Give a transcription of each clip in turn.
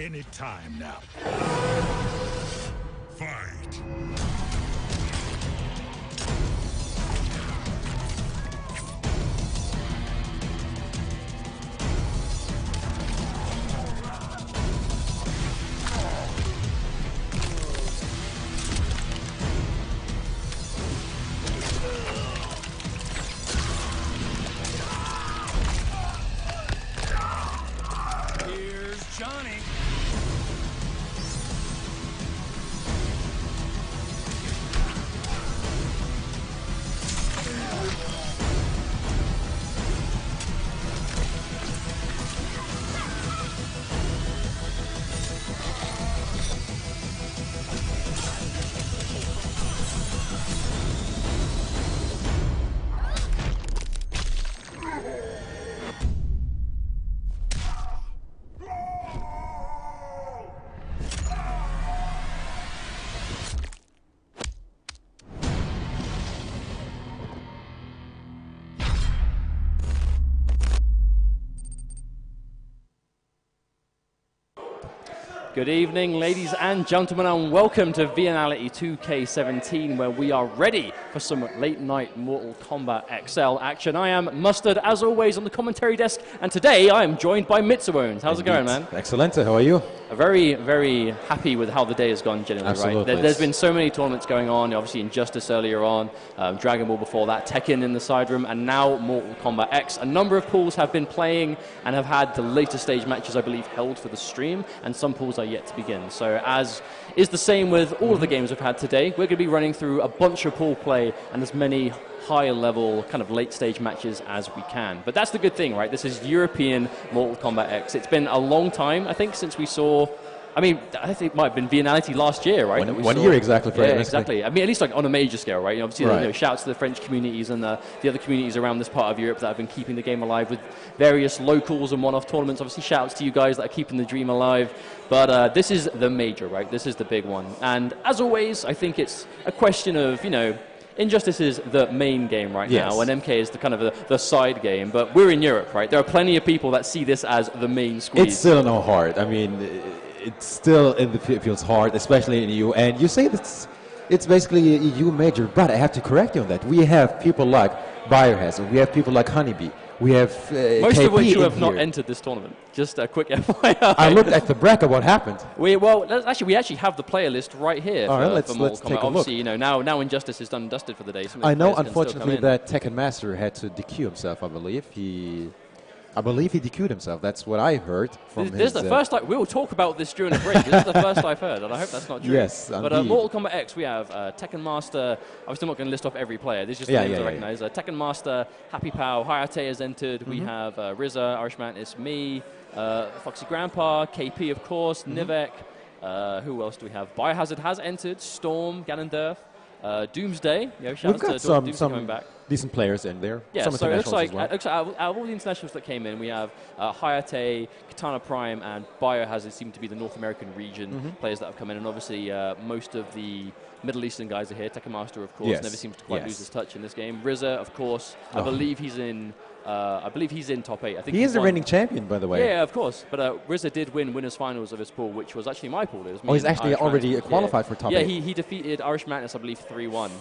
any time now. Fight! Johnny. Good evening, ladies and gentlemen, and welcome to Viennality 2K18, where we are ready for some late-night Mortal Kombat XL action. I am Mustard, as always, on the commentary desk, and today I am joined by Mitsuones. How's it going, man? Excellent. How are you? Very, very happy with how the day has gone, generally, Absolutely. right? There's been so many tournaments going on, obviously Injustice earlier on, Dragon Ball before that, Tekken in the side room, and now Mortal Kombat X. A number of pools have been playing and have had the later stage matches, I believe, held for the stream, and some pools are yet to begin. So as is the same with all of the games we've had today, we're going to be running through a bunch of pool play and as many higher level kind of late stage matches as we can. But that's the good thing, right? This is European Mortal Kombat X. It's been a long time, I think, since we saw... I mean, I think it might have been Viennality last year, right? One year exactly. Yeah, exactly. I mean, at least like on a major scale, right? You know, obviously, you know, shouts to the French communities and the other communities around this part of Europe that have been keeping the game alive with various locals and one-off tournaments. Obviously, shouts to you guys that are keeping the dream alive. But this is the major, right? This is the big one. And as always, I think it's a question of, you know, Injustice is the main game right now, and MK is the kind of the side game. But we're in Europe, right? There are plenty of people that see this as the main squeeze. It's still no hard. I mean, it's still in the feels hard, especially in EU. And you say that it's basically a EU major, but I have to correct you on that. We have people like Biohazard, we have people like Honeybee, we have most KP of which you have here. not entered this tournament. Just a quick FYI. I looked at the bracket. What happened? We actually have the player list right here. All right, for let's take a Obviously, look. you know, now Injustice is done and dusted for the day. I know, unfortunately, that Tekken Master had to DQ himself. I believe he DQ'd himself. That's what I heard from his... This is the first time... We'll talk about this during the break. This is the first I've heard, and I hope that's not true. Yes, but Mortal Kombat X, we have Tekken Master... I'm still not going to list off every player. These are just the names I recognize. Tekken Master, Happy Pow, Hayate has entered. We have RZA, Irish Mantis, me, Foxy Grandpa, KP, of course, Noveck. Who else do we have? Biohazard has entered. Storm, Ganondorf. Doomsday. You know, shout out to Doomsday coming back. Decent players in there. Yeah, some so it looks like, well. out of all the internationals that came in, we have Hayate, Katana Prime, and Biohazard seem to be the North American region players that have come in. And obviously, most of the Middle Eastern guys are here. Tekken Master, of course, never seems to quite lose his touch in this game. RZA, of course, I believe he's in... top 8. I think he is the reigning champion, by the way. Yeah, of course. But RZA did win winners finals of his pool, which was actually my pool. It was me he's actually already qualified for top 8. Yeah, he defeated Irish Mantis, I believe, 3-1.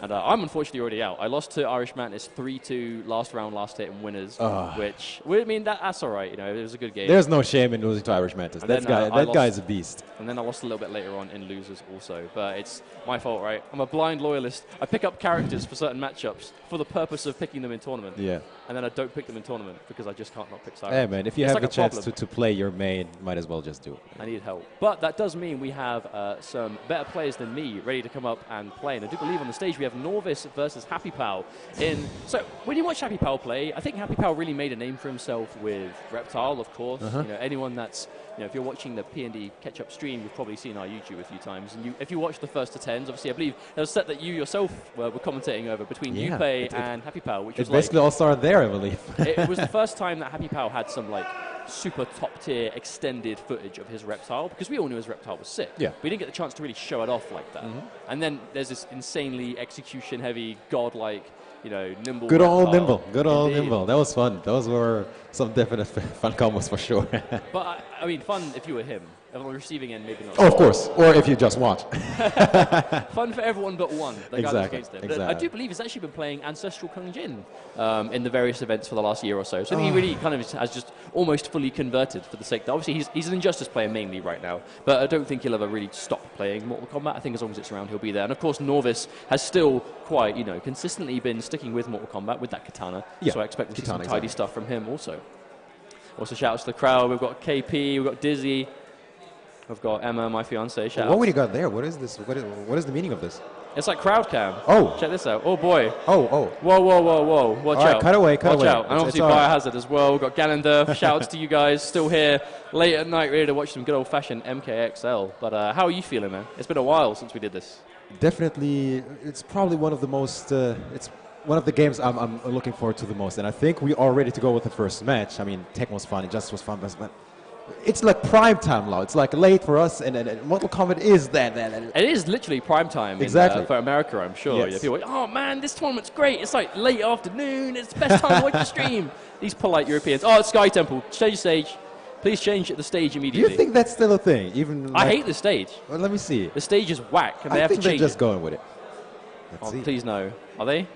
And I'm unfortunately already out. I lost to Irish Mantis 3-2 last round, last hit in winners, which, I mean, that's all right. You know, it was a good game. There's no shame in losing to Irish Mantis. That guy is a beast. And then I lost a little bit later on in losers also. But it's my fault, right? I'm a blind loyalist. I pick up characters for certain matchups for the purpose of picking them in tournament. Yeah. And then I don't pick them in tournament because I just can't not pick Cyrus. Hey, man, if you have the chance to play your main, might as well just do it. I need help. But that does mean we have some better players than me ready to come up and play. And I do believe on the stage we have Novice versus Happy Pow. So when you watch Happy Pow play, I think Happy Pow really made a name for himself with Reptile, of course. You know, anyone that's... You know, if you're watching the PND catch-up stream, you've probably seen our YouTube a few times. And if you watch the first to 10s, obviously, I believe there was a set that you yourself were commentating over between Yuppie and Happy Pow, which was basically all started there, I believe. It was the first time that Happy Pow had some, like, super top-tier extended footage of his Reptile, because we all knew his Reptile was sick. Yeah. We didn't get the chance to really show it off like that. And then there's this insanely execution-heavy, godlike, you know, nimble. Good old nimble. Good old nimble. That was fun. Those were some definite fun combos for sure. But I mean, fun if you were him. On the receiving end, maybe not. Oh, of course. Or if you just watch. Fun for everyone but one. The guy that's against him. Exactly. I do believe he's actually been playing Ancestral Kung Jin in the various events for the last year or so. So he really kind of has just almost fully converted for the sake that obviously he's an Injustice player mainly right now, but I don't think he'll ever really stop playing Mortal Kombat. I think as long as it's around, he'll be there. And of course, Novice has still quite, consistently been sticking with Mortal Kombat with that katana. Yeah, so I expect to see some tidy stuff from him also. Also, shout out to the crowd. We've got KP, we've got Dizzy. I've got Emma, my fiance. Shout out. What would you got there? What is this? What is the meaning of this? It's like crowd cam. Oh. Check this out. Oh, boy. Oh. Whoa. Watch All right, out. cut away. Watch out. And obviously all right. Biohazard as well. We've got Ganondorf. Shout outs to you guys. Still here late at night, ready to watch some good old-fashioned MKXL. But how are you feeling, man? It's been a while since we did this. Definitely. It's probably one of the most... it's one of the games I'm looking forward to the most. And I think we are ready to go with the first match. I mean, Tekken was fun. Injustice was fun. But it's like prime time now. It's like late for us, and Mortal Kombat is that. It is literally prime time exactly. For America, I'm sure. Yes. People are like, oh man, this tournament's great. It's like late afternoon. It's the best time to watch the stream. These polite Europeans. Oh, it's Sky Temple. Change stage. Please change the stage Do immediately. you think that's still a thing? Even I hate the stage. Well, let me see. The stage is whack, and they I have think to change they're just it. going with it. Let's see. Please no. Are they?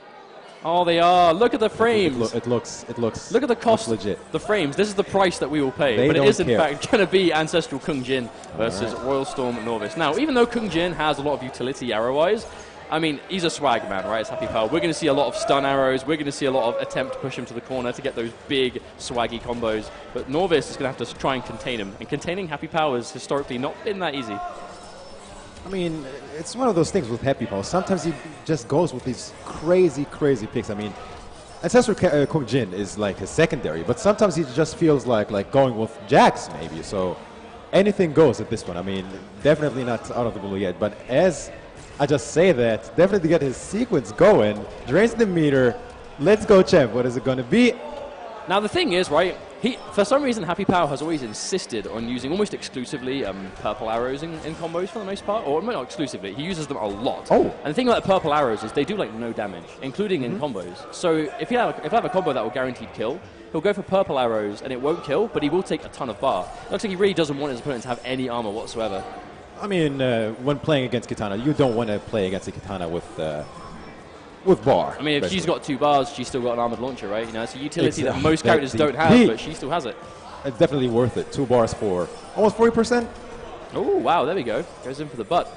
Oh, they are. Look at the frames. It looks. Look at the cost. Legit. The frames. This is the price that we will pay. They but it don't is in care. fact going to be Ancestral Kung Jin versus Royal Storm Novice. Now, even though Kung Jin has a lot of utility arrow-wise, I mean, he's a swag man, right? It's Happy Power. We're going to see a lot of stun arrows. We're going to see a lot of attempt to push him to the corner to get those big swaggy combos. But Novice is going to have to try and contain him. And containing Happy Power has historically not been that easy. I mean, it's one of those things with Happy Power. Sometimes he just goes with these crazy picks. I mean, Ancestral Kung Jin is like a secondary, but sometimes he just feels like going with Jax maybe. So anything goes at this one. I mean, definitely not out of the blue yet. But as I just say that, definitely get his sequence going, drains the meter. Let's go, champ. What is it going to be? Now the thing is, right, for some reason Happy Power has always insisted on using almost exclusively purple arrows in combos for the most part, or not exclusively, he uses them a lot. Oh. And the thing about the purple arrows is they do like no damage, including in combos. So if you have a combo that will guaranteed kill, he'll go for purple arrows and it won't kill, but he will take a ton of bar. Looks like he really doesn't want his opponent to have any armor whatsoever. I mean, when playing against Katana, you don't want to play against a Katana with bar. I mean, if basically. she's got 2 bars, she's still got an armored launcher, right? You know, it's a utility that Exactly. most characters don't have, but she still has it. It's definitely worth it. 2 bars for almost 40%. Oh, wow, there we go. Goes in for the butt.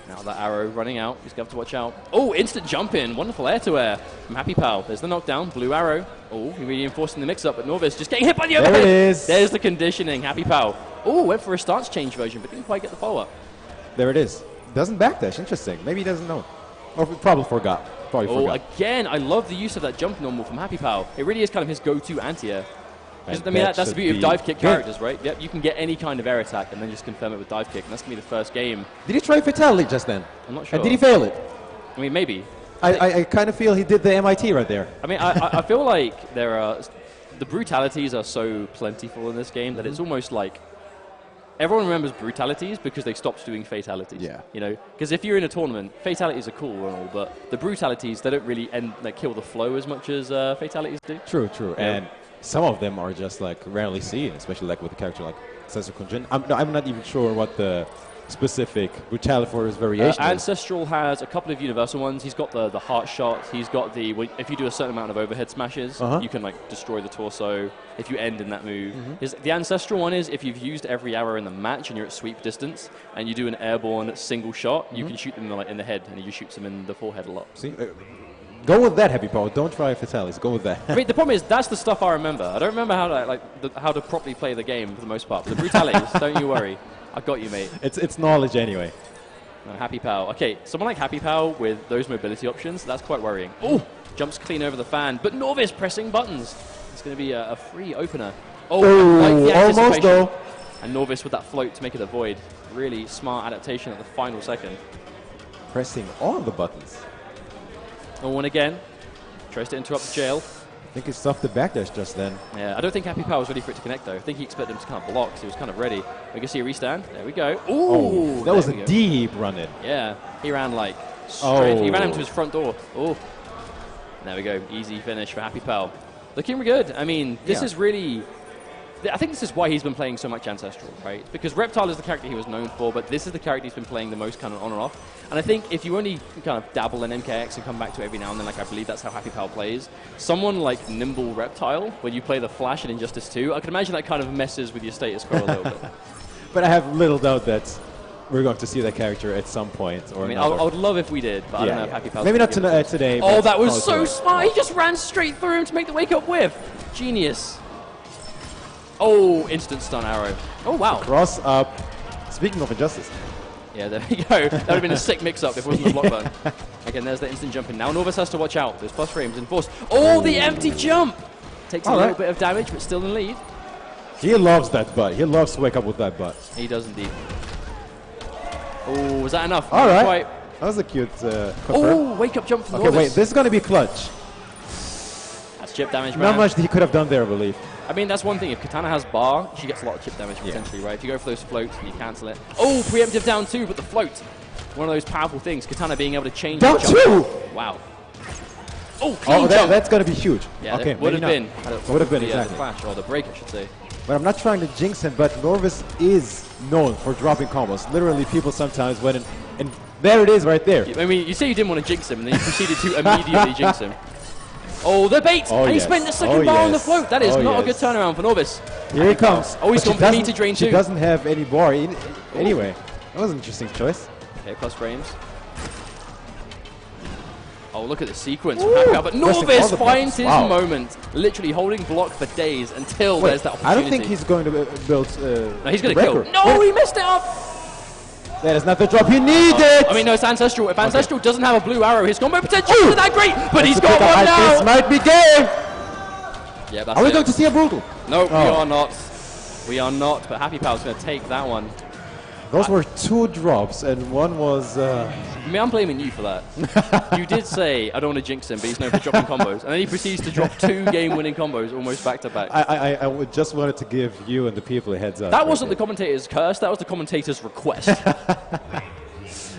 Now that arrow running out. He's going to have to watch out. Oh, instant jump in. Wonderful air-to-air from Happy Pal. There's the knockdown. Blue arrow. Oh, he really enforcing the mix-up, but Novice just getting hit by the overhead. There it is. There's the conditioning. Happy Pal. Oh, went for a stance change version, but didn't quite get the follow-up. There it is. Doesn't backdash. Interesting. Maybe he doesn't know. Or probably forgot. Again, I love the use of that jump normal from Happy Pal. It really is kind of his go-to anti-air. I mean, that's the beauty of dive kick characters, right? Yep, you can get any kind of air attack and then just confirm it with dive kick, and that's going to be the first game. Did he try Fatality just then? I'm not sure. And did he fail it? I mean, maybe. I kind of feel he did the MIT right there. I mean, I feel like the brutalities are so plentiful in this game that it's almost like everyone remembers brutalities because they stopped doing fatalities. Yeah. You know, because if you're in a tournament, fatalities are cool and all, but the brutalities, they don't really kill the flow as much as fatalities do. True. Yeah. And some of them are just like rarely seen, especially like with a character like Ancestral Kung Jin. I'm not even sure what the specific brutality for his variation is. Ancestral has a couple of universal ones. He's got the heart shot. He's got if you do a certain amount of overhead smashes, you can like destroy the torso if you end in that move. The Ancestral one is if you've used every arrow in the match and you're at sweep distance and you do an airborne single shot, you can shoot them in the head, and he just shoots them in the forehead a lot. See? Go with that, Happy Power. Don't try fatalities. Go with that. I mean, the problem is that's the stuff I remember. I don't remember how to properly play the game for the most part. But the brutalities, don't you worry. I got you, mate. It's knowledge anyway. Happy Pal. Okay, someone like Happy Pal with those mobility options, that's quite worrying. Oh, jumps clean over the fan. But Novice pressing buttons. It's going to be a free opener. Almost though. And Novice with that float to make it a void. Really smart adaptation at the final second. Pressing all the buttons. Oh, and again, tries to interrupt the jail. I think he stuffed the backdash just then. Yeah, I don't think Happy Power was ready for it to connect, though. I think he expected him to kind of block, so he was kind of ready. We can see a restand. There we go. Ooh! That was a deep run-in. Yeah, he ran like straight. He ran him to his front door. Oh, there we go. Easy finish for Happy Pal. Looking good. I mean, this is really I think this is why he's been playing so much Ancestral, right? Because Reptile is the character he was known for, but this is the character he's been playing the most kind of on and off. And I think if you only kind of dabble in MKX and come back to it every now and then, like I believe that's how Happy Pal plays, someone like Nimble Reptile, when you play the Flash in Injustice 2, I can imagine that kind of messes with your status quo a little bit. But I have little doubt that we're going to see that character at some point. Or I mean, I would love if we did, but I don't know if Happy Pal's maybe not tonight. today. Oh, that was so smart. He just ran straight through him to make the wake-up whiff. Genius. Oh, instant stun arrow. Oh, wow. Cross up. Speaking of Injustice. Yeah, there we go. That would have been a sick mix-up if it wasn't the block button. Again, there's the instant jump in. Now Novice has to watch out. There's plus frames enforced. Oh, the empty jump! Takes a little bit of damage, but still in the lead. He loves that butt. He loves to wake up with that butt. He does indeed. Oh, was that enough? All right. Quite. That was a cute oh, wake-up jump from Okay, Novice. wait. This is going to be clutch. That's chip damage, man. Not much that he could have done there, I believe. I mean, that's one thing. If Katana has bar, she gets a lot of chip damage potentially, right? If you go for those floats and you cancel it. Oh, preemptive down 2, but the float. One of those powerful things. Katana being able to change down 2! Wow. Oh, clean jump. That's going to be huge. Yeah, okay, would have been. Would have been, the exactly. flash, or the break, I should say. But I'm not trying to jinx him, but Novice is known for dropping combos. Literally, people sometimes went and there it is right there. I mean, you say you didn't want to jinx him, and then you proceeded to immediately jinx him. Oh, the bait! Oh, and he spent the second bar on the float. That is not a good turnaround for Novice. Here he comes. Oh, he's gone for meter drain too. He doesn't have any bar. Anyway, that was an interesting choice. Okay, plus frames. Oh, look at the sequence from Happy Pal. But Novice finds his moment, literally holding block for days until there's that opportunity. I don't think he's going to build. No, he's going to kill. No, he messed it up! That is not the drop he needed! I mean, no, it's Ancestral. If Ancestral doesn't have a blue arrow, his combo potential isn't that great, but he's got one now! This might be game! Yeah, that's Are we going to see a brutal? No, we are not. We are not, but Happy Pal's going to take that one. Those were 2 drops, and one was... I mean, I'm blaming you for that. You did say, I don't want to jinx him, but he's known for dropping combos. And then he proceeds to drop 2 game-winning combos almost back-to-back. I just wanted to give you and the people a heads up. That wasn't the commentator's curse, that was the commentator's request.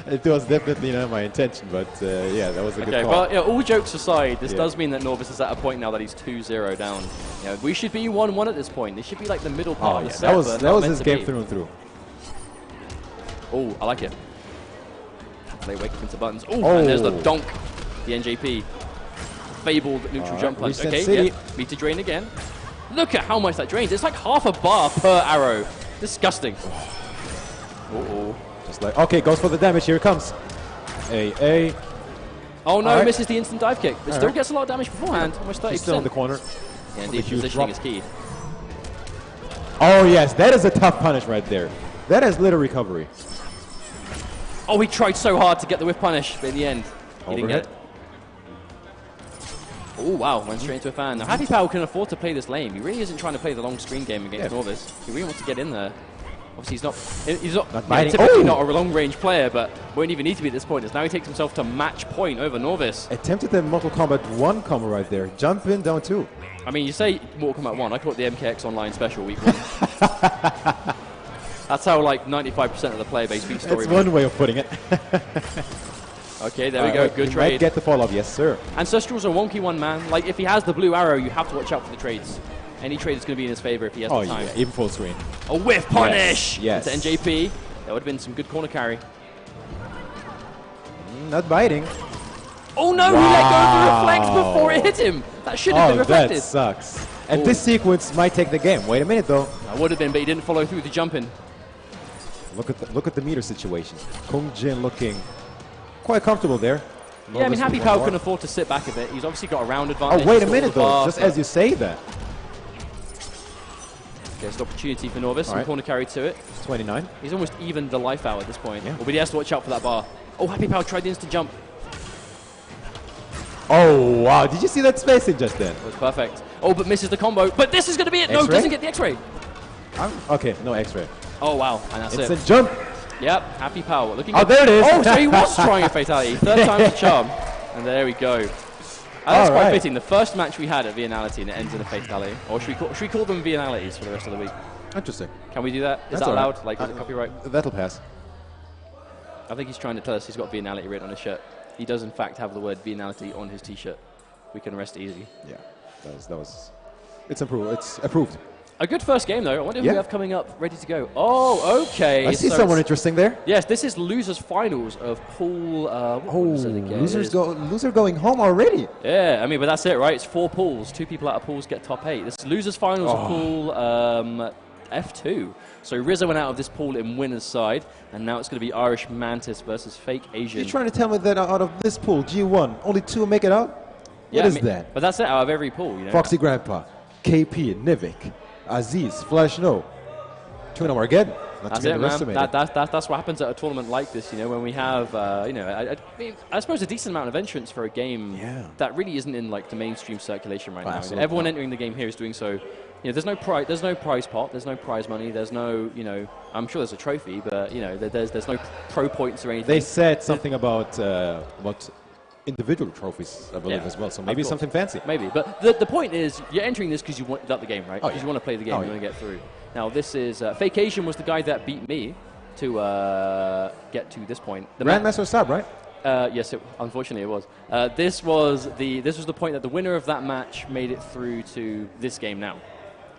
It was definitely not my intention, but yeah, that was a good call. Okay, well, yeah, all jokes aside, this does mean that Novice is at a point now that he's 2-0 down. You know, we should be 1-1 at this point. This should be like the middle part of the set. That was his game through and through. Oh, I like it. They wake up into buttons. Oh, and there's the donk. The NJP. Fabled neutral jump punch. Okay, yeah. Meter drain again. Look at how much that drains. It's like half a bar per arrow. Disgusting. Uh-oh. Just like, okay, goes for the damage. Here it comes. A. Oh, no, misses the instant dive kick. But still gets a lot of damage beforehand. Almost 30%. He's still in the corner. Yeah, indeed. Positioning is key. Oh, yes. That is a tough punish right there. That is little recovery. Oh, he tried so hard to get the whiff punish, but in the end, he didn't get it. Oh, wow, went straight into a fan. Now, Happy Pal can afford to play this lane. He really isn't trying to play the long screen game against Novice. He really wants to get in there. Obviously, he's not typically not a long-range player, but won't even need to be at this point. As now he takes himself to match point over Novice. Attempted the Mortal Kombat 1 combo right there. Jump in, down 2. I mean, you say Mortal Kombat 1. I call it the MKX Online Special Week 1. That's how, like, 95% of the player base beats story. That's one way of putting it. Okay, there we go. Good trade. Might get the follow-up, yes, sir. Ancestral's a wonky one, man. Like, if he has the blue arrow, you have to watch out for the trades. Any trade is going to be in his favor if he has the time. Yeah, even full screen. A whiff punish! Yes. Into NJP. That would have been some good corner carry. Not biting. Oh no, he let go of the reflect before it hit him. That should have been reflected. That sucks. And this sequence might take the game. Wait a minute, though. That would have been, but he didn't follow through the jump in. Look at the meter situation. Kung Jin looking quite comfortable there. Yeah, I mean, Happy Pal can afford to sit back a bit. He's obviously got a round advantage. Oh, wait a minute, though. Just as you say that. There's an opportunity for Novice. Some corner carry to it. 29. He's almost evened the life out at this point. Yeah. But he has to watch out for that bar. Oh, Happy Pal tried the instant jump. Oh, wow. Did you see that spacing just then? It was perfect. Oh, but misses the combo. But this is going to be it. No, doesn't get the X-ray. Okay, no X-ray. Oh, wow. And that's it. It's a jump. Yep, Happy Pal. Looking good. There it is. Oh, so he was trying a fatality. Third time's the charm. And there we go. And that's quite fitting. The first match we had at Viennality and it ends in a fatality. Or should we call them Viennalities for the rest of the week? Interesting. Can we do that? Is that allowed? Like, is it copyright? That'll pass. I think he's trying to tell us he's got Viennality written on his shirt. He does, in fact, have the word Viennality on his T-shirt. We can rest easy. Yeah, that was. It's approved. It's approved. A good first game, though. I wonder who we have coming up ready to go. Oh, okay. I see someone interesting there. Yes, this is losers finals of pool. What is it again? Loser going home already. Yeah, I mean, but that's it, right? It's 4 pools. 2 people out of pools get top 8. This is losers finals of pool F2. So RZA went out of this pool in winner's side, and now it's going to be Irish Mantis versus Fake Asian. You're trying to tell me that out of this pool, G1, only 2 make it out? Yeah, what is that? But that's it out of every pool. You know? Foxy Grandpa, KP, Noveck, Aziz, Flash No. 2 of them are good. That's it, man. That's what happens at a tournament like this, you know, when we have, you know, I suppose a decent amount of entrants for a game that really isn't in, like, the mainstream circulation right now. Everyone entering the game here is doing so. You know, there's no prize pot, there's no prize money, there's no, you know, I'm sure there's a trophy, but, you know, there's no pro points or anything. They said something about individual trophies, I believe, as well. So maybe something fancy. Maybe. But the point is, you're entering this because you want the game, right? Because you want to play the game, you want to get through. Now, this is... Fake Asian was the guy that beat me to get to this point. The Grandmaster sub, right? Yes, unfortunately it was. This was the point that the winner of that match made it through to this game now.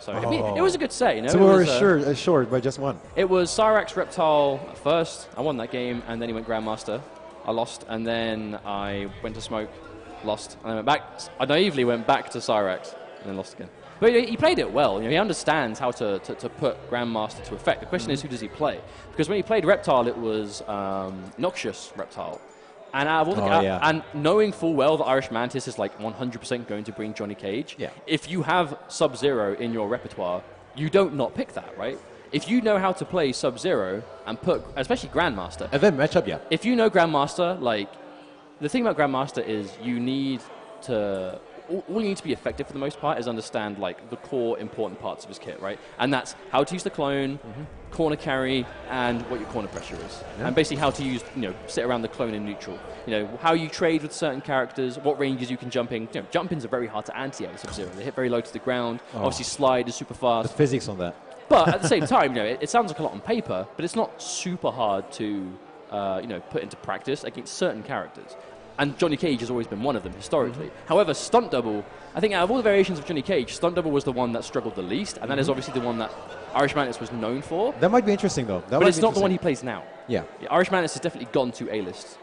So I mean, it was a good set, you know. So we were short by just 1. It was Cyrax Reptile first. I won that game, and then he went Grandmaster. I lost, and then I went to Smoke, lost, and I went back. I naively went back to Cyrax, and then lost again. But he played it well. You know, he understands how to put Grandmaster to effect. The question is, who does he play? Because when he played Reptile, it was Noxious Reptile. And out of all and knowing full well that Irish Mantis is like 100% going to bring Johnny Cage, if you have Sub-Zero in your repertoire, you don't not pick that, right? If you know how to play Sub-Zero and put, especially Grandmaster. And then matchup, If you know Grandmaster, like, the thing about Grandmaster is you need to, all you need to be effective for the most part is understand, like, the core important parts of his kit, right? And that's how to use the clone, corner carry, and what your corner pressure is. And basically how to use, you know, sit around the clone in neutral. You know, how you trade with certain characters, what ranges you can jump in. You know, jump-ins are very hard to anti out of Sub-Zero. They hit very low to the ground. Obviously, slide is super fast. The physics on that. But at the same time, you know, it sounds like a lot on paper, but it's not super hard to, you know, put into practice against certain characters. And Johnny Cage has always been one of them historically. However, Stunt Double, I think out of all the variations of Johnny Cage, Stunt Double was the one that struggled the least, and that is obviously the one that Irish Mantis was known for. That might be interesting, though. But it's not the one he plays now. Yeah. Irish Mantis has definitely gone to A-list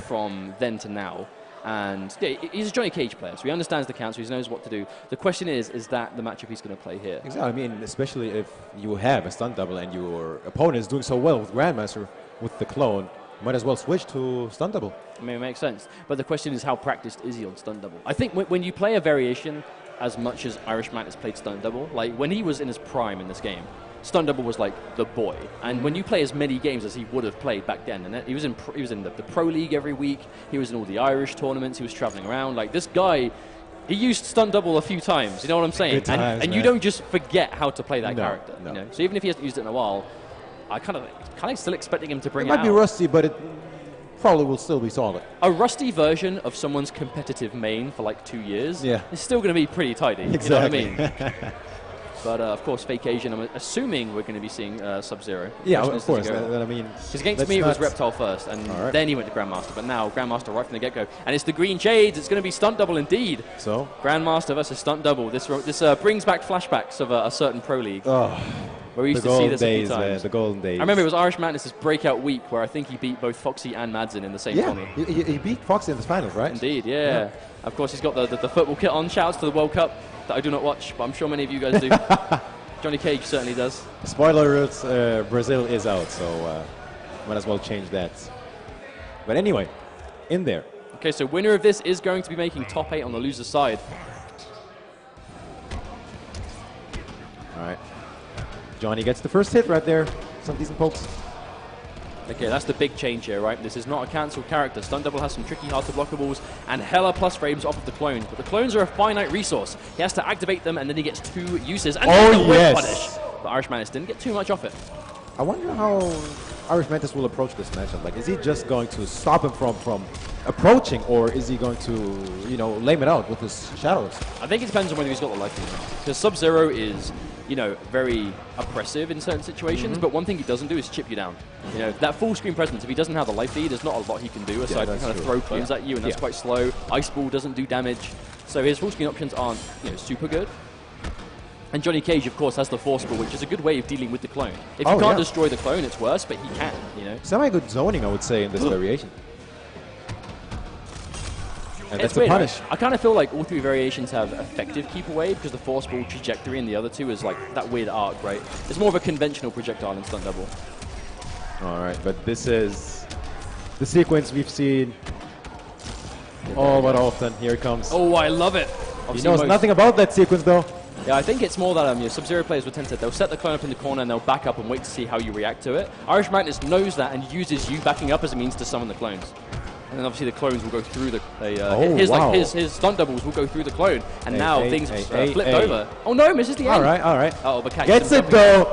from then to now. And yeah, he's a Johnny Cage player, so he understands the counter, he knows what to do. The question is that the matchup he's going to play here? Exactly. I mean, especially if you have a Stunt Double and your opponent is doing so well with Grandmaster with the clone, might as well switch to Stunt Double. I mean, it makes sense. But the question is, how practiced is he on Stunt Double? I think when you play a variation as much as Irish Mantis played Stunt Double, like when he was in his prime in this game, Stunt Double was like the boy. And when you play as many games as he would have played back then, and he was in the Pro League every week, he was in all the Irish tournaments, he was traveling around. Like this guy, he used Stunt Double a few times, you know what I'm saying? And you don't just forget how to play that character. You know? So even if he hasn't used it in a while, I kind of still expecting him to bring it out. It might be rusty, but it probably will still be solid. A rusty version of someone's competitive main for like 2 years is still going to be pretty tidy. Exactly. You know what I mean? But of course, Fake Asian, I'm assuming we're going to be seeing Sub-Zero. Yeah, of course. I mean, because against me it was Reptile first, and then he went to Grandmaster. But now Grandmaster right from the get-go, and it's the Green Shades. It's going to be Stunt Double indeed. So Grandmaster versus Stunt Double. This brings back flashbacks of a certain Pro League. Where we used to see this a few times. The golden days. I remember it was Irish Mantis' breakout week where I think he beat both Foxy and Madsen in the same tournament. He beat Foxy in the finals, right? Indeed, yeah. Of course, he's got the football kit on. Shouts to the World Cup that I do not watch, but I'm sure many of you guys do. Johnny Cage certainly does. Spoiler alert, Brazil is out, so might as well change that. But anyway, in there. Okay, so winner of this is going to be making top 8 on the loser's side. All right. Johnny gets the first hit right there. Some decent pokes. Okay, that's the big change here, right? This is not a cancelled character. Stunt Double has some tricky hard-to-blockables and hella plus frames off of the clone. But the clones are a finite resource. He has to activate them, and then he gets 2 uses. And the whip punish. But Irish Mantis didn't get too much off it. I wonder how Irish Mantis will approach this matchup. Like, is he just going to stop him from approaching, or is he going to, you know, lame it out with his shadows? I think it depends on whether he's got the life lead or not. Because Sub-Zero is, you know, very oppressive in certain situations, but one thing he doesn't do is chip you down. You know, that full screen presence, if he doesn't have the life lead, there's not a lot he can do aside from kind of throw clones at you, and that's quite slow. Ice Ball doesn't do damage. So his full screen options aren't, you know, super good. And Johnny Cage, of course, has the Forcible, which is a good way of dealing with the clone. If you can't destroy the clone, it's worse, but he can, you know. Semi-good zoning, I would say, in this variation. And It's that's a weird, punish. right? I kind of feel like all 3 variations have effective keep away because the Forcible trajectory in the other 2 is like that weird arc, right? It's more of a conventional projectile in stunt double. All right, but this is the sequence we've seen all but often. Here it comes. Oh, I love it. He knows nothing about that sequence, though. Yeah, I think it's more that you know, Sub-Zero players will tend to, they'll set the clone up in the corner and they'll back up and wait to see how you react to it. Irish Mantis knows that and uses you backing up as a means to summon the clones. And then obviously the clones will go through his stunt doubles will go through the clone, and now things have flipped over. Oh no, misses the end. All right. Oh, but gets it though.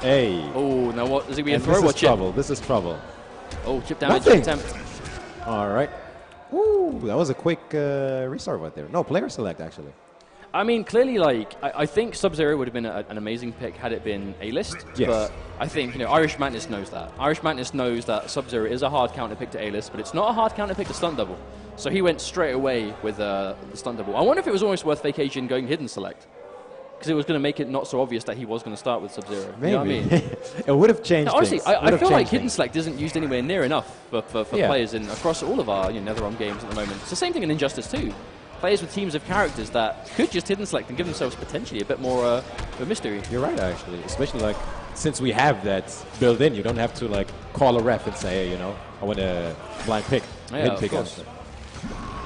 Hey. Oh, now what? Is it be a throw or This is chip? trouble. This is trouble. Oh, chip damage Nothing. attempt. All right. Woo, that was a quick restart right there. No, player select, actually. I mean, clearly, like, I think Sub-Zero would have been an amazing pick had it been A-list. Yes. But I think, you know, Irish Mantis knows that. Irish Mantis knows that Sub-Zero is a hard counter pick to A-list, but it's not a hard counter pick to stunt double. So he went straight away with the stunt double. I wonder if it was almost worth Vacation going hidden select. Because it was going to make it not so obvious that he was going to start with Sub-Zero. Maybe. You know what I mean? It would have changed Honestly, things. I feel like hidden select isn't used anywhere near enough for players across all of our NetherRealm games at the moment. It's the same thing in Injustice 2. Players with teams of characters that could just hidden select and give themselves potentially a bit more of a mystery. You're right, actually. Especially, like, since we have that built in, you don't have to, like, call a ref and say, hey, you know, I want a blind pick. Yeah, of course.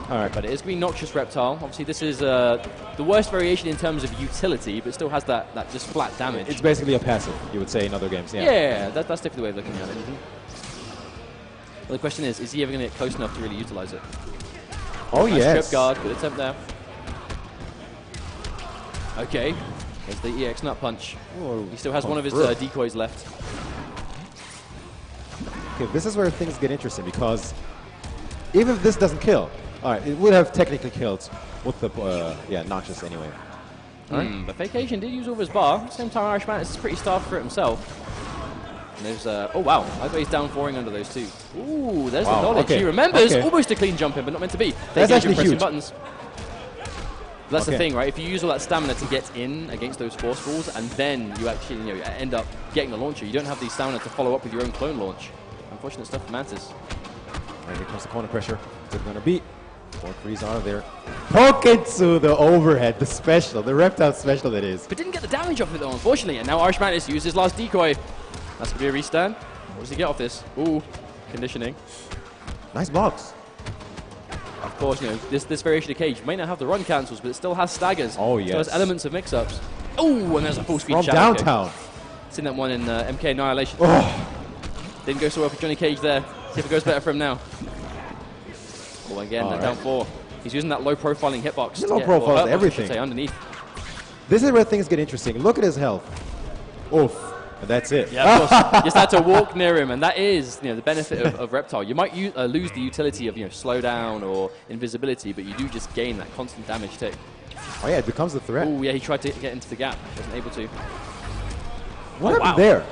All right. But it is going to be Noxious Reptile. Obviously, this is the worst variation in terms of utility, but still has that just flat damage. It's basically a passive, you would say, in other games. Yeah, that's definitely the way of looking at it. Well, the question is he ever going to get close enough to really utilize it? Oh, nice yes. trip guard, good attempt there. Okay, there's the EX nut punch. Whoa. He still has one of his decoys left. Okay, this is where things get interesting, because even if this doesn't kill, all right, it would have technically killed with the, Noxious anyway. But Vacation did use all of his bar. Same time, Irish Mantis is pretty starved for it himself. And there's, oh wow, I thought he's down 4ing under those 2. Ooh, there's the knowledge. Okay. He remembers, Okay. almost a clean jump in, but not meant to be. That's actually pressing huge. buttons. That's the thing, right? If you use all that stamina to get in against those force balls, and then you actually end up getting the launcher, you don't have the stamina to follow up with your own clone launch. Unfortunate stuff for Mantis. All right, here comes the corner pressure. What's it going to be? 4-3s out of there. Poketsu, the overhead, the special, the reptile special that is. But didn't get the damage off of it though, unfortunately. And now Irish Mantis used his last decoy. That's going to be a restand. What does he get off this? Ooh, conditioning. Nice blocks. Of course, this variation of Cage may not have the run cancels, but it still has staggers. Oh, Still has yes. elements of mix-ups. Oh, and there's a full speed From shadow kick. downtown. Seen that one in MK Annihilation. Oh. Didn't go so well for Johnny Cage there. See if it goes better for him now. Oh, again, down 4. He's using that low profiling hitbox. Low profile is everything. I should say, underneath. This is where things get interesting. Look at his health. Oof. And that's it. Yeah, of course. Just had to walk near him, and that is the benefit of Reptile. You might lose the utility of slowdown or invisibility, but you do just gain that constant damage tick. Oh yeah, it becomes a threat. Oh yeah, he tried to get into the gap, wasn't able to. What happened there?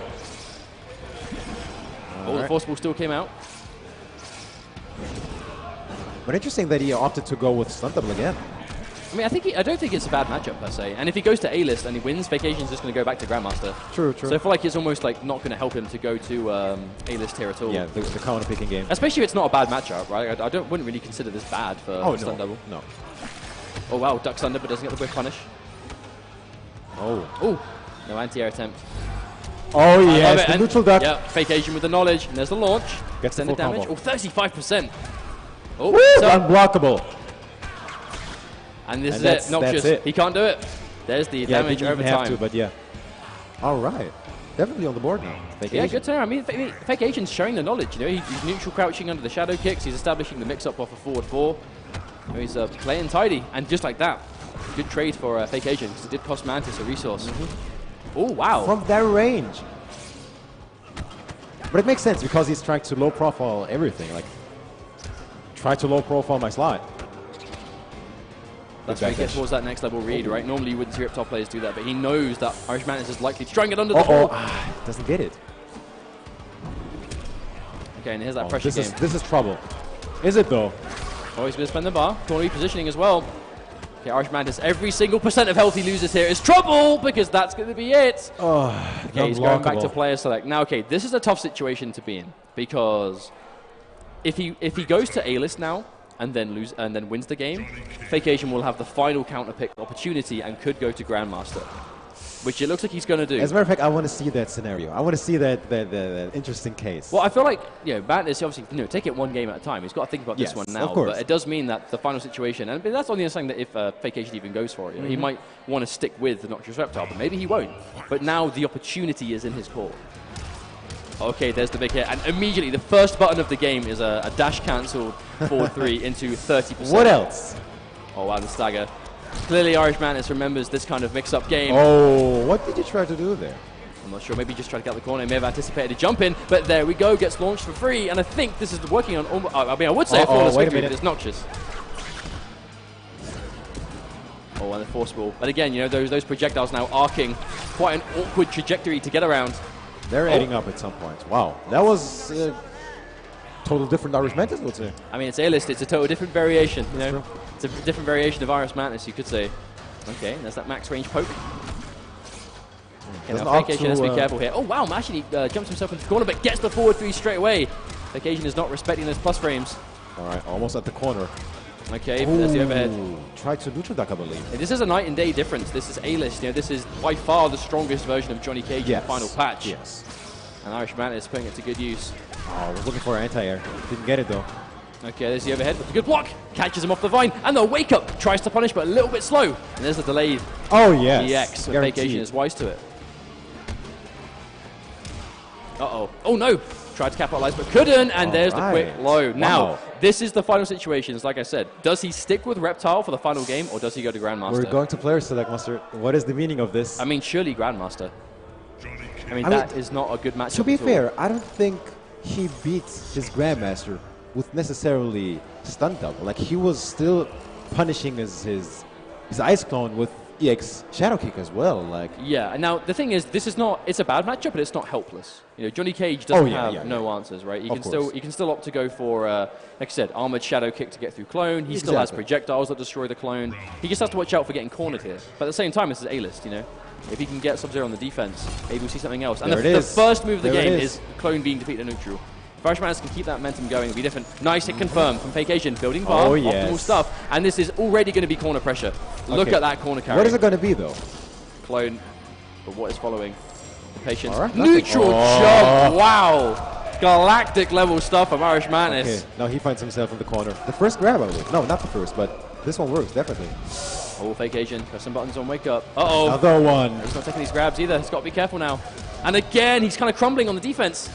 The force ball still came out. But interesting that he opted to go with stunt double again. I mean, I don't think it's a bad matchup per se. And if he goes to A-list and he wins, Vacation's just going to go back to Grandmaster. True, true. So I feel like it's almost like not going to help him to go to A-list here at all. Yeah, the counter picking game. Especially if it's not a bad matchup, right? I wouldn't really consider this bad for stunt double. No. Oh wow, ducks under but doesn't get the whip punish. Oh. No anti-air attempt. Oh yes, the neutral duck. Yeah, Vacation with the knowledge, and there's the launch. Gets the Extended full damage. combo. Oh, 35%. Oh, Woo! so Unblockable. and this And is it. Noxious. that's it. He can't do it. There's the damage over have time. to, but yeah. All right. Definitely on the board now. Yeah, good turn. I mean, Vacation's showing the knowledge. He's neutral crouching under the shadow kicks. He's establishing the mix-up off a forward 4. He's playing tidy, and just like that, good trade for Vacation because it did cost Mantis a resource. Oh wow! From that range. But it makes sense because he's trying to low profile everything. Like, try to low profile my slide. That's where he gets towards that next level read, right? Normally you wouldn't see Reptile players do that, but he knows that Irish Mantis is likely to try and get under the ball. Doesn't get it. Okay, and here's that pressure game. This is trouble. Is it though? Oh, he's going to spend the bar. Corner repositioning as well. Okay, Irish Mantis, every single % of health he loses here is trouble, because that's going to be it. Oh, okay, he's going back to player select. Now, okay, this is a tough situation to be in, because if he goes to A-list now and then wins the game, Vacation will have the final counter pick opportunity and could go to Grandmaster, which it looks like he's going to do. As a matter of fact, I want to see that scenario. I want to see that interesting case. Well, I feel like, Mantis, obviously, take it one game at a time. He's got to think about this one now. Of course. But it does mean that the final situation, and that's only saying that if Vacation even goes for it, he might want to stick with the Noxious Reptile, but maybe he won't. But now the opportunity is in his court. Okay, there's the big hit, and immediately the first button of the game is a dash cancelled forward 3 into 30%. What else? Oh, wow, the stagger. Clearly, Irish Mantis remembers this kind of mix-up game. Oh, what did you try to do there? I'm not sure. Maybe just tried to get out the corner. He may have anticipated a jump in, but there we go. Gets launched for free, and I think this is working on. I mean, I would say a flawless victory, but it's Noxious. Oh, and the force ball. But again, those projectiles now arcing quite an awkward trajectory to get around. They're adding up at some point. Wow, that was total different Irish Mantis, I would say. I mean, it's A-list. It's a total different variation. It's a different variation of Irish Mantis, you could say. Okay, there's that max range poke. Okay, now Vacation has to be careful here. Oh wow, Mashini jumps himself into the corner, but gets the forward 3 straight away. Vacation is not respecting those plus frames. All right, almost at the corner. Okay, there's the overhead. Tried to neutral duck, I believe. This is a night and day difference. This is A-list. This is by far the strongest version of Johnny Cage in the final patch. Yes. And Irish Mantis putting it to good use. Oh, I was looking for anti-air. Didn't get it though. Okay, there's the overhead with a good block. Catches him off the vine, and the wake up tries to punish, but a little bit slow. And there's the delayed. Oh yes. EX. Vacation is wise to it. Uh-oh. Oh no! Tried to capitalize, but couldn't, and there's the quick low. Now, this is the final situation. Like I said, does he stick with Reptile for the final game, or does he go to Grandmaster? We're going to player select, Master. What is the meaning of this? I mean, surely Grandmaster. I mean, that is not a good match. To be fair, I don't think he beats his Grandmaster with necessarily stun double. Like, he was still punishing his ice clone with EX Shadow Kick as well. Like, yeah, now the thing is, this is not, it's a bad matchup, but it's not helpless. Johnny Cage doesn't have no answers, right? He can still opt to go for, like I said, armored Shadow Kick to get through clone. He still has projectiles that destroy the clone. He just has to watch out for getting cornered here. But at the same time, this is A-list, If he can get Sub-Zero on the defense, maybe we'll see something else. And the first move of the game is clone being defeated neutral. If Irish Mantis can keep that momentum going, it'll be different. Nice hit confirmed from Vacation, building bar, optimal stuff. And this is already going to be corner pressure. Look at that corner carry. What is it going to be, though? Clone, but what is following? The Patience. Neutral jump, wow. Galactic level stuff from Irish Mantis. Okay, now he finds himself in the corner. The first grab, I believe. No, not the first, but this one works, definitely. Oh, Vacation, got some buttons on wake up. Uh-oh. Another one. He's not taking these grabs either. He's got to be careful now. And again, he's kind of crumbling on the defense.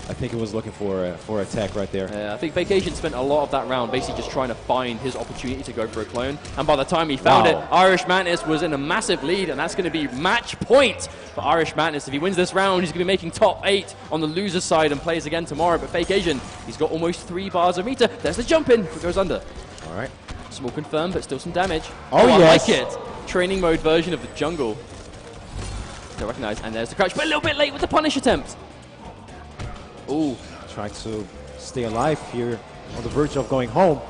I think he was looking for attack right there. Yeah, I think Vacation spent a lot of that round basically just trying to find his opportunity to go for a clone. And by the time he found it, Irish Mantis was in a massive lead, and that's going to be match point for Irish Mantis. If he wins this round, he's going to be making top 8 on the loser side and plays again tomorrow. But Vacation, he's got almost 3 bars of meter. There's the jump in. It goes under. All right. Small confirm, but still some damage. Oh, yes. I like it. Training mode version of the jungle. Don't recognize. And there's the crouch, but a little bit late with the punish attempt. Ooh. Trying to stay alive here on the verge of going home.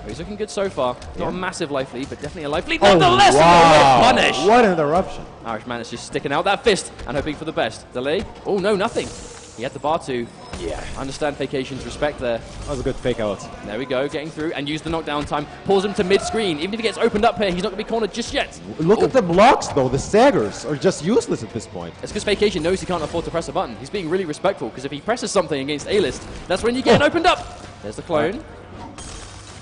He's looking good so far. Not a massive life lead, but definitely a life lead. Oh, nonetheless, punish. What an interruption. Irish Mantis just sticking out that fist and hoping for the best. Delay. Oh, no, nothing. He had the bar too. Yeah. Understand Vacation's respect there. That was a good fake out. There we go, getting through and use the knockdown time. Pulls him to mid-screen. Even if he gets opened up here, he's not going to be cornered just yet. Look at the blocks, though. The staggers are just useless at this point. It's because Vacation knows he can't afford to press a button. He's being really respectful, because if he presses something against A-list, that's when you get opened up. There's the clone.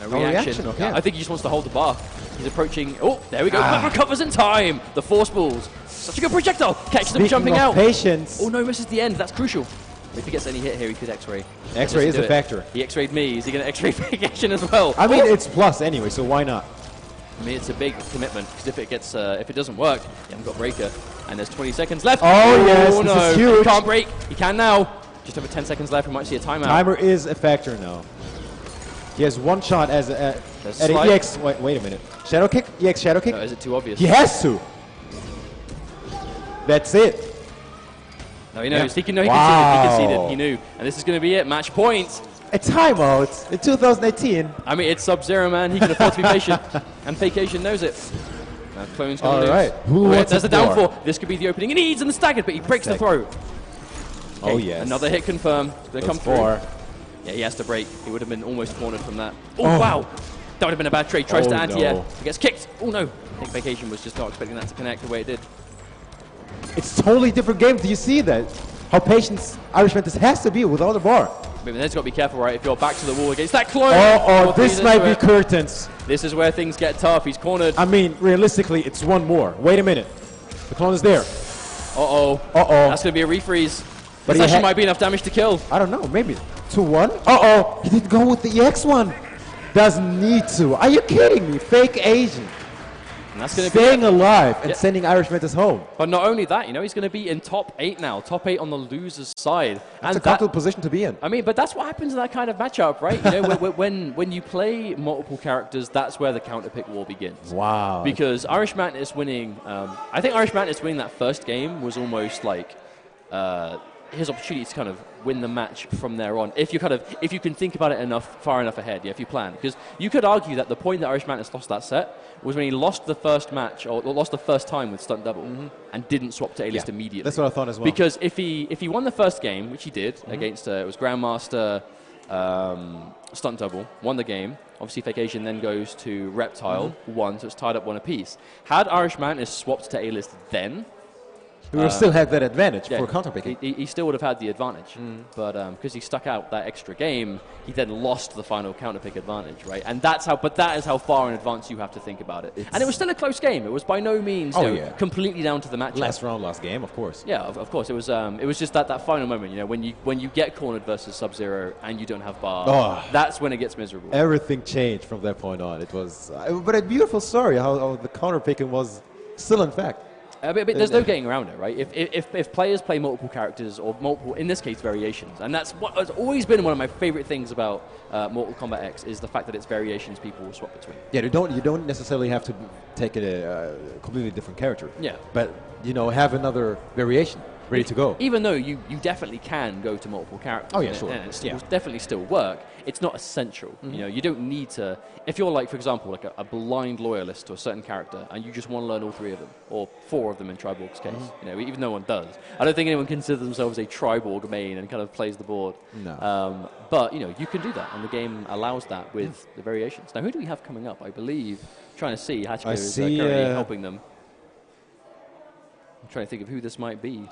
No reaction. Okay. I think he just wants to hold the bar. He's approaching. Oh, there we go. But recovers in time. The force balls. Such a good projectile. Catches him jumping out. Patience. Oh, no, misses the end. That's crucial. If he gets any hit here, he could X-ray. X-ray is a factor. He X-rayed me. Is he going to X-ray Vacation as well? I mean, it's plus anyway, so why not? I mean, it's a big commitment, because if it doesn't work, you haven't got breaker. And there's 20 seconds left. Oh, yes, no. This is huge. He can't break. He can now. Just over 10 seconds left. We might see a timeout. Timer is a factor now. He has one shot at an EX. Wait a minute. Shadow kick? EX shadow kick? No, is it too obvious? He has to. That's it. No, he knows. He conceded. He knew. And this is going to be it. Match point. A timeout in 2018. I mean, it's Sub-Zero, man. He can afford to be patient. And Vacation knows it. Now, Clone's going to lose. Right. There's the downfall. This could be the opening. And he needs in the staggered, but he breaks the throw. Okay, oh, yes. Another hit confirmed. They come through. Yeah, he has to break. He would have been almost cornered from that. Oh, wow. That would have been a bad trade. Tries to anti-air. No. He gets kicked. Oh, no. I think Vacation was just not expecting that to connect the way it did. It's totally different games. Do you see that? How patient Irish Mantis has to be without a bar. But there's got to be careful, right? If you're back to the wall against that clone. Oh, this might be curtains. This is where things get tough. He's cornered. I mean, realistically, it's one more. Wait a minute. The clone is there. Uh-oh. That's going to be a refreeze. But this actually might be enough damage to kill. I don't know. Maybe 2-1. He didn't go with the EX one. Doesn't need to. Are you kidding me? Fake Asian. And that's going to staying alive and sending Irish Mantis home. But not only that, you know, he's going to be in top 8 now. Top 8 on the loser's side. That's a comfortable position to be in. I mean, but that's what happens in that kind of matchup, right? You know, when you play multiple characters, that's where the counterpick war begins. Wow. Because Irish Mantis winning, I think Irish Mantis winning that first game was almost like his opportunity to kind of win the match from there on. If you can think about it far enough ahead, if you plan. Because you could argue that the point that Irish Mantis lost that set was when he lost the first match, or lost the first time with stunt double, and didn't swap to A-list immediately. That's what I thought as well. Because if he won the first game, which he did against it was Grandmaster stunt double, won the game. Obviously, Fake Asian then goes to Reptile, won, so it's tied up 1 apiece. Had Irish Mantis swapped to A-list then, he would still have that advantage for counterpicking. He still would have had the advantage, but because he stuck out that extra game, he then lost the final counterpick advantage, right? And that is how far in advance you have to think about it. And it was still a close game. It was by no means completely down to the matchup. Last round, last game, of course. Yeah, of course. It was just that final moment, you know, when you get cornered versus Sub-Zero and you don't have bar, that's when it gets miserable. Everything changed from that point on. It was, but a beautiful story how the counterpicking was still in fact. But there's no getting around it, right? If players play multiple characters or multiple, in this case, variations, and that's what has always been one of my favorite things about Mortal Kombat X is the fact that it's variations people will swap between. Yeah, you don't necessarily have to take a completely different character. Yeah. But, you know, have another variation ready to go. Even though you definitely can go to multiple characters. Oh, yeah, sure. And it will definitely still work. It's not essential. You know, you don't need to. If you're like, for example, like a blind loyalist to a certain character, and you just want to learn all 3 of them, or 4 of them in Triborg's case, you know, even no one does. I don't think anyone considers themselves a Triborg main and kind of plays the board. No. But you know, you can do that, and the game allows that with the variations. Now, who do we have coming up? I believe, trying to see, Hachiko is currently helping them. I'm trying to think of who this might be.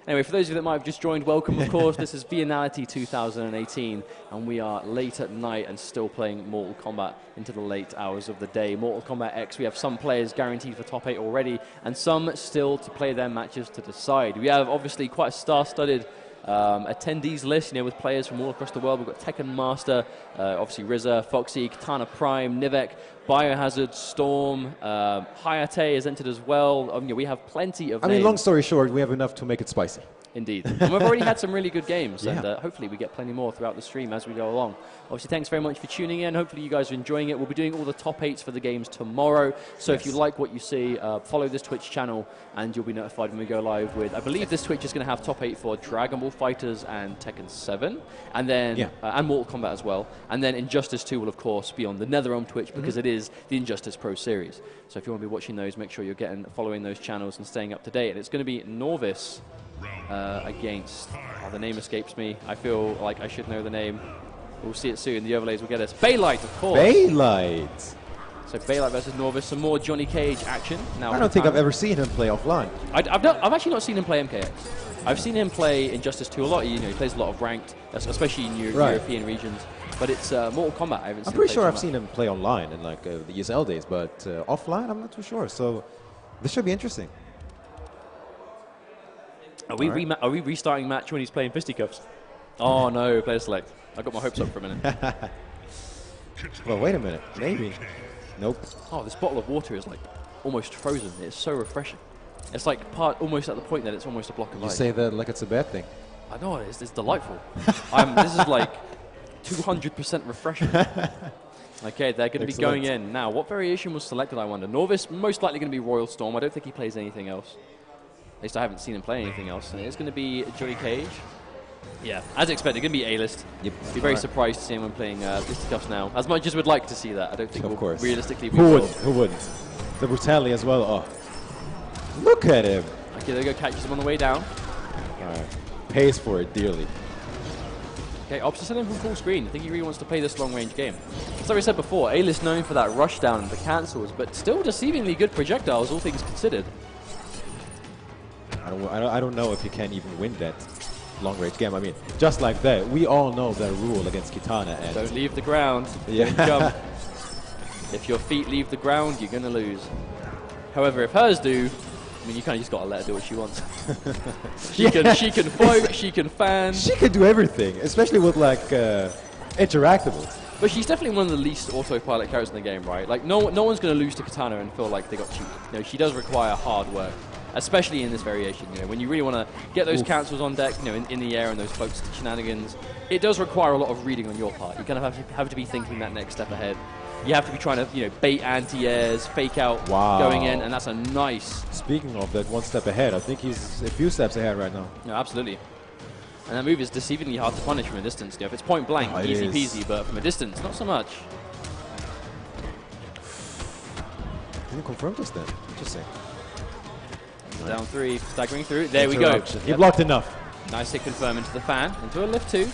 Anyway, for those of you that might have just joined, welcome, of course. This is Viennality 2018, and we are late at night and still playing Mortal Kombat into the late hours of the day. Mortal Kombat X, we have some players guaranteed for top 8 already, and some still to play their matches to decide. We have, obviously, quite a star-studded attendees list, you know, with players from all across the world. We've got Tekken Master, obviously Rizza, Foxy, Katana Prime, Noveck, Biohazard, Storm, Hayate has entered as well. You know, we have plenty of names. I mean, long story short, we have enough to make it spicy. Indeed. And we've already had some really good games, and hopefully we get plenty more throughout the stream as we go along. Obviously, thanks very much for tuning in. Hopefully you guys are enjoying it. We'll be doing all the top 8s for the games tomorrow. So if you like what you see, follow this Twitch channel, and you'll be notified when we go live with, I believe this Twitch is going to have top 8 for Dragon Ball FighterZ and Tekken 7, and then and Mortal Kombat as well. And then Injustice 2 will, of course, be on the NetherRealm Twitch, because it is the Injustice Pro Series. So if you want to be watching those, make sure you're following those channels and staying up to date. And it's going to be Novice against, the name escapes me. I feel like I should know the name. We'll see it soon. The overlays will get us. Baylight, of course. Baylight. So Baylight versus Novice. Some more Johnny Cage action. Now I don't think I've ever seen him play offline. I've actually not seen him play MKX. I've seen him play Injustice 2 a lot. You know, he plays a lot of ranked, especially in European regions. But it's Mortal Kombat. I'm pretty sure I've seen him play online in like the ESL days, but offline, I'm not too sure. So this should be interesting. Are we restarting match when he's playing fisticuffs? Oh no, player select. I got my hopes up for a minute. Well, wait a minute. Maybe. Nope. Oh, this bottle of water is like almost frozen. It's so refreshing. It's like almost at the point that it's almost a block of ice. You say that like it's a bad thing. I know it's delightful. This is like 200% refreshing. Okay, they're going to be going in now. What variation was selected? I wonder. Novice most likely going to be Royal Storm. I don't think he plays anything else. At least I haven't seen him play anything else. And it's going to be Johnny Cage. Yeah, as expected, going to be A-list. Yep. Be very surprised to see anyone playing fisticuffs now. As much as we'd like to see that, I don't think Of course. realistically we Who will. wouldn't? Who wouldn't? The brutality as well. Oh, look at him. Okay, there you go, catches him on the way down. Alright. Pays for it dearly. Okay, opposite sending from full screen. I think he really wants to play this long-range game. As I said before, A-list known for that rush down and the cancels, but still deceivingly good projectiles, all things considered. I don't know if he can even win that long-range game. I mean, just like that, we all know that rule against Katana. And Don't leave the ground. Yeah. Don't jump. If your feet leave the ground, you're going to lose. However, if hers do, I mean, you kind of just got to let her do what she wants. she can float, she can fan. She can do everything, especially with like interactables. But she's definitely one of the least autopilot characters in the game, right? Like, no one's going to lose to Katana and feel like they got cheated. You know, she does require hard work, especially in this variation. You know, when you really want to get those cancels on deck, you know, in the air and those floats shenanigans, it does require a lot of reading on your part. You kind of have to be thinking that next step ahead. You have to be trying to, you know, bait anti-airs, fake out going in, and that's a nice... Speaking of that one step ahead, I think he's a few steps ahead right now. No, absolutely. And that move is deceivingly hard to punish from a distance. You know, if it's point blank, easy peasy, but from a distance, not so much. Didn't confirm this then. Interesting. Down 3, staggering through. There we go. He blocked enough. Nice hit confirm into the fan, into a lift 2.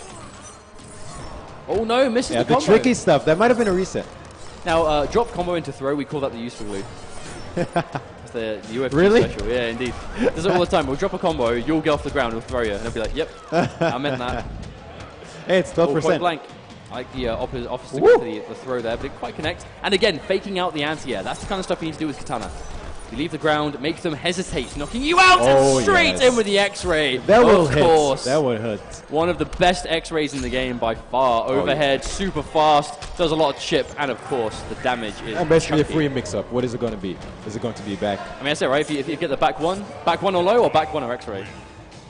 Oh no, misses the the combo. tricky stuff. That might have been a reset. Now, drop combo into throw, we call that the useful glue. That's the UFC Really? special. Yeah, indeed. Does it all the time. We'll drop a combo, you'll get off the ground, we'll throw you, and I'll be like, yep, I meant that. Hey, it's 12%. Point blank. I like the opposite to the throw there, but it quite connects. And again, faking out the anti-air. That's the kind of stuff you need to do with Katana. You leave the ground, make them hesitate, knocking you out and straight in with the X-ray. That will hit. Course. That would hurt. One of the best X-rays in the game by far. Overhead, super fast, does a lot of chip, and of course, the damage is And basically chunky. a free mix-up. What is it going to be? Is it going to be back? I mean, that's it, right? If you get the back one or low, or back one or X-ray.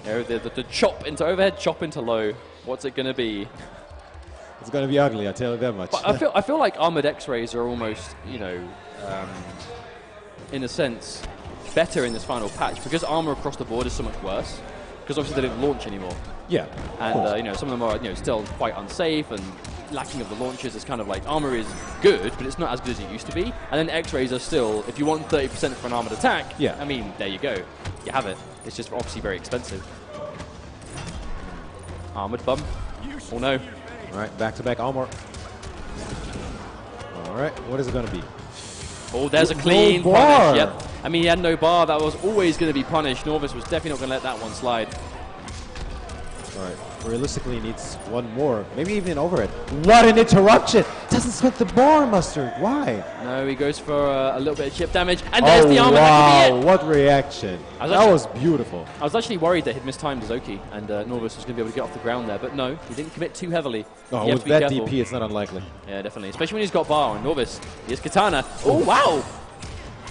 You know, the chop into overhead, chop into low. What's it going to be? It's going to be ugly, I tell you that much. But I feel like armored X-rays are almost, you know, in a sense, better in this final patch because armor across the board is so much worse. Because obviously they don't launch anymore. Yeah. And you know, some of them are, you know, still quite unsafe and lacking of the launches. It's kind of like armor is good, but it's not as good as it used to be. And then X-rays are still, if you want 30% for an armored attack, yeah. I mean, there you go, you have it. It's just obviously very expensive. Armored bum. Oh no. All right, back-to-back armor. All right, what is it going to be? Oh, there's a clean punish. Yep. I mean, he had no bar. That was always going to be punished. Novice was definitely not going to let that one slide. All right. Realistically, he needs one more. Maybe even an overhead. What an interruption! Doesn't split the bar, Mustard. Why? No, he goes for a little bit of chip damage. And there's the armor. Wow, That could be it. what reaction. That was beautiful. I was actually worried that he'd mistimed Dozoki and Novice was going to be able to get off the ground there. But no, he didn't commit too heavily. Oh, with that DP, it's not unlikely. Yeah, definitely. Especially when he's got bar on Novice. Here's Katana. Oh, wow!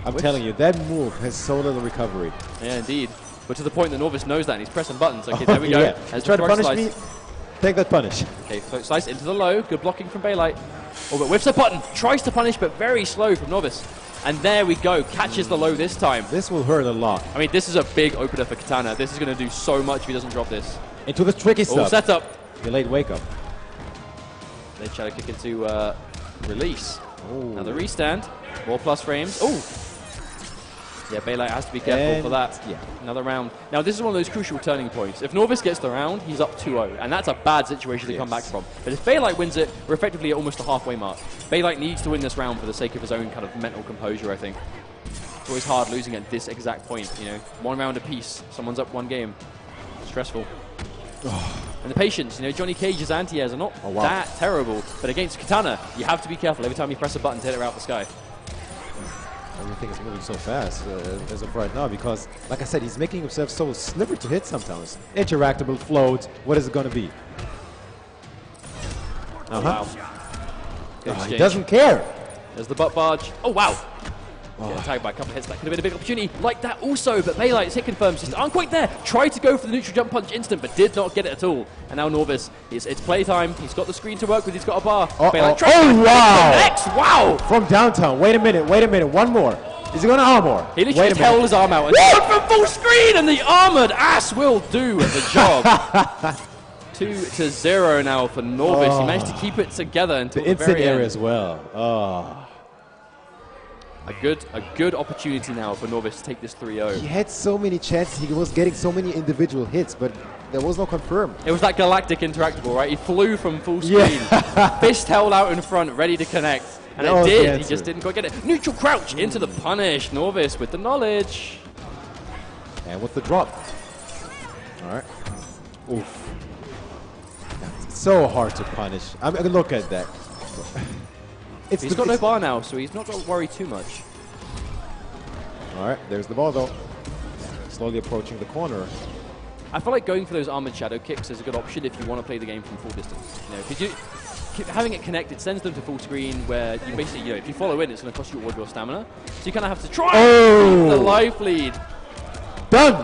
I'm telling you, that move has so little recovery. Yeah, indeed. But to the point that Novice knows that and he's pressing buttons. Okay, there we go. Yeah. As Try to punish slice. me. Take that punish. Okay, float slice into the low. Good blocking from Baylight. Oh, but whiffs a button. Tries to punish, but very slow from Novice. And there we go. Catches the low this time. This will hurt a lot. I mean, this is a big opener for Katana. This is going to do so much if he doesn't drop this. Into the tricky All stuff. set up. Delayed wake up. They try to kick into release. Ooh. Now the restand. More plus frames. Oh! Yeah, Baylight has to be careful for that. Yeah. Baylight round. Now, this is one of those crucial turning points. If Novice gets the round, he's up 2-0, and that's a bad situation to come back from. But if Baylight wins it, we're effectively at almost the halfway mark. Baylight needs to win this round for the sake of his own kind of mental composure, I think. It's always hard losing at this exact point, you know. One round apiece. Someone's up one game. Stressful. And the patience, you know, Johnny Cage's anti-airs are not that terrible, but against Katana, you have to be careful every time you press a button to hit her out the sky. Everything is moving so fast as of right now because, like I said, he's making himself so slippery to hit sometimes. Interactable, floats, what is it going to be? Wow. He doesn't care. There's the butt barge. Oh, wow. Yeah, tagged by a couple of hits. That could have been a big opportunity. Like that also, but Baylight's hit confirms just aren't quite there. Tried to go for the neutral jump punch instant, but did not get it at all. And now Novice, it's playtime. He's got the screen to work with. He's got a bar. Baylight wow! Wow! From downtown. Wait a minute. One more. Is he going to armor? He literally just held his arm out and went from full screen, and the armored ass will do the job. 2-0 now for Novice. He managed to keep it together until the instant very area end. as well. Oh. A good opportunity now for Novice to take this 3-0. He had so many chances. He was getting so many individual hits, but there was no confirm. It was that galactic interactable, right? He flew from full screen, fist held out in front, ready to connect. And it did. He just didn't quite get it. Neutral crouch into the punish. Novice with the knowledge. And with the drop. All right. Oof. It's so hard to punish. I mean, look at that. He's got no bar now, so he's not got to worry too much. All right, there's the ball, though. Slowly approaching the corner. I feel like going for those armored shadow kicks is a good option if you want to play the game from full distance. You know, if having it connected sends them to full screen where you basically, you know, if you follow in, it's going to cost you all of your stamina. So you kind of have to try the life lead. Done!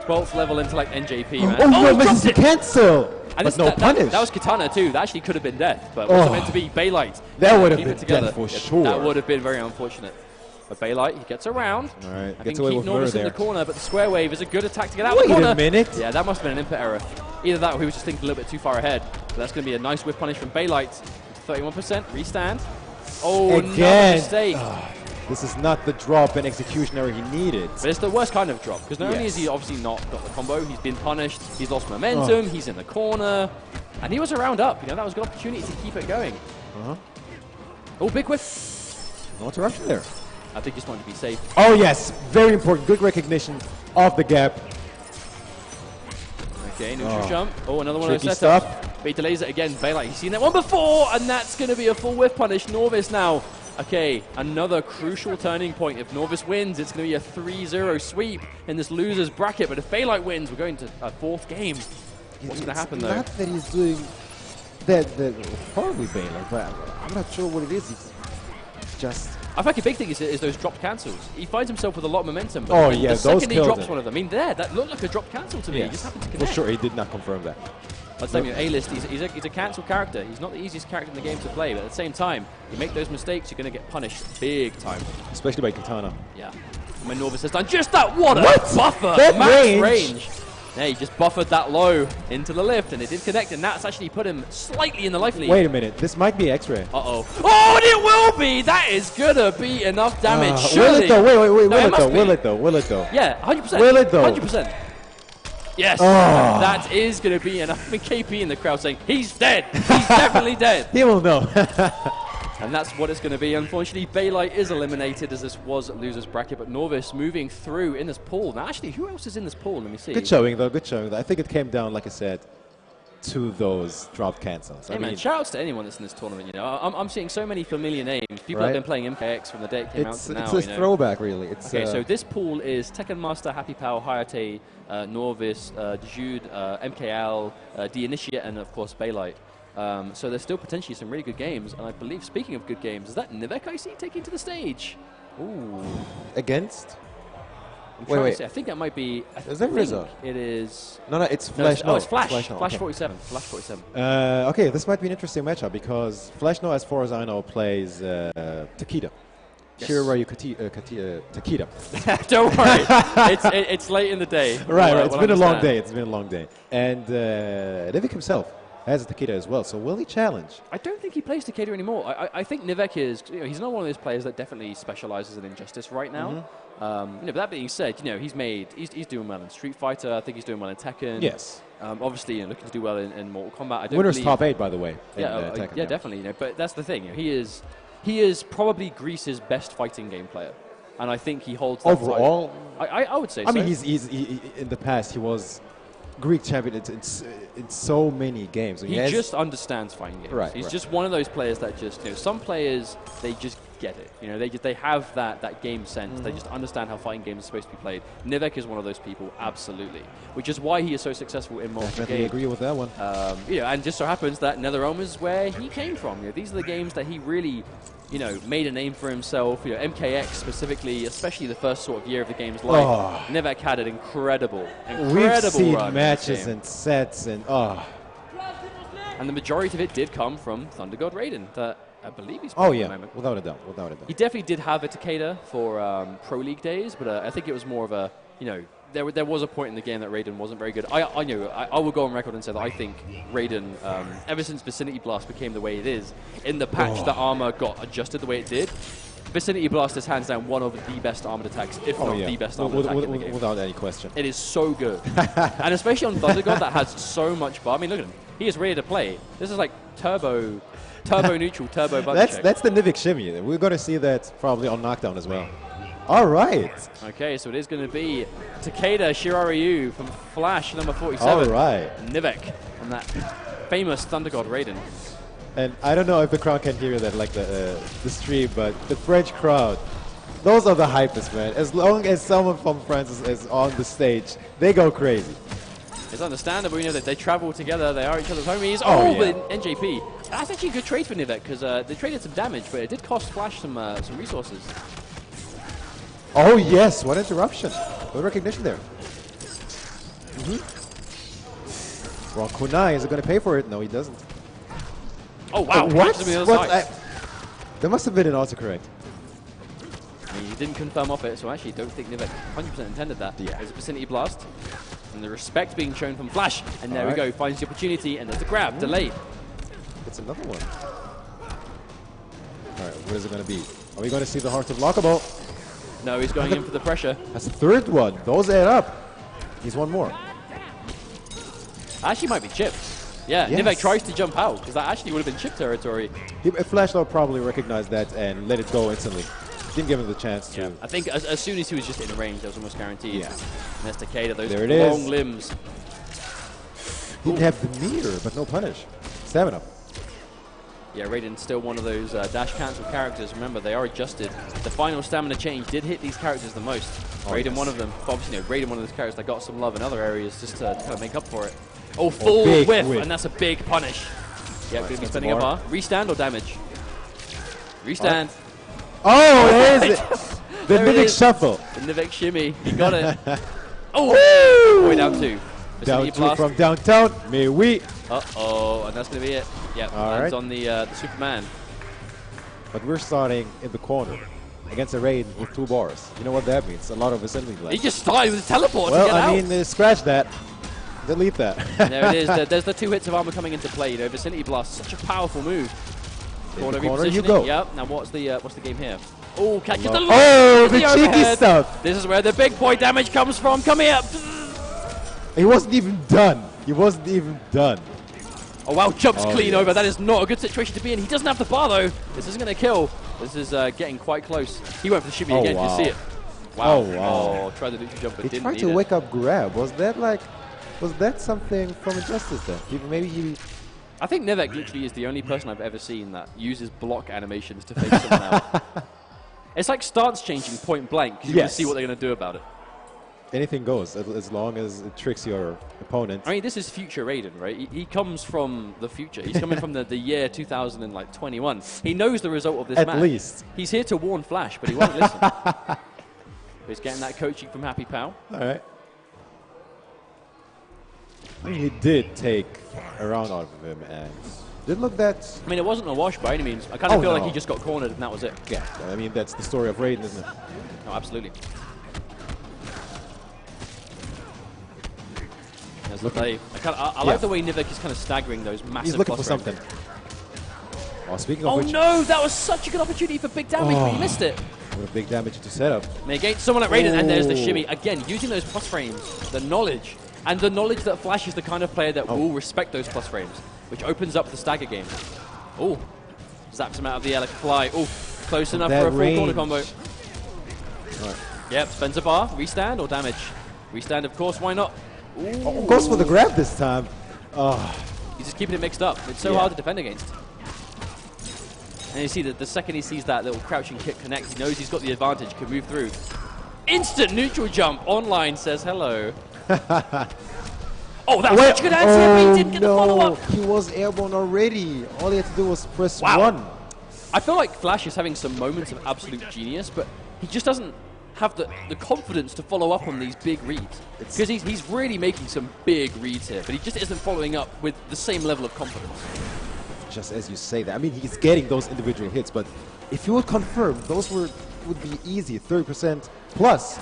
12th level intellect NJP, man. Oh, no, misses dropped the cancel! And but no punish. That was Katana too. That actually could have been death, but was meant to be Baylight. That would have keep been it together. death for sure. That would have been very unfortunate. But Baylight, he gets around. All right, I gets think away keep with Novice murder in there. the corner, but the square wave is a good attack to get out of the Wait corner. a minute. Yeah, that must have been an input error. Either that or he was just thinking a little bit too far ahead. But that's going to be a nice whiff punish from Baylight. 31%, restand. Oh, Again. another mistake. This is not the drop and executioner he needed. But it's the worst kind of drop, because not only has he obviously not got the combo, he's been punished, he's lost momentum, he's in the corner, and he was a round up. You know, that was a good opportunity to keep it going. Oh, big whiff. No interruption there. I think he's wanted to be safe. Oh, yes. Very important. Good recognition of the gap. Okay, neutral jump. Oh, another one Tricky of those setups. But he delays it again. Baylight, he's seen that one before, and that's going to be a full whiff punish. Novice now. Okay, another crucial turning point. If Novice wins, it's going to be a 3-0 sweep in this loser's bracket. But if Baylight wins, we're going to a fourth game. What's going to happen, though? Not that he's doing that horribly Baylight, but I'm not sure what it is. It's just... I think a big thing is those dropped cancels. He finds himself with a lot of momentum. Oh, the yeah, those second he killed drops him. one of them, I mean, that looked like a dropped cancel to me. He just happened to connect. For sure, he did not confirm that. I'd say, A-list, he's a cancel character. He's not the easiest character in the game to play, but at the same time, you make those mistakes, you're going to get punished big time. Especially by Katana. Yeah. And when Novice has done just that, what a buffer! That Max range! Yeah, he just buffered that low into the lift, and it did connect, and that's actually put him slightly in the life lead. Wait a minute, this might be X-ray. Uh-oh. Oh, and it will be! That is gonna be enough damage, surely. Will it though? Wait, No, will it though? Yeah, 100%. Will it though? 100%. Yes, that is going to be enough. I mean, KP in the crowd saying, he's dead. He's definitely dead. He will know. And that's what it's going to be. Unfortunately, Baylight is eliminated as this was loser's bracket, but Novice moving through in this pool. Now, actually, who else is in this pool? Let me see. Good showing, though. Good showing. I think it came down, like I said, to those drop cancels. Hey, man, shout outs to anyone that's in this tournament. You know, I'm seeing so many familiar names. People have been playing MKX from the day it came out to now. It's a throwback, really. It's, okay, so this pool is Tekken Master, Happy Pal, Hayate, Novice, Jude, MKL, The Initiate, and of course Baylight. So there's still potentially some really good games, and I believe, speaking of good games, is that Noveck I see taking to the stage? Ooh. Against? Wait. I think that might be... Is that Rizzo? It is... No, it's Flash. No, it's Flash. Flash, Flash 47. Flash 47. Okay, this might be an interesting matchup because Flash, as far as I know, plays Takeda. Yes. Shiroryu Takeda. Don't worry. It's late in the day. Right. It's been a long day. It's been a long day. And Noveck himself has a Takeda as well. So will he challenge? I don't think he plays Takeda anymore. I think Noveck is, he's not one of those players that definitely specializes in Injustice right now. But that being said, he's doing well in Street Fighter. I think he's doing well in Tekken. Yes. Obviously, looking to do well in Mortal Kombat. I don't Winner's believe, top 8, by the way. Yeah, Tekken, yeah, definitely. But that's the thing. He is probably Greece's best fighting game player, and I think he holds that overall. I would say. I mean, he in the past he was Greek champion in so many games. He just understands fighting games. Right, He's just one of those players that just, some players, they just get it. They have that game sense. They just understand how fighting games are supposed to be played. Noveck is one of those people, absolutely. Which is why he is so successful in multiple games. Definitely agree with that one. And just so happens that NetherRealm is where he came from. These are the games that he really, made a name for himself. MKX specifically, especially the first sort of year of the game's life. Noveck had an incredible We've seen run matches and sets and And the majority of it did come from Thunder God Raiden, that I believe he's Oh at yeah, the moment. without a doubt. He He definitely did have a Takeda for Pro League days, but I think it was more of a, there was a point in the game that Raiden wasn't very good. I know. I will go on record and say that I think Raiden, ever since Vicinity Blast became the way it is, in the patch the armor got adjusted the way it did. Vicinity Blast is hands down one of the best armored attacks, if not the best armored attack in the game. Without any question. It is so good. And especially on Thunder God that has so much bar. I mean, look at him. He is ready to play. This is like turbo neutral, turbo button check. That's the Noveck shimmy. We're going to see that probably on Knockdown as well. All right. Okay, so it is going to be Takeda Shiraryu from Flash, number 47. All right. Noveck on that famous Thunder God Raiden. And I don't know if the crowd can hear that, like the stream, but the French crowd, those are the hypest, man. As long as someone from France is on the stage, they go crazy. It's understandable, you know, that they travel together, they are each other's homies. But NJP. That's actually a good trade for Noveck, because they traded some damage, but it did cost Flash some resources. Oh, yes, what interruption. Good recognition there. Well, Kunai, is it going to pay for it? No, he doesn't. Oh, wow. What? There must have been an autocorrect. He didn't confirm off it, so I actually don't think Noveck 100% intended that. Yeah. There's a Vicinity Blast, and the respect being shown from Flash. And there we go, finds the opportunity, and there's the grab, delayed. It's another one. All right, what is it going to be? Are we going to see the Heart of Lockable? No, he's going in for the pressure. That's the third one. Those add up. He's one more. Actually might be chip. Yeah, yes. Noveck tries to jump out, because that actually would have been chip territory. Flash though probably recognized that and let it go instantly. Didn't give him the chance to. Yeah, I think as soon as he was just in range, that was almost guaranteed. Yeah. And there's Takeda, those there long limbs. Didn't have the meter, but no punish. Stamina. Yeah, Raiden's still one of those dash cancel characters. Remember, they are adjusted. The final stamina change did hit these characters the most. Raiden, one of them. Obviously, Raiden, one of those characters that got some love in other areas just to kind of make up for it. Oh, full whiff, and that's a big punish. Yeah, going to be spending a bar. Restand or damage? Restand. Oh, there is it. The Noveck shuffle. The Noveck shimmy. He got it. Oh, way down two. Down two from downtown. May we. Uh-oh, and that's going to be it. Yeah, lands on the Superman. But we're starting in the corner against a Raiden with 2 bars. You know what that means? A lot of assembly left. He just started with a teleport well, to get out. I mean, scratch that. Delete that. There it is. There's the 2 hits of armor coming into play. You know, Vicinity Blast, such a powerful move. Corner you go. Yep. Now what's the game here? Oh, catches the the cheeky stuff. This is where the big boy damage comes from. Come here. He wasn't even done. He wasn't even done. Oh wow, jumps clean over. That is not a good situation to be in. He doesn't have the bar though. This isn't going to kill. This is getting quite close. He went for the shimmy again. Wow. You see it. Wow. Oh wow. Oh, tried to do the jump, but he didn't tried to wake up grab. Was that something from Injustice then? Maybe he. I think Noveck literally is the only person I've ever seen that uses block animations to fake someone out. It's like stance changing point blank. You want to see what they're going to do about it. Anything goes as long as it tricks your opponent. I mean, this is future Raiden, right? He comes from the future. He's coming from the year 2021. He knows the result of this match. At least. He's here to warn Flash, but he won't listen. He's getting that coaching from Happy Pal. All right. I mean, he did take a round out of him and didn't look that... I mean, it wasn't a wash by any means. I kind of feel like he just got cornered and that was it. Yeah, I mean, that's the story of Raiden, isn't it? No, absolutely. I like the way Noveck is kind of staggering those massive. He's looking for something. Oh, speaking of which, no, that was such a good opportunity for big damage, but he missed it. What a big damage to set up. Against someone like Raiden, and there's the shimmy. Again, using those plus frames, the knowledge that Flash is the kind of player that will respect those plus frames, which opens up the stagger game. Oh, zaps him out of the air like a fly. Oh, close enough for a full corner combo. Right. Yep, spends a bar. Restand or damage? Restand, of course, why not? Goes for the grab this time. He's just keeping it mixed up. It's so hard to defend against. And you see that the second he sees that little crouching kick connect, he knows he's got the advantage, can move through. Instant neutral jump. Online says hello. Oh, that was such a good answer, but he didn't get the follow-up. He was airborne already. All he had to do was press 1. I feel like Flash is having some moments of absolute genius, but he just doesn't have the confidence to follow up on these big reads. Because he's really making some big reads here, but he just isn't following up with the same level of confidence. Just as you say that. I mean, he's getting those individual hits, but if you would confirm, those would be easy, 30% plus.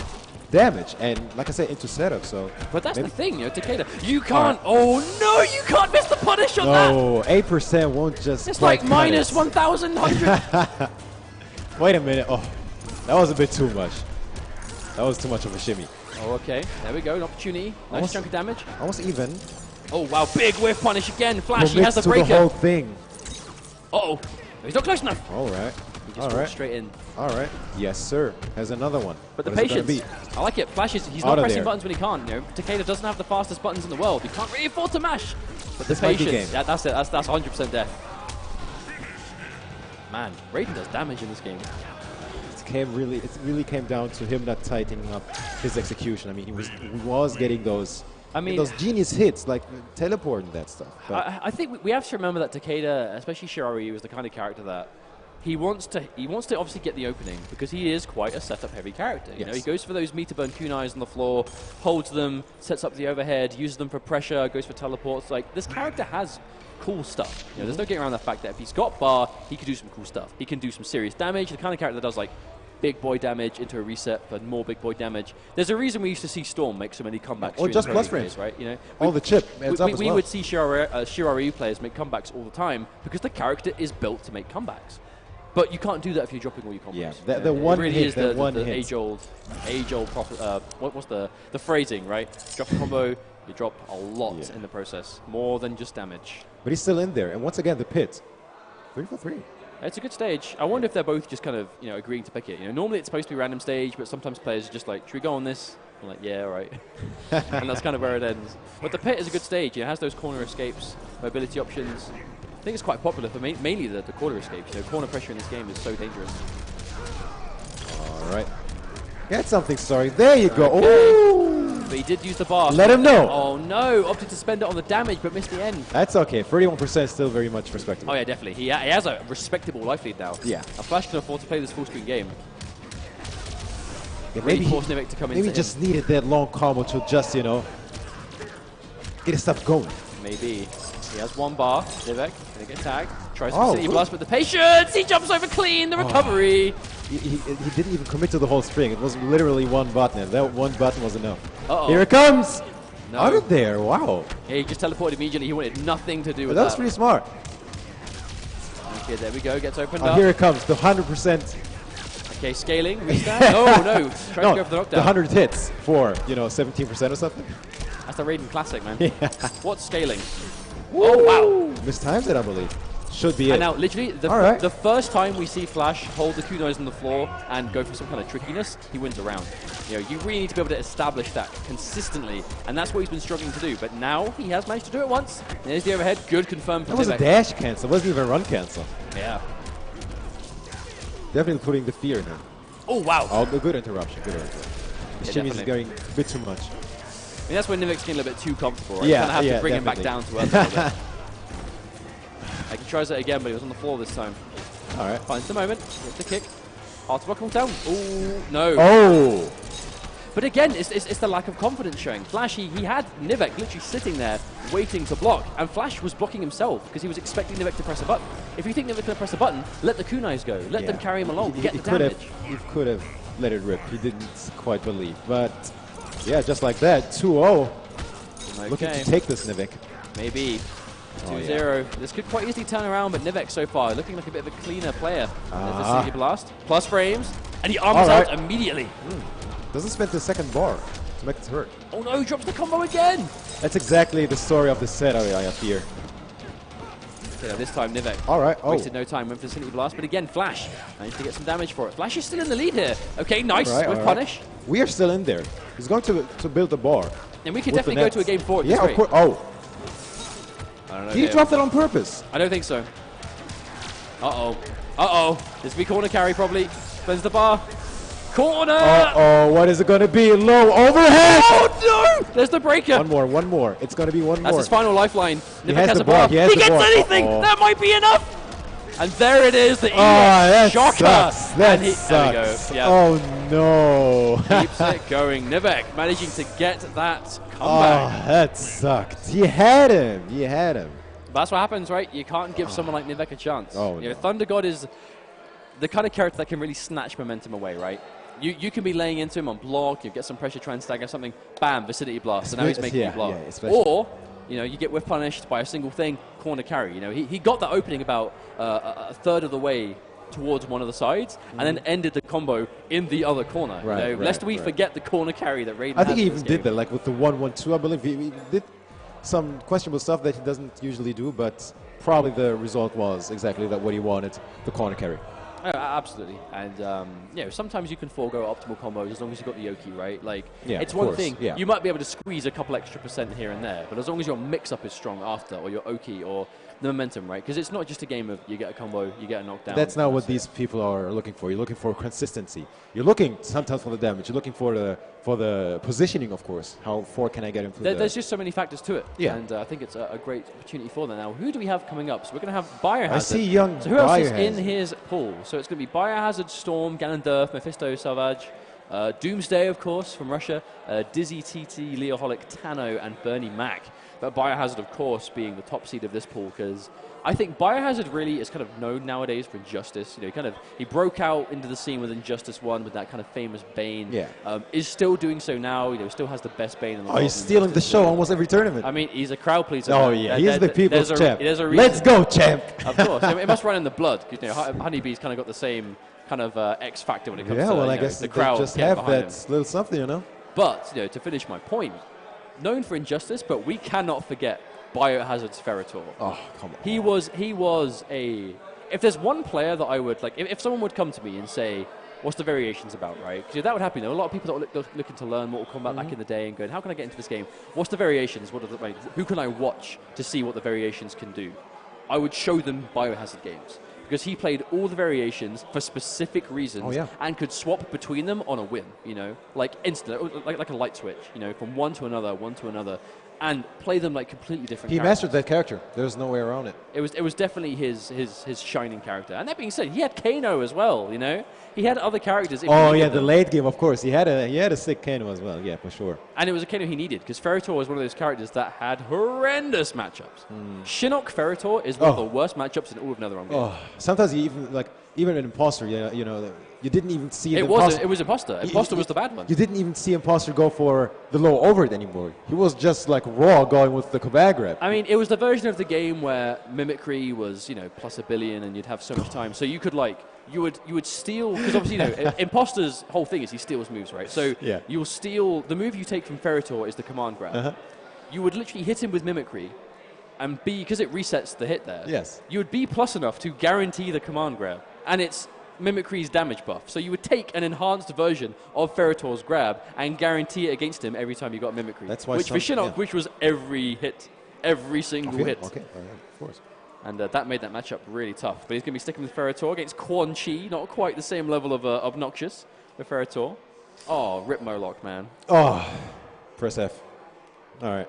damage, and like I said, into setup. So, but that's the thing, you know, Takeda. You can't. Oh no, you can't miss the punish on that. No, 8% won't just. It's like minus 1,100. Wait a minute. Oh, that was a bit too much. That was too much of a shimmy. Oh, okay. There we go. An opportunity. Nice chunk of damage. Almost even. Oh wow, big whiff punish again. Flash, he has the to breaker. the whole thing. Uh-oh. He's not close enough. All right. He just walked straight in. All right. Yes, sir. Has another one. But the patience. I like it. Flash is, he's not pressing buttons when he can't. You know, Takeda doesn't have the fastest buttons in the world. He can't really afford to mash. But the patience. Yeah, that's it. That's 100% death. Man, Raiden does damage in this game. It really came down to him not tightening up his execution. I mean, he was getting those. I mean, those genius hits, like teleporting that stuff. I think we have to remember that Takeda, especially Shiraryu, is the kind of character that he wants to obviously get the opening because he is quite a setup-heavy character. You know, he goes for those meter burn kunais on the floor, holds them, sets up the overhead, uses them for pressure, goes for teleports. Like this character has cool stuff. You know, there's no getting around the fact that if he's got bar, he can do some cool stuff. He can do some serious damage. The kind of character that does like big boy damage into a reset for more big boy damage. There's a reason we used to see Storm make so many comebacks. Or just plus frames, right? You know, all the chip. We would see Shiraryu players make comebacks all the time because the character is built to make comebacks. But you can't do that if you're dropping all your combos. Yeah, the one really hit, is the one the hit. age-old what's the phrasing, right? Drop a combo, you drop a lot in the process, more than just damage. But he's still in there, and once again, the pit. 3 for 3. It's a good stage. I wonder if they're both just kind of, you know, agreeing to pick it. You know, normally it's supposed to be a random stage, but sometimes players are just like, should we go on this? I'm like, yeah, all right. And that's kind of where it ends. But the pit is a good stage. It has those corner escapes, mobility options. I think it's quite popular for mainly the corner escapes. You know, corner pressure in this game is so dangerous. All right. Get something, sorry. There you go. Okay. Ooh. But he did use the bar. Let him know. Oh, no. Opted to spend it on the damage, but missed the end. That's okay. 31% still very much respectable. Oh, yeah, definitely. He has a respectable life lead now. Yeah. A Flash can afford to play this full-screen game. Yeah, maybe forced Noveck to come in. Maybe he just needed that long combo to just, you know, get his stuff going. Maybe. He has one bar. Noveck gonna get tagged. Tries to City Blast with the patience. He jumps over clean. The recovery. He didn't even commit to the whole string. It was literally one button, and that one button was enough. Uh-oh. Here it comes! No. Out of there, wow. Yeah, he just teleported immediately. He wanted nothing to do with that. That was pretty smart. Okay, there we go. Gets opened up. Here it comes, the 100%. Okay, scaling. Oh, no. Trying to go for the knockdown. The 100 hits for, you know, 17% or something. That's the Raiden classic, man. Yeah. What's scaling? Oh, wow. Mistimes it, I believe. Should be and it. now, literally, the first time we see Flash hold the kunais on the floor and go for some kind of trickiness, he wins a round. You know, you really need to be able to establish that consistently, and that's what he's been struggling to do. But now he has managed to do it once. There's the overhead. Good confirmed from That was Noveck. a dash cancel. It wasn't even a run cancel. Yeah. Definitely putting the fear in him. Oh, wow. Oh, good interruption. Good interruption. The shimmy is going a bit too much. I mean, that's when Noveck's getting a little bit too comfortable, right? Yeah, you kind of have to bring definitely. him back down to earth a little bit. Like he tries it again, but he was on the floor this time. All right. Finds the moment. Gets the kick. Hard to block him down. Oh, no. Oh! But again, it's the lack of confidence showing. Flash, he had Noveck literally sitting there waiting to block, and Flash was blocking himself because he was expecting Noveck to press a button. If you think Noveck's going to press a button, let the kunais go. Let them carry him along. Get the damage. He could have let it rip. He didn't quite believe. But, yeah, just like that, 2-0. Okay. Looking to take this, Noveck. Maybe. 2-0. This could quite easily turn around, but Noveck so far looking like a bit of a cleaner player. There's the City Blast. Plus frames. And he arms out immediately. Doesn't spend the second bar to make it hurt. Oh no, he drops the combo again. That's exactly the story of the set, I fear. Okay, this time Noveck wasted no time, went for the City Blast, but again, Flash managed to get some damage for it. Flash is still in the lead here. Okay, nice with punish. We are still in there. He's going to build the bar. And we can definitely go to a game 4. Yeah, of course. Oh. I don't know. He dropped it on purpose. I don't think so. Uh-oh. Uh-oh. This will be corner carry, probably. Spends the bar. Corner! Uh-oh, what is it going to be? Low overhead! Oh, no! There's the breaker. One more. It's going to be one more. That's his final lifeline. He has the bar. He gets anything! That might be enough! And there it is, the shocker! Sucks. That sucks. There we go. Yep. Oh, no. Keeps it going. Noveck managing to get that comeback. Oh, that sucked. He had him. But that's what happens, right? You can't give someone like Noveck a chance. Oh, you know, Thunder God is the kind of character that can really snatch momentum away, right? You can be laying into him on block, you get some pressure, try and stagger something, bam, vicinity blast, and now he's making you block. Or, you know, you get whiff punished by a single thing, corner carry. You know, he got that opening about a third of the way towards one of the sides, and then ended the combo in the other corner. Right, you know, lest we forget the corner carry that Raiden I think has he in even this did game. that, like with the 1-1-2, I believe. He did some questionable stuff that he doesn't usually do, but probably the result was exactly that what he wanted, the corner carry. Oh, absolutely, and you know, sometimes you can forego optimal combos as long as you've got the Yoki, right? Like, it's one thing, you might be able to squeeze a couple extra % here and there, but as long as your mix-up is strong after, or your Oki, or the momentum, right? Because it's not just a game of you get a combo, you get a knockdown. That's not what these people are looking for. You're looking for consistency. You're looking sometimes for the damage. You're looking for the positioning, of course. How far can I get into There's just so many factors to it. Yeah. And I think it's a great opportunity for them. Now, who do we have coming up? So we're going to have Biohazard. I see young So who else is Biohazard. in his pool? So it's going to be Biohazard, Storm, Ganondorf, Mephisto, Savage, Doomsday, of course, from Russia, Dizzy, TT, Leoholic, Tano, and Bernie Mac. But Biohazard, of course, being the top seed of this pool, because I think Biohazard really is kind of known nowadays for Injustice. You know, he broke out into the scene with Injustice 1 with that kind of famous Bane. Yeah. Is still doing so now. You know, still has the best Bane in the world. Oh, he's stealing the show almost every tournament. I mean, he's a crowd pleaser. Oh, man. yeah, he's the people's champ. There's a reason. Let's go, champ! Of course. I mean, it must run in the blood. 'Cause, you know, Honeybee's kind of got the same kind of X factor when it comes to well, I you know, guess the they crowd just getting have behind that him. little something, you know? But, you know, to finish my point, known for Injustice, but we cannot forget Biohazard's Ferritor. Oh, come on. He was a... If there's one player that I would, like, if someone would come to me and say, what's the variations about, right? Because that would happen. There were a lot of people that were looking to learn Mortal Kombat back in the day and going, how can I get into this game? What's the variations? Who can I watch to see what the variations can do? I would show them Biohazard games. Because he played all the variations for specific reasons and could swap between them on a whim, you know? Like instant, like a light switch, you know, from one to another, and play them like completely different He characters. mastered that character. There's no way around it. It was definitely his shining character. And that being said, he had Kano as well, you know? He had other characters. Oh, yeah, the late game, of course. He had a sick Kano as well, yeah, for sure. And it was a Kano he needed, because Ferritor was one of those characters that had horrendous matchups. Shinnok Ferritor is one of the worst matchups in all of NetherRealm games. Oh, sometimes he even an imposter, you know, you didn't even see It was Imposter. Imposter was the bad one. You didn't even see Imposter go for the low over it anymore. He was just like raw going with the Kombat grab. I mean, it was the version of the game where mimicry was, you know, plus a billion, and you'd have so much time. So you could you would steal, because obviously, you know, Imposter's whole thing is he steals moves, right? So you'll steal the move you take from Ferritor is the command grab. You would literally hit him with mimicry, and because it resets the hit there. Yes. You would be plus enough to guarantee the command grab, and it's Mimicry's damage buff. So you would take an enhanced version of Ferritor's grab and guarantee it against him every time you got Mimicry. That's why for Shinnok, which was every hit, every single hit. Okay, all right, of course. And that made that matchup really tough. But he's going to be sticking with Ferritor against Quan Chi, not quite the same level of obnoxious with Ferritor. Oh, rip Moloch, man. Oh, press F. All right.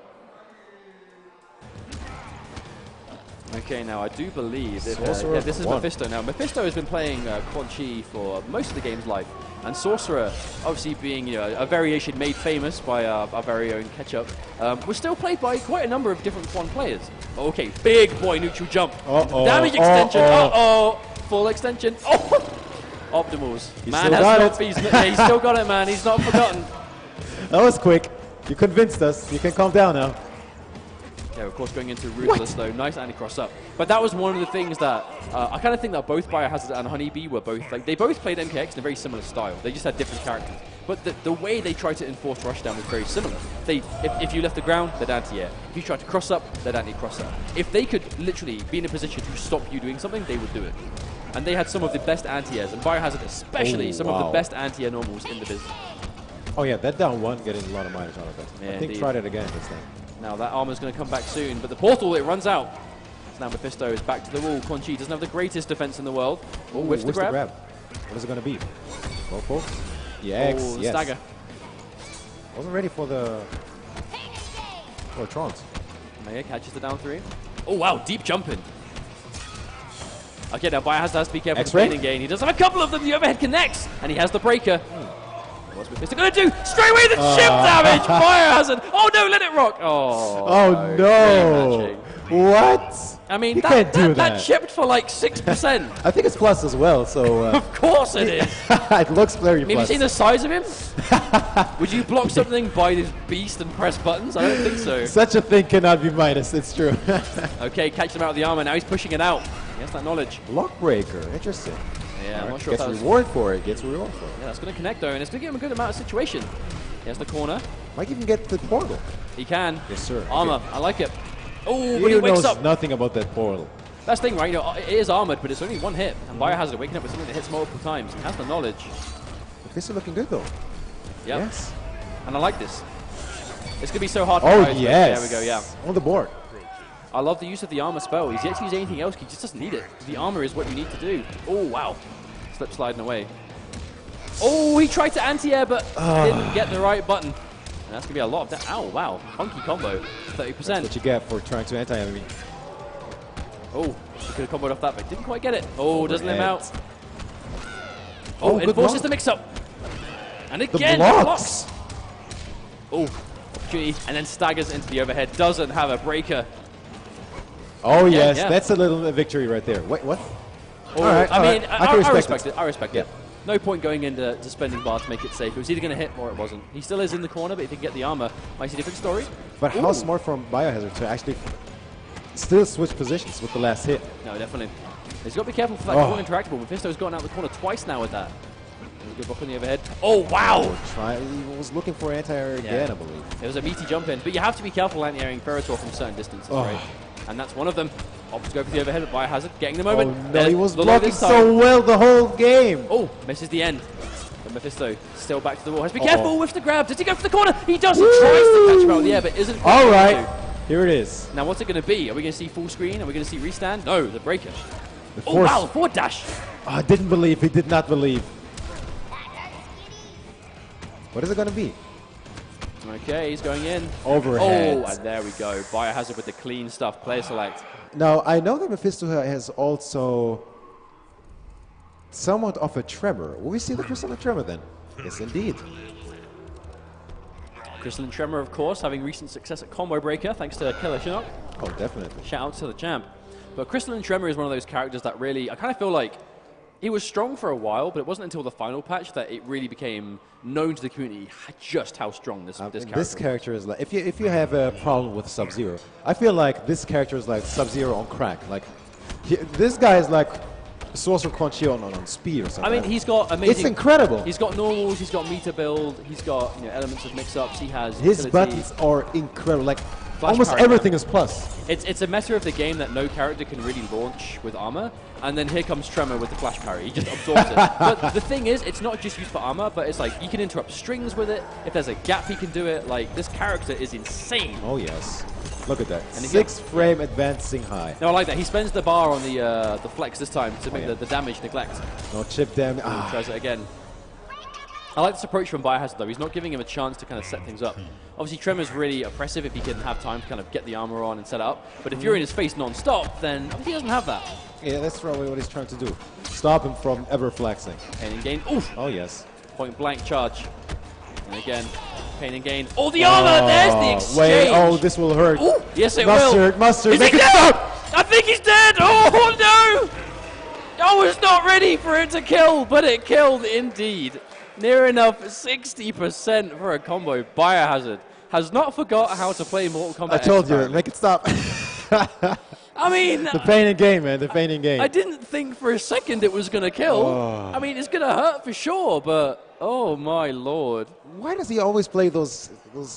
Okay, now I do believe that, Sorcerer this is one. Mephisto. Now, Mephisto has been playing Quan Chi for most of the game's life, and Sorcerer, obviously being a variation made famous by our very own Ketchup, was still played by quite a number of different Quan players. Okay, big boy neutral jump. Damage extension. Full extension. Optimals. He's still got it, man. He's not forgotten. That was quick. You convinced us. You can calm down now. Yeah, of course, going into Ruthless, though. Nice anti-cross up. But that was one of the things that I kind of think that both Biohazard and Honeybee were both, they both played MKX in a very similar style. They just had different characters. But the way they tried to enforce rushdown was very similar. If you left the ground, they'd anti-air. If you tried to cross up, they'd anti-cross up. If they could literally be in a position to stop you doing something, they would do it. And they had some of the best anti-airs, and Biohazard especially, some of the best anti-air normals in the business. Oh yeah, that down one getting a lot of minus out of it. Yeah, I think indeed. tried it again this time. Now that armor's going to come back soon, but the portal, it runs out. So now Mephisto is back to the wall. Quan Chi doesn't have the greatest defense in the world. Oh, whiffs the grab. What is it going to be? Go for yes, yes. Stagger. Wasn't ready for the Trons. Maya catches the down three. Oh wow, deep jumping. Okay, now Biohazard has to be careful with the baiting gain. He does have a couple of them. The overhead connects, and he has the breaker. What's Mephisto going to do? Straight away the chip damage! Biohazard! Oh no, let it rock! Oh no! What? I mean, you can't do that chipped for like 6%. I think it's plus as well, so... Of course it is. It looks very Have you plus. seen the size of him? Would you block something by this beast and press buttons? I don't think so. Such a thing cannot be minus, it's true. Okay, catches him out of the armor. Now he's pushing it out. He has that knowledge. Block breaker, interesting. Yeah, I'm not sure Gets if that was... reward for it, gets reward for it. Yeah, that's going to connect though, and it's going to give him a good amount of situation. Here's the corner. Might even get the portal. He can. Yes, sir. Armor, Okay. I like it. Oh, but he He wakes knows up. nothing about that portal. That's the thing, right? You know, it is armored, but it's only one hit. And Biohazard waking up with something that hits multiple times. He has the knowledge. This is looking good though. Yep. Yes. And I like this. It's going to be so hard to Oh, rise, but yes. there we go, yeah. On the board. I love the use of the armor spell. He's yet to use anything else. He just doesn't need it. The armor is what you need to do. Oh, wow. Slip sliding away. Oh, he tried to anti-air, but didn't get the right button. And that's going to be a lot of that. Ow, wow. Funky combo. 30%. That's what you get for trying to anti-enemy. Oh, he could have comboed off that, but didn't quite get it. Oh, doesn't let him out. Oh, Oh, it good forces block. the mix-up. And The again, blocks. Oh, opportunity, and then staggers into the overhead. Doesn't have a breaker. Oh, yes. yeah. That's a little victory right there. Wait, what? Oh, All right, I mean, can I respect it. I respect Yeah. it. No point going into spending bar to make it safe. It was either going to hit or it wasn't. He still is in the corner, but if he can get the armor, might see a different story. But how Ooh. smart from Biohazard to actually still switch positions with the last hit. No, definitely. He's got to be careful for that Oh. corner interactable. Mephisto's gotten out the corner twice now with that. Good block on the overhead. Oh, wow! He was looking for anti-air again, I believe. It was a meaty jump in, but you have to be careful anti-airing Ferritor from certain distances, right? And that's one of them. Opts to go for the overhead, but Biohazard getting the moment. Oh, no, he was The low blocking this time. so well the whole game. Oh, misses the end. But Mephisto still back to the wall. Has to be careful with the grab. Does he go for the corner? He does. He tries to catch him out of the air, but isn't. All right, to. here it is. Now, what's it going to be? Are we going to see full screen? Are we going to see restand? No, the breaker. The Oh, force. wow, forward dash. Oh, I didn't believe. He did not believe. What is it going to be? Okay, he's going in. Overhead. Oh, and there we go. Biohazard with the clean stuff. Player select. Now, I know that Mephisto has also somewhat of a tremor. Will we see the crystalline tremor then? Yes, indeed. Crystalline Tremor, of course, having recent success at Combo Breaker, thanks to Killer Shinnok. Oh, definitely. Shout out to the champ. But Crystalline Tremor is one of those characters that really, I kind of feel like he was strong for a while, but it wasn't until the final patch that it really became known to the community just how strong this character This character is like, if you have a problem with Sub-Zero, I feel like this character is like Sub-Zero on crack. Like, this guy is like Sorcerer Conchi on speed or something. I mean, he's got amazing... It's incredible. He's got normals, he's got meter build, he's got elements of mix-ups, he has His utility. buttons are incredible. Like, Flash almost power, everything man. is plus. It's a meta of the game that no character can really launch with armor, and then here comes Tremor with the flash parry. He just absorbs it. But the thing is, it's not just used for armor, but it's like you can interrupt strings with it. If there's a gap, he can do it. Like, this character is insane. Oh, yes. Look at that. And 6 frame advancing high. No, I like that. He spends the bar on the flex this time to make yeah. the damage neglect. No chip damage. Ooh, tries it again. I like this approach from Biohazard, though. He's not giving him a chance to kind of set things up. Obviously, Tremor's really oppressive if he can have time to kind of get the armor on and set it up. But if you're in his face non-stop, then obviously he doesn't have that. Yeah, that's probably what he's trying to do. Stop him from ever flexing. Pain and gain. Oof! Oh, yes. Point blank charge. And again, pain and gain. Oh, the armor! There's the exchange! Wait, oh, this will hurt. Ooh, yes, it will. Mustard, Is make he it dead? stop! I think he's dead! Oh, no! I was not ready for it to kill, but it killed indeed. Near enough 60% for a combo. Biohazard has not forgot how to play Mortal Kombat. I told you, apparently. make it stop. I mean, The pain and gain, man, the pain and gain. I didn't think for a second it was going to kill. Oh. I mean, it's going to hurt for sure, but oh my lord. Why does he always play those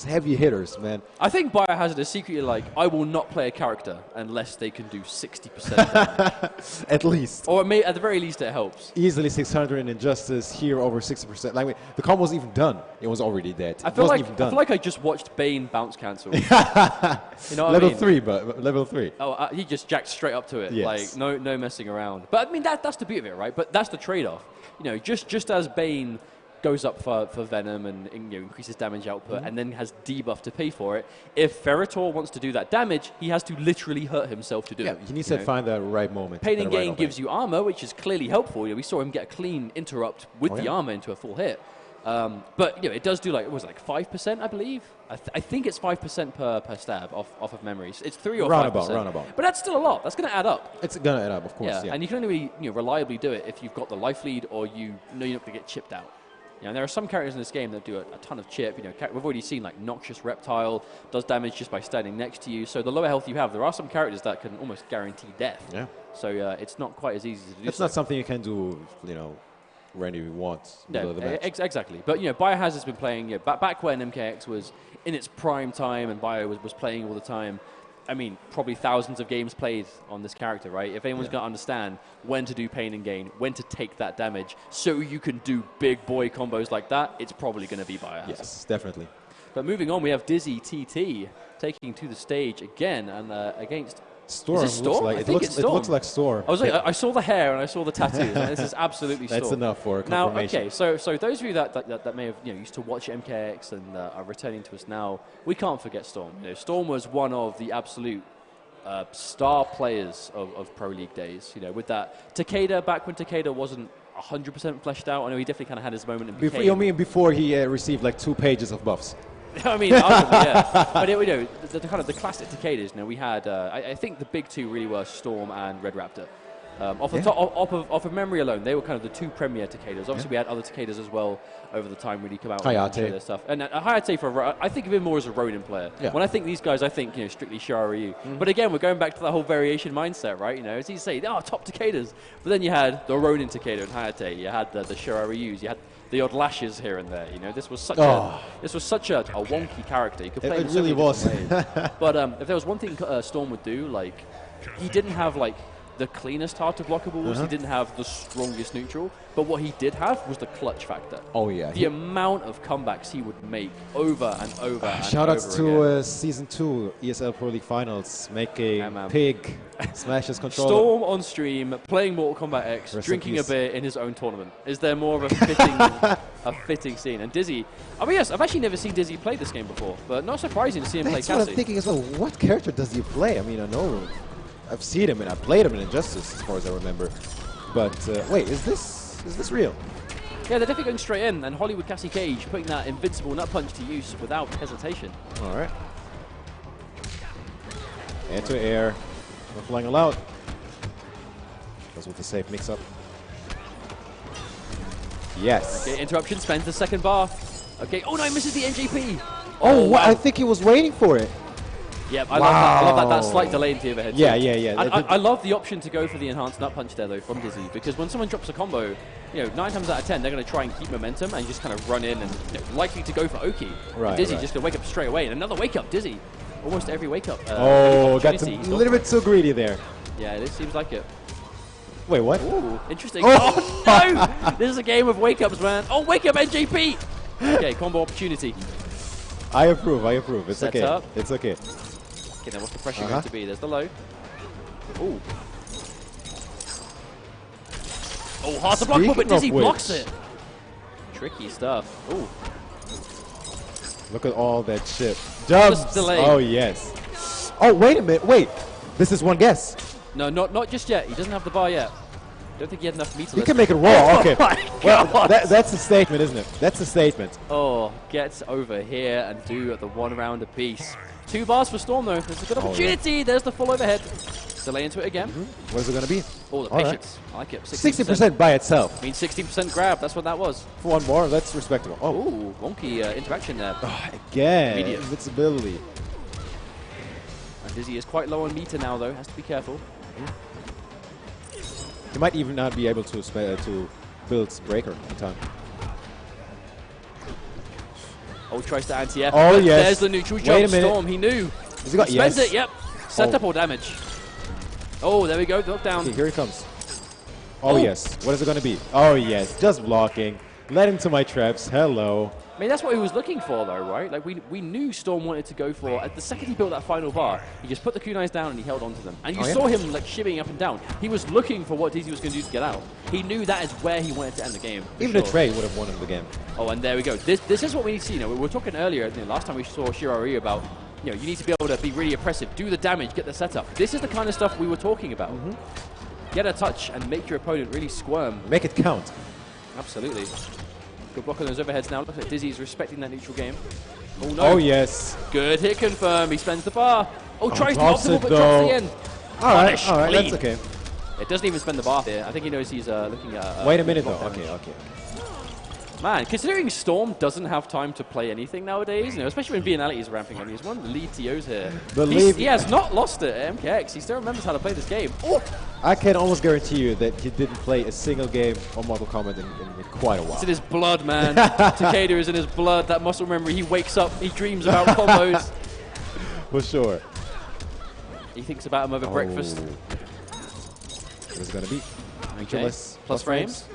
heavy hitters, man? I think Biohazard is secretly like, I will not play a character unless they can do 60% damage. At least. Or it may, at the very least it helps. Easily 600 in Injustice, here over 60%. Like, the combo wasn't even done. It was already dead. I It feel wasn't even done. like I just watched Bane bounce cancel. You know what level I mean? 3, but level 3. Oh, he just jacked straight up to it. Yes. Like, no messing around. But I mean, that's the beauty of it, right? But that's the trade-off. You know, just as Bane goes up for Venom and increases damage output and then has debuff to pay for it, if Ferritor wants to do that damage, he has to literally hurt himself to do Yeah, it. he needs to find the right moment. Pain and Gain gives you armor, which is clearly helpful. We saw him get a clean interrupt with the armor into a full hit. But you know, it does do like, what was it, like 5%, I believe. I think it's 5% per stab off of memory. It's 3 or 5%. Roundabout. But that's still a lot. That's going to add up. It's gonna add up, of course. Yeah. And you can only reliably do it if you've got the life lead or you know you're not going to get chipped out. You know, and there are some characters in this game that do a ton of chip. You know, we've already seen like Noxious Reptile does damage just by standing next to you. So the lower health you have, there are some characters that can almost guarantee death. Yeah. So it's not quite as easy to do. It's not something you can do, you know, when you want. Yeah, exactly. But you know, Biohazard's been playing. You know, back when MKX was in its prime time and Bio was playing all the time. I mean, probably thousands of games played on this character, right? If anyone's going to understand when to do pain and gain, when to take that damage, so you can do big boy combos like that, it's probably going to be Biohazard. Yes, definitely. But moving on, we have Dizzy TT taking to the stage again and against Storm. Is it Storm? Looks like, I think it's Storm. It looks like Storm. I was like, I saw the hair and I saw the tattoos. And this is absolutely Storm. That's enough for now, confirmation. okay, so those of you that may have used to watch MKX and are returning to us now, we can't forget Storm. You know, Storm was one of the absolute star players of Pro League days. You know, with that Takeda, back when Takeda wasn't 100% fleshed out. I know he definitely kind of had his moment in You mean before he received like 2 pages of buffs? I mean, arguably, yeah. But you know, the kind of the classic Takedas. You know, we had I think the big two really were Storm and Red Raptor. Off of memory alone, they were kind of the 2 premier Takedas. Obviously, we had other Takedas as well over the time really come out and show their stuff. And Hayate, I think of him more as a Ronin player. Yeah. When I think these guys, I think strictly Shiryu. But again, we're going back to that whole variation mindset, right? You know, it's easy to say, top Takedas. But then you had the Ronin Takeda and Hayate. You had the Shiryus. You had the odd lashes here and there. You know, this was such a wonky character. You could play him it really was. But if there was one thing Storm would do, like, he didn't have like the cleanest hard to blockables. He didn't have the strongest neutral. But what he did have was the clutch factor. Oh, yeah. The amount of comebacks he would make over and over and Shoutouts over to Season 2 ESL Pro League Finals. Making Pig smash his controller. Storm on stream, playing Mortal Kombat X, drinking a beer in his own tournament. Is there more of a fitting scene? And Dizzy, I mean, yes, I've actually never seen Dizzy play this game before, but not surprising to see him play Cassie. That's what I'm thinking as well. What character does he play? I mean, I know I've seen him and I played him in Injustice as far as I remember. But wait, is this real? Yeah, they're definitely going straight in, and Hollywood Cassie Cage putting that invincible nut punch to use without hesitation. All right. Air to air. No flying allowed. Goes with the safe mix-up. Yes. Okay, interruption, spends the second bar. Okay, oh no, he misses the NJP. Oh, wow. I think he was waiting for it. Yep, I love that slight delay into the overhead. Yeah. I love the option to go for the enhanced nut punch there, though, from Dizzy, because when someone drops a combo, 9 times out of 10, they're going to try and keep momentum and just kind of run in and likely to go for Oki. Right, Dizzy just going to wake up straight away. And another wake up, Dizzy. Almost every wake up. Got a little bit too greedy there. Yeah, this seems like it. Wait, what? Ooh, interesting. Oh, no! This is a game of wake ups, man. Oh, wake up, NJP! Okay, combo opportunity. I approve. It's Set okay. Up. It's okay. Okay, then what's the pressure going to be? There's the low. Ooh. Oh, hard to block, but Dizzy blocks it. Tricky stuff. Ooh. Look at all that shit. Jumps. Delay. Oh, yes. Oh, wait a minute. Wait. This is one guess. No, not just yet. He doesn't have the bar yet. Don't think he had enough meat to He can make it raw. Okay. Well, that's a statement, isn't it? That's a statement. Oh, gets over here and do the 1 round apiece. 2 bars for Storm, though. There's a good opportunity. Yeah. There's the full overhead. Delay into it again. What is it going to be? Oh, the patience. Right. I like it. 60% by itself. I mean, 60% grab. That's what that was. For 1 more, that's respectable. Oh. Ooh, wonky interaction there. Again. Immediate. Invincibility. And Dizzy is quite low on meter now, though. Has to be careful. He might even not be able to build breaker in time. Oh, tries to anti-F. Oh, yes. There's the neutral jump. Storm, he knew. Has he got spends it, yep. Set up or damage. Oh, there we go. Knock down. Okay, here he comes. Oh, yes. What is it going to be? Oh, yes. Just blocking. Led into my traps. Hello. I mean, that's what he was looking for, though, right? Like, we knew Storm wanted to go for, at the second he built that final bar, he just put the kunais down and he held onto them. And you saw him, like, shimmying up and down. He was looking for what Dizzy was going to do to get out. He knew that is where he wanted to end the game. Even a Trey would have won him the game. Oh, and there we go. This is what we need to see. We were talking earlier, last time we saw Shiryu about, you need to be able to be really oppressive, do the damage, get the setup. This is the kind of stuff we were talking about. Get a touch and make your opponent really squirm. Make it count. Absolutely. Good block on those overheads now. Looks like Dizzy's respecting that neutral game. Oh, no. Oh, yes. Good hit confirm. He spends the bar. Oh, tries the drops optimal, it, but drops the though. end. All right, Punish, that's clean. okay. It doesn't even spend the bar here. I think he knows he's looking at... Wait a minute, though. block damage. Okay. Man, considering Storm doesn't have time to play anything nowadays, you know, especially when Viennality is ramping on, he's one of the lead TOs here. He has not lost it at MKX. He still remembers how to play this game. Oh! I can almost guarantee you that he didn't play a single game of Mortal Kombat in quite a while. It's in his blood, man. Takeda is in his blood. That muscle memory. He wakes up. He dreams about combos. For sure. He thinks about them over breakfast. What's going to be? Okay. Plus frames.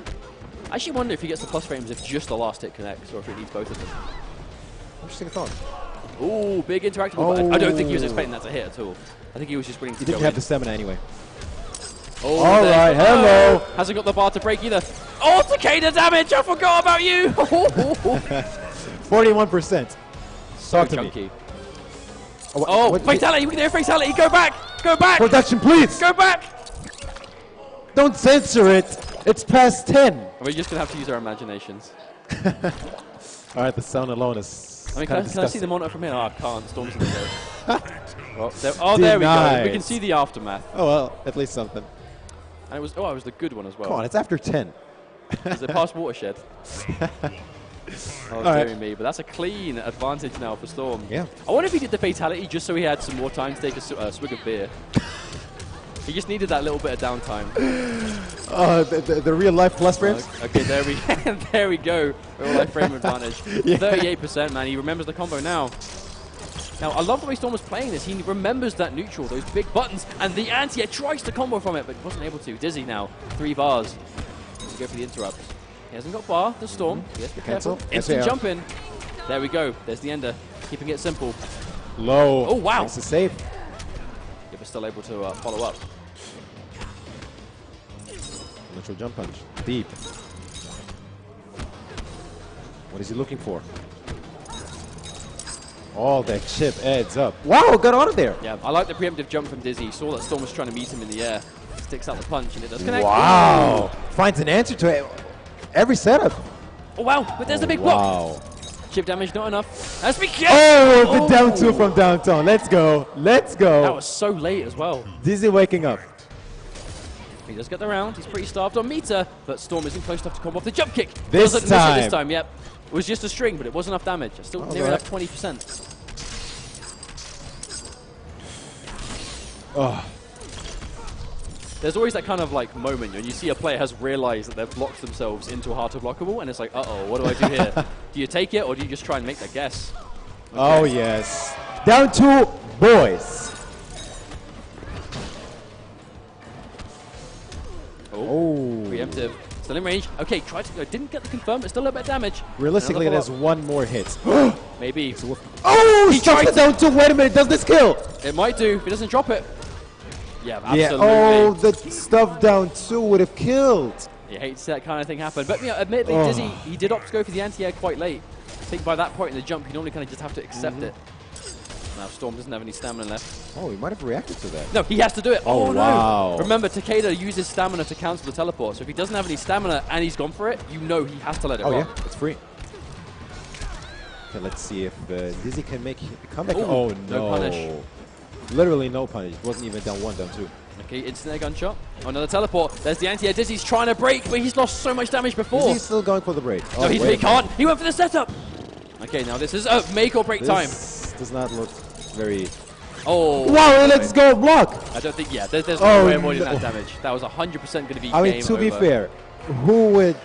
I actually wonder if he gets the plus frames if just the last hit connects or if it needs both of them. Interesting thought. Ooh, big interactable. Oh. I don't think he was expecting that to hit at all. I think he was just willing to He go didn't have in. the stamina anyway. Oh, all right, hello. Hasn't got the bar to break either. Oh, Takeda damage! I forgot about you! 41%. Talk to chunky. me. Oh, fatality! We can do a fatality! Go back! Go back! Production, please! Go back! Don't censor it! It's past 10! We're just going to have to use our imaginations. Alright, the sound alone is I mean, kind can of I see the monitor from here? Oh, I can't. Storm's in the go. Well, there we go. Denied. We can see the aftermath. Oh well, at least something. And it was the good one as well. Come on, it's after 10. Is it past watershed? Oh, dearie me. But that's a clean advantage now for Storm. Yeah. I wonder if he did the fatality just so he had some more time to take a swig of beer. He just needed that little bit of downtime. The real life plus frames? Okay, there we go. Real life frame advantage. 38%, man. He remembers the combo now. Now, I love the way Storm was playing this. He remembers that neutral, those big buttons, and the anti-air tries to combo from it, but wasn't able to. Dizzy now, 3 bars. To go for the interrupt. He hasn't got bar, the Storm. He has to be careful. Instant jump in. There we go. There's the ender. Keeping it simple. Low. Oh, wow. It's a save. If it's still able to follow up. Neutral jump punch. Deep. What is he looking for? All that chip adds up. Wow, got out of there. Yeah, I like the preemptive jump from Dizzy. He saw that Storm was trying to meet him in the air. Sticks out the punch and it does connect. Wow. Finds an answer to it. Every setup. Oh, wow. But there's the big block. Chip damage, not enough. That's big. Oh, the down 2 from downtown. Let's go. Let's go. That was so late as well. Dizzy waking up. He does get the round. He's pretty starved on meter, but Storm isn't close enough to combo off the jump kick. This Doesn't miss it time. this time, yep. It was just a string, but it wasn't enough damage. It's still near enough 20%. Oh. There's always that kind of like moment when you see a player has realized that they've blocked themselves into a hard to blockable, and it's like, uh-oh, what do I do here? Do you take it, or do you just try and make that guess? Okay. Oh, yes. Down 2, boys. Oh. Preemptive. Still in range. Okay, tried to go. Didn't get the confirm, but still a bit of damage. Realistically, it has one more hit. Maybe. Oh, he dropped it down 2. Wait a minute. Does this kill? It might do if he doesn't drop it. Yeah, absolutely. Yeah. Oh, the stuff down 2 would have killed. You hate to see that kind of thing happen. But, you know, admittedly, Dizzy, he did opt to go for the anti-air quite late. I think by that point in the jump, you normally kind of just have to accept it. Now, Storm doesn't have any stamina left. Oh, he might have reacted to that. No, he has to do it. Oh, no. wow. Remember, Takeda uses stamina to cancel the teleport. So if he doesn't have any stamina and he's gone for it, you know he has to let it rock. Yeah, it's free. Okay, let's see if Dizzy can make a comeback. Ooh, oh, no punish. Literally no punish. It wasn't even down 1, down 2. Okay, instant air gunshot. Oh, another teleport. There's the anti-air. Dizzy's trying to break, but he's lost so much damage before. Is he still going for the break? No, he can't. He went for the setup. Okay, now this is make or break time. This does not look very... Oh. Wow, let's go block. I don't think, yeah, there's no way avoiding that damage. That was 100% going to be game over. I mean, to be fair, who would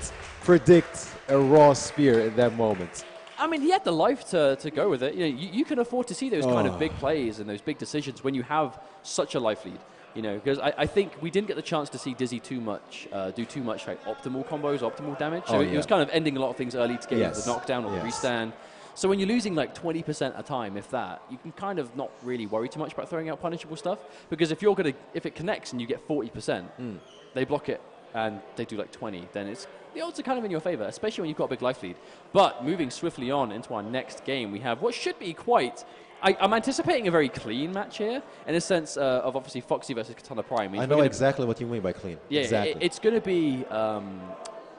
predict a raw spear in that moment? I mean, he had the life to go with it. You know, you can afford to see those kind of big plays and those big decisions when you have such a life lead. You know, because I think we didn't get the chance to see Dizzy do too much like optimal combos, optimal damage. So it was kind of ending a lot of things early to get the knockdown or the restand. So when you're losing like 20% a time, if that, you can kind of not really worry too much about throwing out punishable stuff. Because if it connects and you get 40%, they block it and they do like 20, then the odds are kind of in your favor, especially when you've got a big life lead. But moving swiftly on into our next game, we have what should be quite... I'm anticipating a very clean match here, in a sense of obviously Foxy versus Katana Prime. I know exactly what you mean by clean. Yeah, exactly. It's going to be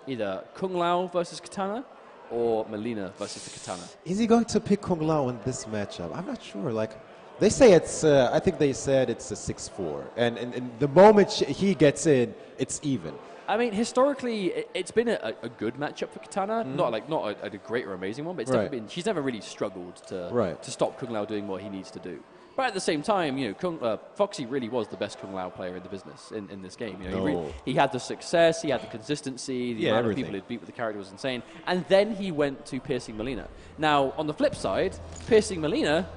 either Kung Lao versus Katana, or Melina versus the Katana? Is he going to pick Kung Lao in this matchup? I'm not sure. Like, they say it's, I think they said it's a 6-4. And the moment he gets in, it's even. I mean, historically, it's been a good matchup for Katana. Not a great or amazing one, but it's definitely been. She's never really struggled to stop Kung Lao doing what he needs to do. But at the same time, you know, Foxy really was the best Kung Lao player in the business in this game. You know, he had the success, he had the consistency, the amount of people he'd beat with the character was insane. And then he went to piercing Melina. Now, on the flip side, piercing Melina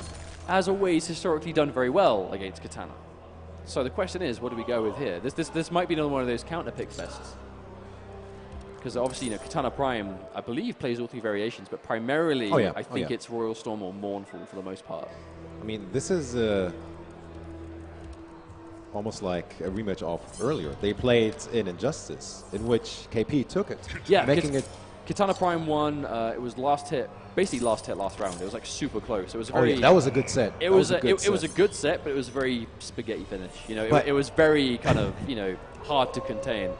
has always historically done very well against Katana. So the question is, what do we go with here? This might be another one of those counter pick fests. Because obviously, you know, Katana Prime, I believe, plays all 3 variations, but primarily, I think it's Royal Storm or Mournful for the most part. I mean, this is almost like a rematch of earlier. They played in Injustice, in which KP took it. Yeah, making it. Katana Prime won. It was last hit, basically last hit, last round. It was like super close. It was very. That was a good set. It was a good set, but it was a very spaghetti finish. You know, it was very kind of hard to contain.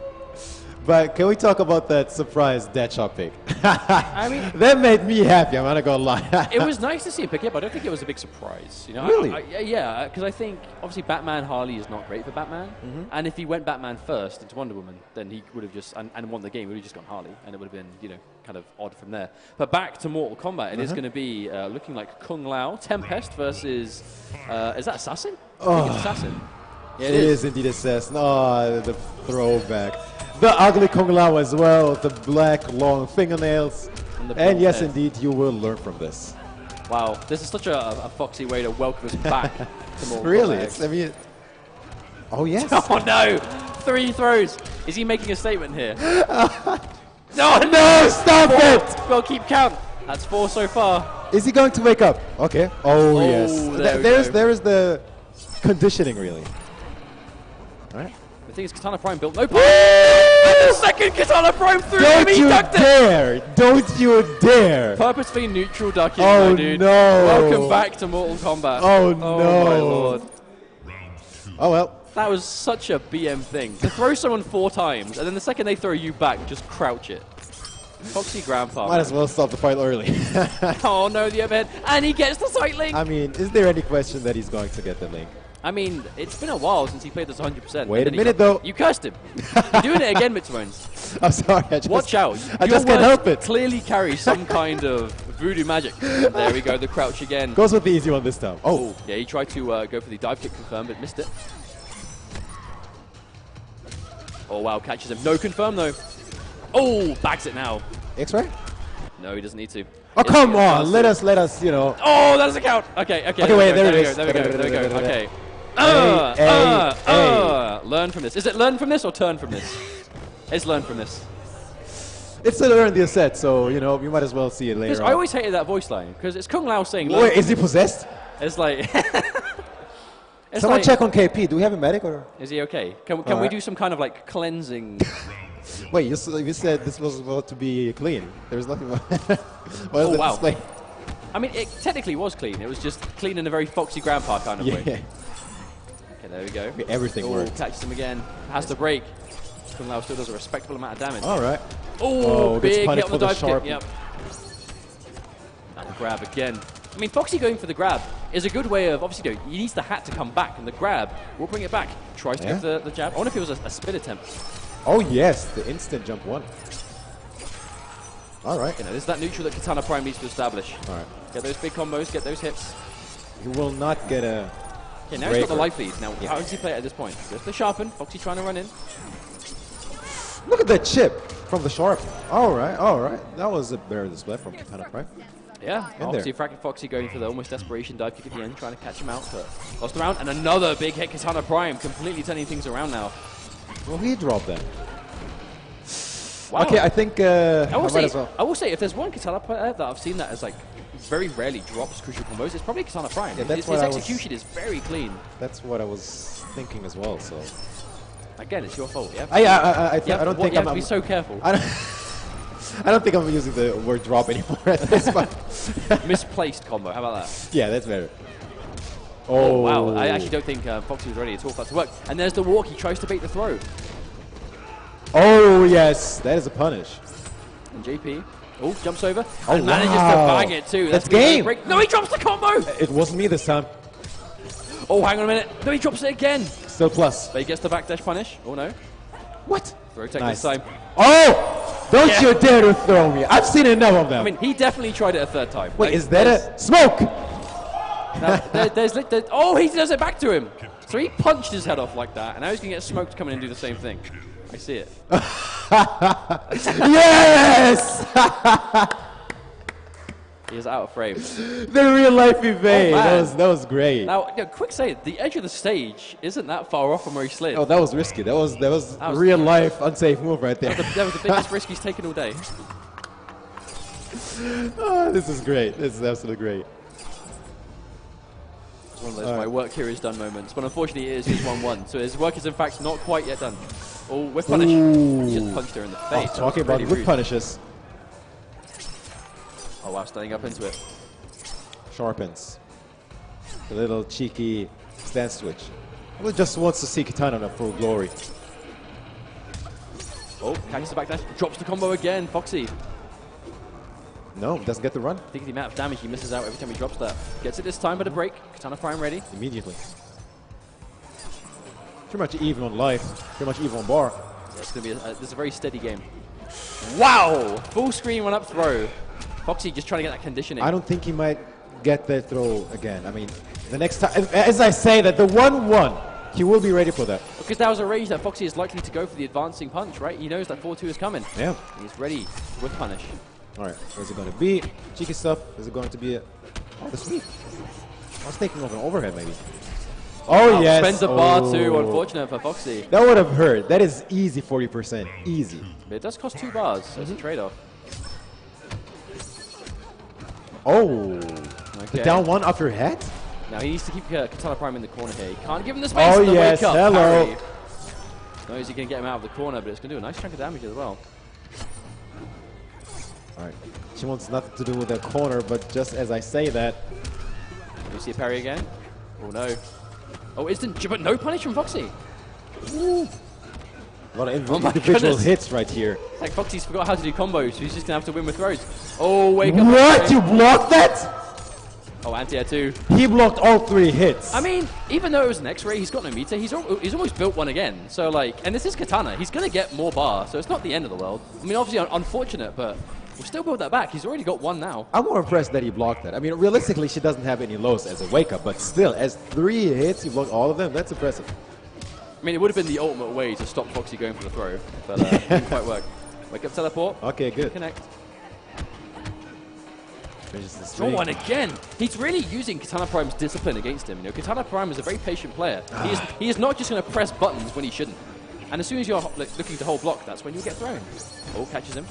But can we talk about that surprise Deadshot pick? I mean, that made me happy. I'm not gonna lie. It was nice to see him pick it up. I don't think it was a big surprise. You know, really? Yeah, because I think obviously Batman Harley is not great for Batman, and if he went Batman first into Wonder Woman, then he would have just and won the game. He would have just gone Harley, and it would have been kind of odd from there. But back to Mortal Kombat, it is going to be looking like Kung Lao Tempest versus is that Assassin? I think it's Assassin. Yeah, it is indeed Assassin. Oh, the throwback. The ugly Kung Lao as well, the black long fingernails. And yes, indeed, you will learn from this. Wow, this is such a Foxy way to welcome us back to Mortal Really? Kombat. I mean, oh yes. Oh no! 3 throws. Is he making a statement here? No, stop it! Well, keep count. That's 4 so far. Is he going to wake up? Okay. Oh yes. There is the conditioning, really. All right. The thing is, Katana Prime built no power. And the second Katana Prime threw him, he ducked it! Don't you dare! Purposefully neutral ducking, oh, dude. No. Welcome back to Mortal Kombat. Oh no. Oh my lord. Oh well. That was such a BM thing. To throw someone 4 times, and then the second they throw you back, just crouch it. Foxy Grandpa. Might as well stop the fight early. Oh no, the overhead. And he gets the sight link! I mean, is there any question that he's going to get the link? I mean, it's been a while since he played this 100%. Wait a minute, though. You cursed him. You're doing it again, Mitchmones. I'm sorry. Watch out. I just can't help it. Clearly carries some kind of voodoo magic. There we go, the crouch again. Goes with the easy one this time. Oh. Yeah, he tried to go for the dive kick confirm, but missed it. Oh, wow, catches him. No confirm, though. Oh, bags it now. X-ray? No, he doesn't need to. Oh, come on. Let us, Oh, that doesn't count. Okay, wait, there we go. Okay. Learn from this. Is it learn from this or turn from this? It's learn from this. It's still earned the set, so, you might as well see it later. Because I always hated that voice line, because it's Kung Lao saying... Wait, is he possessed? It's like... Someone check on KP. Do we have a medic, or...? Is he okay? Can we do some kind of, like, cleansing... Wait, you said this was about to be clean. There's nothing... Oh, wow. Display? I mean, it technically was clean. It was just clean in a very Foxy Grandpa kind of way. Okay, there we go. Everything worked. Catches him again. Has to break. Kung Lao still does a respectable amount of damage. All right. Oh, big hit on the dive kick. Yep. And the grab again. I mean, Foxy going for the grab is a good way of, obviously, he needs the hat to come back, and the grab will bring it back. Tries to get the jab. I wonder if it was a spin attempt. Oh, yes, the instant jump 1. All right. This is that neutral that Katana Prime needs to establish. All right. Get those big combos, get those hits. You will not get a... Okay, now he's got the life lead. Now, how does he play it at this point? There's the sharpen. Foxy trying to run in. Look at that chip from the sharp. All right. That was a better display from Katana Prime. Yeah, obviously Fracking Foxy going for the almost desperation dive kick at the end, trying to catch him out, but lost the round. And another big hit, Katana Prime, completely turning things around now. Well, he dropped that. Wow. Okay, I think I will say, if there's one Katana player that I've seen that has like very rarely drops crucial combos, it's probably Katana Prime. Yeah, his execution is very clean. That's what I was thinking as well. So again, it's your fault. Yeah. I don't think you have to be so careful. I don't think I'm using the word drop anymore at this point. Misplaced combo. How about that? Yeah, that's better. Oh wow! I actually don't think Foxy was ready at all for that to work. And there's the walk. He tries to bait the throw. Oh yes, that is a punish. And JP Oh, jumps over. Oh, and manages to bag it too. That's game. No, he drops the combo. It wasn't me this time. Oh, hang on a minute. No, he drops it again. Still plus. But he gets the backdash punish. Oh, no. What? Throw tech Nice. this time. Oh! Don't you dare to throw me. I've seen enough of them. I mean, he definitely tried it a third time. Wait, Like, is that a smoke? Oh, he does it back to him. So he punched his head off like that, and now he's going to get smoked to come in and do the same thing. I see it. Yes! He is out of frame. The real life evade. Oh, that was great. Now, quick say, the edge of the stage isn't that far off from where he slid. Oh, that was risky. That was real life unsafe move right there. That was the biggest risk he's taken all day. Oh, this is great. This is absolutely great. One of those my work here is done moments, but unfortunately it is his 1-1, so his work is in fact not quite yet done. Oh, whip punish. Ooh. He just punched her in the face. Oh, talking about really whip rude. punishes. Oh wow, standing up into it. Sharpens. A little cheeky stance switch. He just wants to see Katana in full glory. Oh, catches the backdash, drops the combo again, Foxy. No, doesn't get the run. Think of the amount of damage he misses out every time he drops that. Gets it this time, but a break. Katana Prime ready. Immediately. Pretty much even on life. Pretty much even on bar. Yeah, it's gonna be this is a very steady game. Wow! Full screen run up throw. Foxy just trying to get that conditioning. I don't think he might get that throw again. I mean, the next time, as I say that, the 1-1, he will be ready for that. Because that was a range that Foxy is likely to go for the advancing punch, right? He knows that 4-2 is coming. Yeah. He's ready with punish. All right, where's it going to be? Cheeky stuff. Is it going to be a... Oh, the sweep. I was thinking of an overhead, maybe. Oh, yes. Spends a bar too, unfortunate for Foxy. That would have hurt. That is easy 40%. Easy. But it does cost 2 bars, so it's a trade-off. Oh. Okay. The down one off your head? Now he needs to keep Katana Prime in the corner here. He can't give him the space Oh, for the yes. wake up. Hello. Parry. Knows he can get him out of the corner, but it's going to do a nice chunk of damage as well. All right. She wants nothing to do with the corner, but just as I say that... You see a parry again? Oh, no. Oh, instant, but no punish from Foxy. Ooh. A lot of individual goodness. hits right here. Like Foxy's forgot how to do combos, so he's just going to have to win with throws. Oh, wake up. What? You blocked that? Oh, anti-air 2. He blocked all 3 hits. I mean, even though it was an X-ray, he's got no meter. He's almost built one again. So, like, and this is Katana. He's going to get more bar, so it's not the end of the world. I mean, obviously unfortunate, but we'll still build that back. He's already got one now. I'm more impressed that he blocked that. I mean, realistically, she doesn't have any lows as a wake-up, but still, as 3 hits, you blocked all of them. That's impressive. I mean, it would have been the ultimate way to stop Foxy going for the throw, but it didn't quite work. Wake up teleport. Okay, good. Connect. Finishes the Draw string. one again. He's really using Katana Prime's discipline against him. You know, Katana Prime is a very patient player. He is not just going to press buttons when he shouldn't. And as soon as you're looking to hold block, that's when you get thrown. Oh, catches him.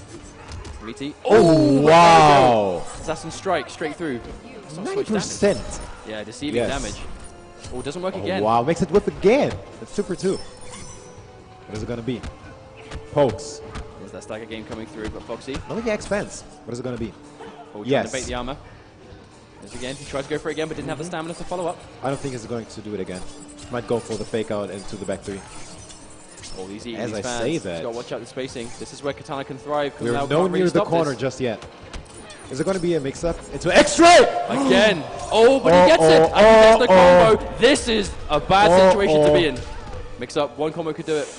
3T. Oh, wow. Assassin strike straight through. 9%. Yeah, deceiving Yes. damage. Oh, doesn't work Oh, again. wow, makes it whip again. That's super 2. What is it going to be? Pokes. There's that stagger game coming through, but Foxy. Novice expense. What is it going to be? Oh, trying Yes. to bait the armor. There's again. He tries to go for it again, but didn't have the stamina to follow up. I don't think he's going to do it again. Might go for the fake out into the back 3. Oh, these eating As these I fans. say He's that. got to watch out the spacing. This is where Katana can thrive. We're now no can't really near the stop corner this. just yet. Is it going to be a mix-up into X-ray? Again. Oh, but he gets it. And he gets the combo. This is a bad situation to be in. Mix up. One combo could do it.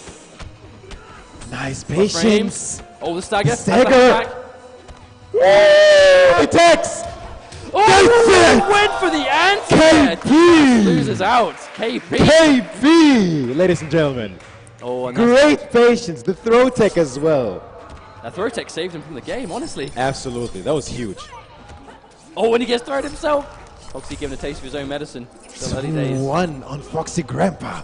Nice Frames. patience. Oh, the stagger. Stagger. It takes. Oh, went for the anti. KP. Loses out. KP. KP, ladies and gentlemen. Oh, and Great patience. The throw tech as well. that throw tech saved him from the game, honestly. Absolutely. That was huge. Oh, and he gets thrown himself. Foxy giving a taste of his own medicine. Still early days. 1 on Foxy Grandpa.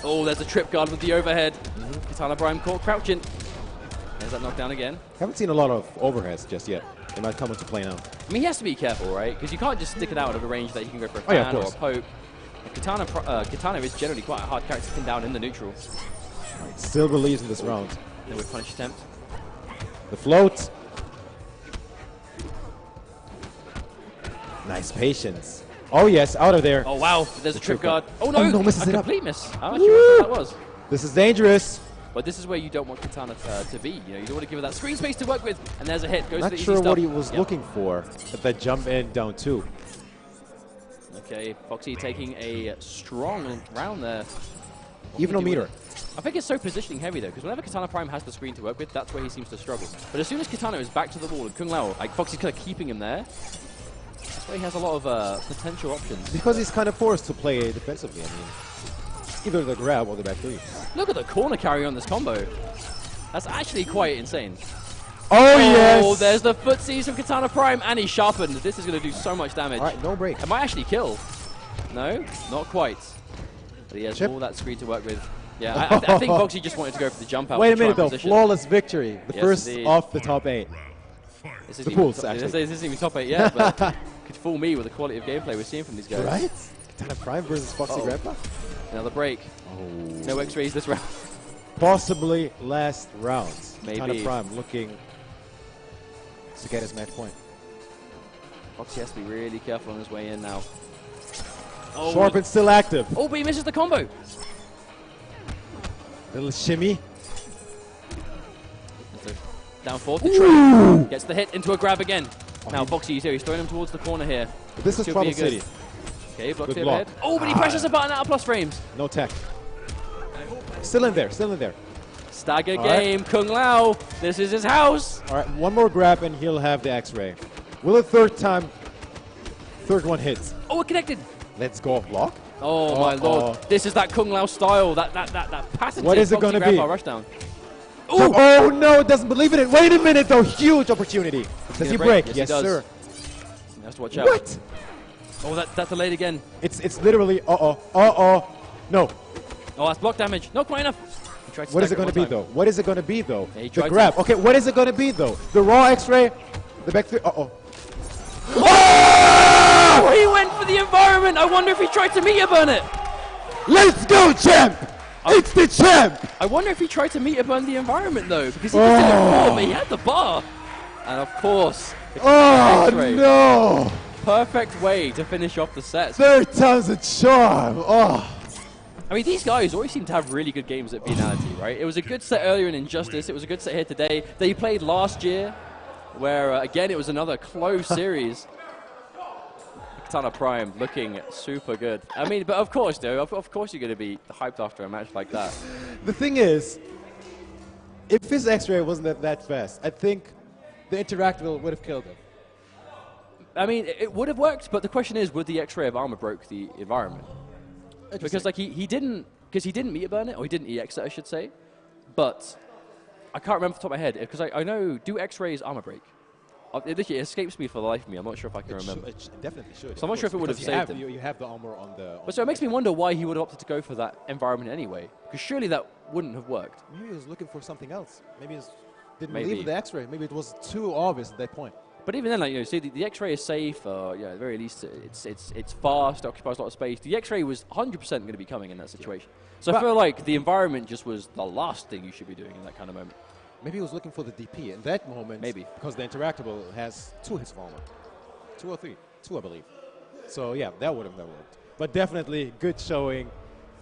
Oh, there's a trip guard with the overhead. Katana Prime caught crouching. There's that knockdown again. Haven't seen a lot of overheads just yet. They might come into play now. I mean, he has to be careful, right? Because you can't just stick it out of a range that you can go for a Oh, yeah, fan of or a course. poke. Katana is generally quite a hard character to pin down in the neutral. Still believes in this round. Then with punish attempt. The float. Nice patience. Oh yes, out of there. Oh wow, there's a trip trip guard. guard. Oh no, Oh, no, misses a it up. complete miss. I'm not sure what that was. This is dangerous. But this is where you don't want Katana to be. You know, you don't want to give her that screen space to work with. And there's a hit. Goes Not to the sure easy stuff. what he was looking for at that jump in down 2. Okay, Foxy taking a strong round there. Even no meter. I think it's so positioning heavy though, because whenever Katana Prime has the screen to work with, that's where he seems to struggle. But as soon as Katana is back to the wall and Kung Lao, like Foxy's kind of keeping him there, that's why he has a lot of potential options. Because he's kind of forced to play defensively. I mean, either the grab or the back 3. Look at the corner carry on this combo. That's actually quite insane. Oh, yes! Oh, there's the footsies from Katana Prime, and he's sharpened. This is going to do so much damage. All right, no break. It might actually kill. No, not quite. But he has Chip. all that screen to work with. Yeah, I think Foxy just wanted to go for the jump out. Wait to a try minute, and though. position. Flawless victory. The Yes, first indeed. off the top 8. This The isn't pools, even, actually. This isn't even top 8 yet, but could fool me with the quality of gameplay we're seeing from these guys. Right? Katana Prime versus Foxy Grandpa? Another break. Oh. No X-rays this round. Possibly last round. Maybe. Katana Prime looking to get his match point. Foxy has to be really careful on his way in now. Sharpen's still active. Oh, but he misses the combo. Little shimmy. Down forward, the trade. Gets the hit into a grab again. Now Foxy is here. He's throwing him towards the corner here. This is Could Trouble be a good- City. Okay, blocked Good the block. overhead. Oh, but he presses a button out of plus frames. No tech. Still in there, still in there. Stagger All right. game, Kung Lao. This is his house. All right, one more grab and he'll have the X-ray. Will the third one hits? Oh, we're connected. Let's go block. Oh my lord. This is that Kung Lao style, that patented What is it Foxy gonna grandpa be? rushdown. Ooh. Oh no, doesn't believe in it. Wait a minute though, huge opportunity. Does he break? Yes, Yes, he does. sir. He has to watch out. What? Oh, that delayed again. It's literally no. Oh, that's block damage. Not quite enough. He tried to What is stagger it going to one be time. though? What is it going to be though? Yeah, he The tried to- grab. Okay, what is it going to be though? The raw X-ray, the back 3. Oh, he went for the environment. I wonder if he tried to meter burn it. Let's go, champ! It's the champ! I wonder if he tried to meter burn the environment though, because he did it before, but he had the bar. And of course, the Oh X-ray. no! Perfect way to finish off the set. Third time's a charm. Oh. I mean, these guys always seem to have really good games at Viennality, right? It was a good set earlier in Injustice. It was a good set here today. They played last year, where, again, it was another close series. Katana Prime looking super good. I mean, but of course, though, of course you're going to be hyped after a match like that. The thing is, if his X-ray wasn't that fast, I think the interactable would have killed him. I mean, it would have worked, but the question is, would the X-ray of armor broke the environment? Because like he didn't meter burn it, or he didn't EX it, I should say. But I can't remember off the top of my head, because I know, do X-rays armor break? It literally escapes me for the life of me. I'm not sure if I can remember. It definitely should. So I'm not sure if it would have saved him. You have the armor on the... But so it makes me wonder why he would have opted to go for that environment anyway. Because surely that wouldn't have worked. Maybe he was looking for something else. Maybe he didn't Maybe. believe in the X-ray. Maybe it was too obvious at that point. But even then, like, you know, see, the X-ray is safe. Yeah, at the very least, it's fast. It occupies a lot of space. The X-ray was 100% going to be coming in that situation. So I feel like the environment just was the last thing you should be doing in that kind of moment. Maybe he was looking for the DP in that moment. Maybe. Because the interactable has 2 hits of armor. 2 or 3. 2, I believe. So yeah, that would have never worked. But definitely good showing.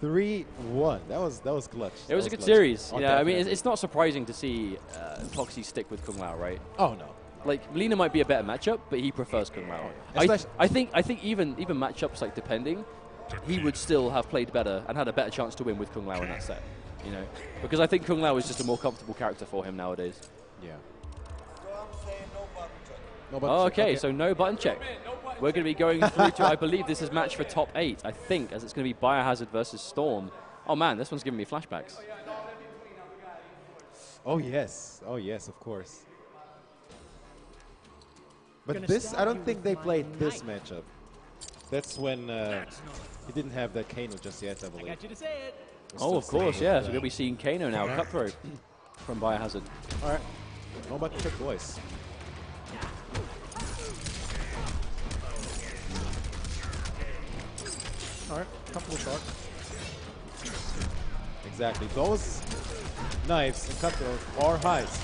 3-1. That was clutch. It was a good clutch. series. Oh, Yeah, I mean, definitely. it's not surprising to see Foxy stick with Kung Lao, right? Oh no. Like, Lina might be a better matchup, but he prefers Kung Lao. Especially- I think even matchups, like, depending, he would still have played better and had a better chance to win with Kung Lao in that set. You know, because I think Kung Lao is just a more comfortable character for him nowadays. Yeah. Oh, okay, so no button check. We're going to be going through to, I believe this is match for top 8, I think, as it's going to be Biohazard versus Storm. Oh man, this one's giving me flashbacks. Oh yes, of course. But this, I don't think they played this matchup. That's when he didn't have that Kano just yet, I believe. I got you to say it. Oh, of course, yeah. So we're going to be seeing Kano now, cutthroat from Biohazard. All right. No button check voice. All right, comfortable start. Exactly. Those knives and cutthroat are highs.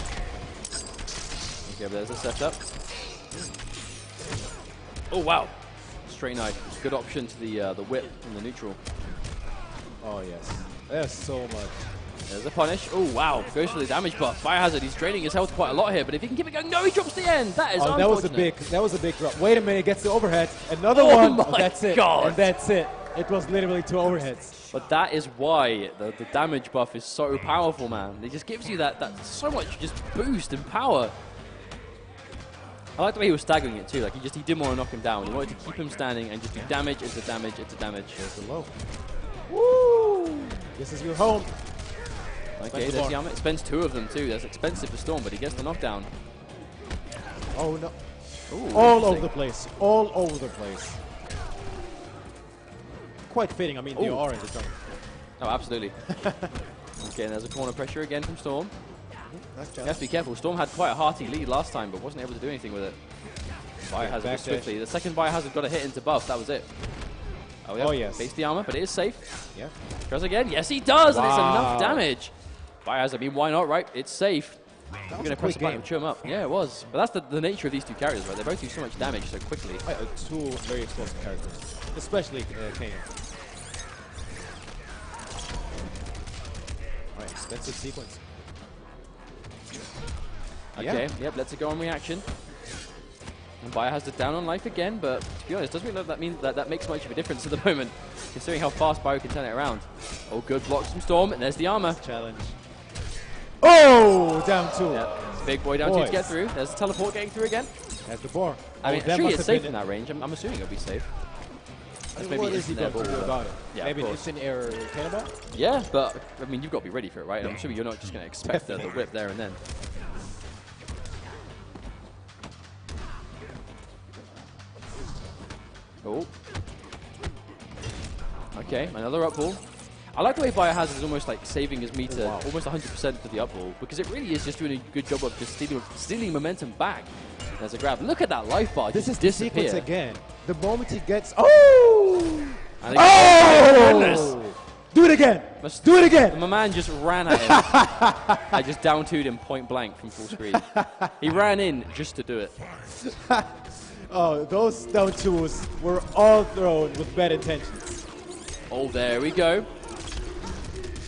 Okay, but there's a setup. Oh, wow. Straight knife. Good option to the whip in the neutral. Oh yes, there's so much. There's a punish. Oh, wow. Goes for the damage buff. Biohazard, he's draining his health quite a lot here, but if he can keep it going, no, he drops the end. That is unfortunate. That was a big drop. Wait a minute, gets the overhead. Another Oh one. my That's it. God. And that's it. It was literally 2 overheads. But that is why the damage buff is so powerful, man. It just gives you that so much just boost and power. I like the way he was staggering it too. Like he didn't want to knock him down. He wanted to keep him standing and just do damage into damage into damage. There's the low. Woo! This is your home. Okay, there's Yama. It spends 2 of them too. That's expensive for Storm, but he gets the knockdown. Oh no. Ooh, all over the place. All over the place. Quite fitting. I mean, the orange is coming. Oh, absolutely. Okay, and there's a corner pressure again from Storm. Nice You have to be careful. Storm had quite a hearty lead last time, but wasn't able to do anything with it. Biohazard swiftly. The second Biohazard got a hit into buff. That was it. Oh, yeah. Oh, yes. Face the armor, but it is safe. Yeah. Tries again. Yes, he does. Wow. And it's enough damage. Biohazard, I mean, why not, right? It's safe. We're going to press the button and chew him up. Yeah, it was. But that's the nature of these 2 characters, right? They both do so much damage so quickly. 2 very explosive characters. Especially Kane. Alright, expensive sequence. Okay, yep, let's go on reaction. And Biohazard down on life again, but to be honest, doesn't mean that makes much of a difference at the moment, considering how fast Bio can turn it around. Oh, good blocks from Storm, and there's the armor. Challenge. Oh, down 2. Yep, big boy down 2 to get through. There's the teleport getting through again. Has the bar. I mean, actually, it's safe in that range. I'm assuming it'll be safe. What is he going to do about it? Yeah, maybe an instant air cannonball? Yeah, but I mean, you've got to be ready for it, right? I'm assuming you're not just going to expect the whip there and then. Oh. Okay, another up ball. I like the way Biohazard is almost like saving his meter almost 100% for the up ball, because it really is just doing a good job of just stealing momentum back. There's a grab. Look at that life bar. This is disappear. the sequence again. The moment he gets... Oh! Oh! Do it again! Do it again! My man just ran at him. I just down 2'd him point blank from full screen. He ran in just to do it. Oh, those down 2s were all thrown with bad intentions. Oh, there we go.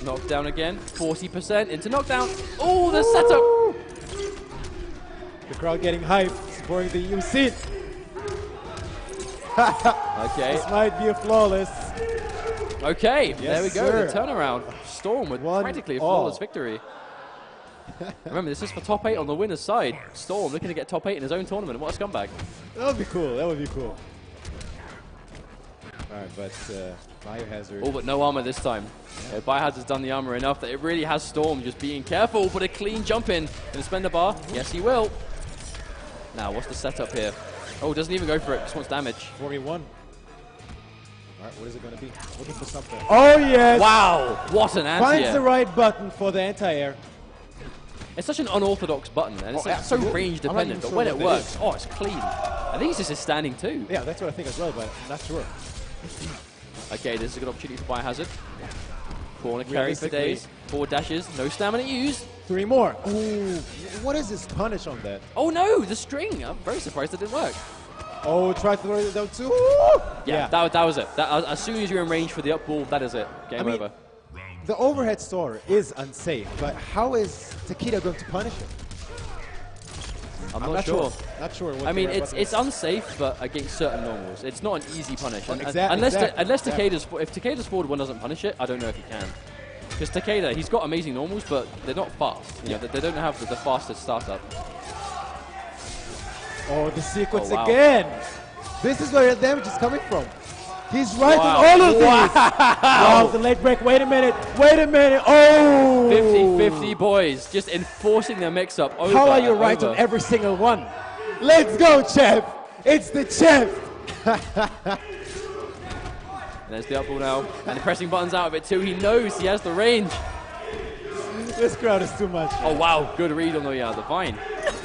Knockdown again. 40% into knockdown. Oh, the setup. The crowd getting hyped, supporting the UC. Okay. This might be a flawless. Okay, Yes, there we go. sir. The turnaround. Storm with practically a flawless victory. Remember, this is for top 8 on the winner's side. Storm looking to get top 8 in his own tournament. What a scumbag. That would be cool. That would be cool. All right, but Biohazard. Oh, but no armor this time. Yeah, Biohazard's done the armor enough that it really has Storm just being careful, but a clean jump in. Gonna spend a bar. Yes, he will. Now, what's the setup here? Oh, doesn't even go for it. Just wants damage. 41. All right, what is it going to be? Looking for something. Oh, yes. Wow, what an anti-air. Finds the right button for the anti-air. It's such an unorthodox button, and it's like so range dependent, but when it works, it's clean. I think this is standing too. Yeah, that's what I think as well, but I'm not sure. Okay, this is a good opportunity for Biohazard. Corner carry for days. 4 dashes, no stamina used. 3 more. Ooh, what is this punish on that? Oh no, the string. I'm very surprised that didn't work. Oh, try to throw it down too. Yeah, that was it. As soon as you're in range for the up ball, that is it. Game over. The overhead store is unsafe, but how is Takeda going to punish it? I'm not sure. Not sure. What I mean, it's unsafe, but against certain normals. It's not an easy punish. Unless Takeda's, if Takeda's forward one doesn't punish it, I don't know if he can. Because Takeda, he's got amazing normals, but they're not fast. You know, they don't have the fastest startup. Oh, the sequence again. This is where the damage is coming from. He's right on all of these. Wow, the late break. Wait a minute. Wait a minute. Oh. 50-50 boys, just enforcing their mix-up over. How are you right on every single one? Let's go, champ. It's the champ. And there's the up ball now. And the pressing buttons out of it too. He knows he has the range. This crowd is too much. Oh, wow. Good read on the vine.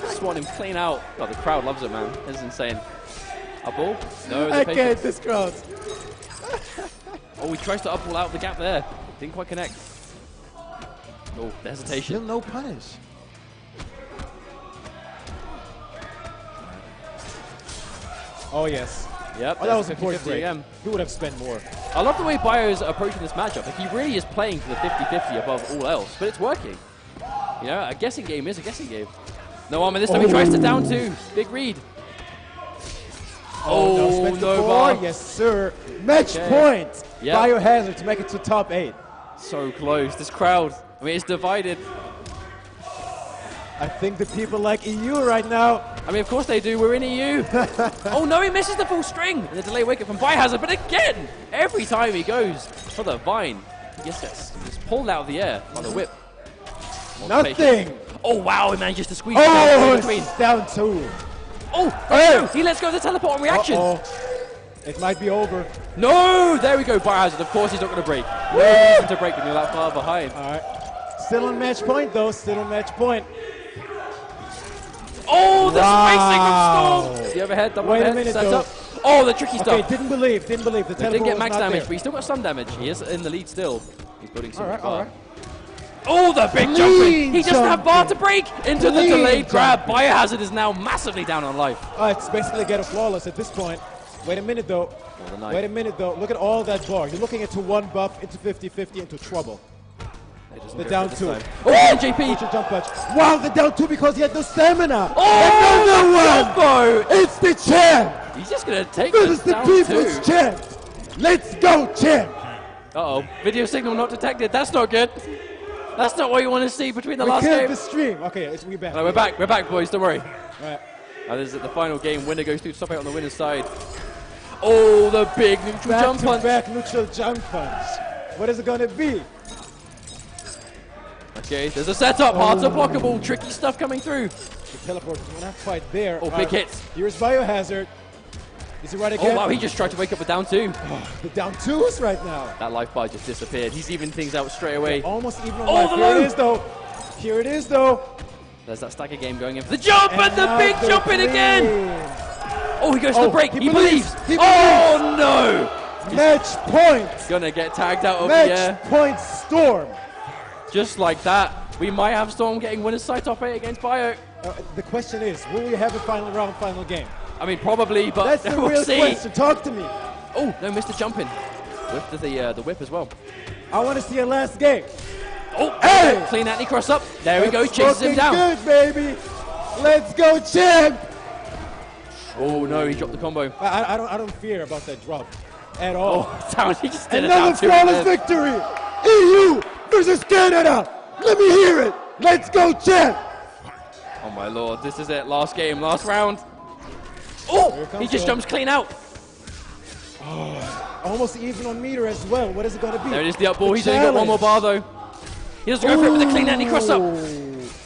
Swat him clean out. Oh, the crowd loves it, man. This is insane. Up ball? No, I can't, this crowd. Oh, he tries to up ball out of the gap there. Didn't quite connect. Oh, the hesitation. Still no punish. Oh, yes. Yep, Oh, that was a 50-50 point break. again. He would have spent more. I love the way Bio is approaching this matchup. Like, he really is playing for the 50-50 above all else, but it's working. You know, a guessing game is a guessing game. No armor this time. He tries to down 2. Big read. No, spent the 4. Yes, sir. Match point. Yep. Biohazard to make it to top 8. So close. This crowd, I mean, it's divided. I think the people like EU right now. I mean, of course they do. We're in EU. Oh, no, he misses the full string. And the delay wake up from Biohazard. But again, every time he goes for the vine, he gets pulled out of the air by the whip. Nothing. Oh, wow, he manages to squeeze it down between. It's down 2. Oh, hey. He lets go of the teleport on reaction. It might be over. No, there we go, Biohazard. Of course he's not going to break. No reason to break when you're that far behind. All right. Still on match point, though. Still on match point. Oh, the spacing from Storm. The overhead, double Wait a overhead, minute, set though. up. Oh, the tricky stuff. Okay, didn't believe. The teleport Didn't get max was not damage, there. but he's still got some damage. He is in the lead still. He's building some All bar. right. Oh, the big jumping. He doesn't have bar to break into the delayed grab. Biohazard is now massively down on life. It's basically get a flawless at this point. Wait a minute, though. Look at all that bar. You're looking into 1 buff, into 50-50, into trouble. The down 2. Oh, JP. Jump punch. Wow, the down 2 because he had no stamina. Oh, combo. It's the champ. He's just going to take This this is the down people's 2. champ. Let's go, champ. Uh-oh. Video signal not detected. That's not good. That's not what you want to see between the last We killed game. the stream. Okay, we're back. No, we're back. We're back, boys. Don't worry. All right. This is the final game. Winner goes through top 8 on the winner's side. Oh, the big neutral jump punch. Back neutral jump punch. What is it going to be? Okay, there's a setup. Hard to blockable. Tricky stuff coming through. The teleport is not quite there. Oh, big hits. Here's Biohazard. Is he right again? Oh, wow. He just tried to wake up a down 2. The down 2s right now. That life bar just disappeared. He's even things out straight away. Almost even on Oh, life. the Here low. it is, though. Here it is, though. There's that stagger game going in for the jump and the now big the jump in again. clean. Oh, he goes to the break. He believes. He Oh, no. Match point. Gonna get tagged out of the air. Match point Storm. Just like that. We might have Storm getting winner's side top 8 against Bio. The question is, will we have a final round, final game? I mean, probably, but That's the we'll real see. question. Talk to me. Oh, no, missed the jumping. Whipped the whip as well. I want to see a last game. Oh, Hey! clean anti-cross up. There we go, It's chases him looking down. good, baby. Let's go, champ. Oh, no, he dropped the combo. I don't fear about that drop at all. Oh, down, he just did it Another down to flawless him. victory. EU versus Canada. Let me hear it. Let's go, champ. Oh, my lord, this is it. Last game, last round. Oh, he just jumps clean out. Almost even on meter as well. What is it going to be? There it is, the up ball. He's only got one more bar, though. He doesn't go for it with the clean anti-cross up.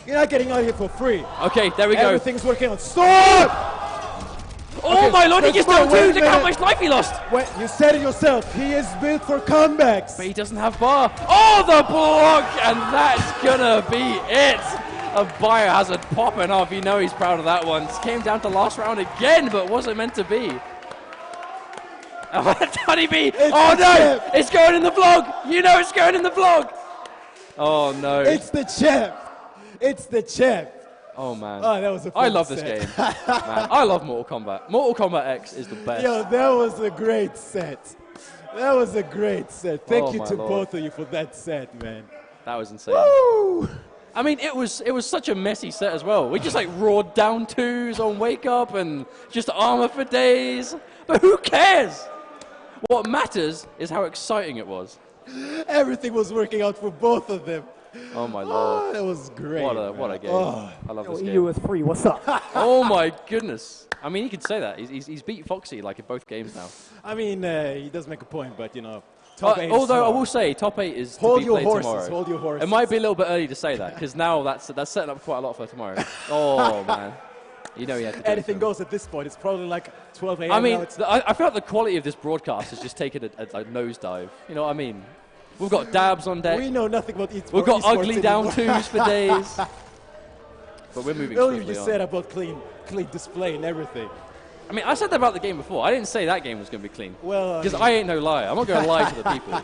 You're not getting out of here for free. Okay, there we go. Everything's working on. Storm! Oh, Okay, my lord, he let's gets go. down 2. Wait a Look how minute. much life he lost. Wait, you said it yourself. He is built for comebacks. But he doesn't have bar. Oh, the block! And that's gonna be it. A Biohazard popping off. You know he's proud of that one. Came down to last round again, but wasn't meant to be. Oh, Honeybee! Oh no! champ. It's going in the vlog! You know it's going in the vlog! Oh no. It's the champ. It's the champ. Oh man. Oh, that was a fun I love this set. game. Man, I love Mortal Kombat. Mortal Kombat X is the best. Yo, that was a great set. That was a great set. Thank you my to lord. both of you for that set, man. That was insane. Woo! I mean, it was such a messy set as well. We just like roared down 2s on wake up and just armor for days. But who cares? What matters is how exciting it was. Everything was working out for both of them. Oh my Oh, lord! that was great. What a man. game! Oh. I love this EU game. is free. What's up? Oh my goodness! I mean, you could say that he's beat Foxy like in both games now. I mean, he does make a point, but you know, top 8 is Although I small. will say, top 8 is to Hold be your played horses. tomorrow. Hold your horses. It might be a little bit early to say that because now that's setting up quite a lot for tomorrow. Oh man, you know you have to. Do Anything it goes at this point. It's probably like 12 a.m. I mean, now. It's I feel like the quality of this broadcast has just taken a nosedive. You know what I mean? We've got dabs on deck. we know nothing about esports. We've got esports ugly down anymore. 2s for days. But we're moving Earlier swiftly you on. said about clean display and everything. I mean, I said that about the game before. I didn't say that game was going to be clean. Well, Because I ain't no liar. I'm not going to lie to the people.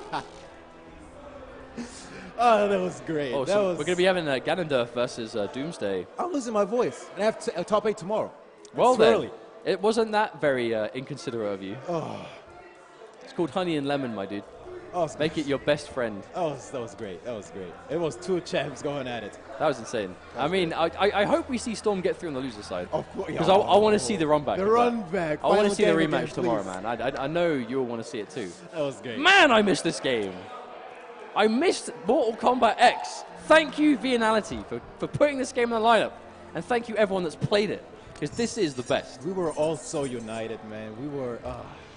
Oh, that was great. Oh, that so was. we're going to be having Ganondorf versus Doomsday. I'm losing my voice, and I have top 8 tomorrow. Well It's then. early. It wasn't that very inconsiderate of you. Oh. It's called honey and lemon, my dude. Oh, Make it your best friend. Oh, that was great. That was great. It was 2 champs going at it. That was insane. I mean, I hope we see Storm get through on the loser side. Of course. Because I want to see the run back. The run back. I want to see the rematch again, tomorrow, man. I know you'll want to see it too. That was great. Man, I missed this game. I missed Mortal Kombat X. Thank you, Viennality, for putting this game in the lineup. And thank you, everyone that's played it. Because this is the best. We were all so united, man. We were,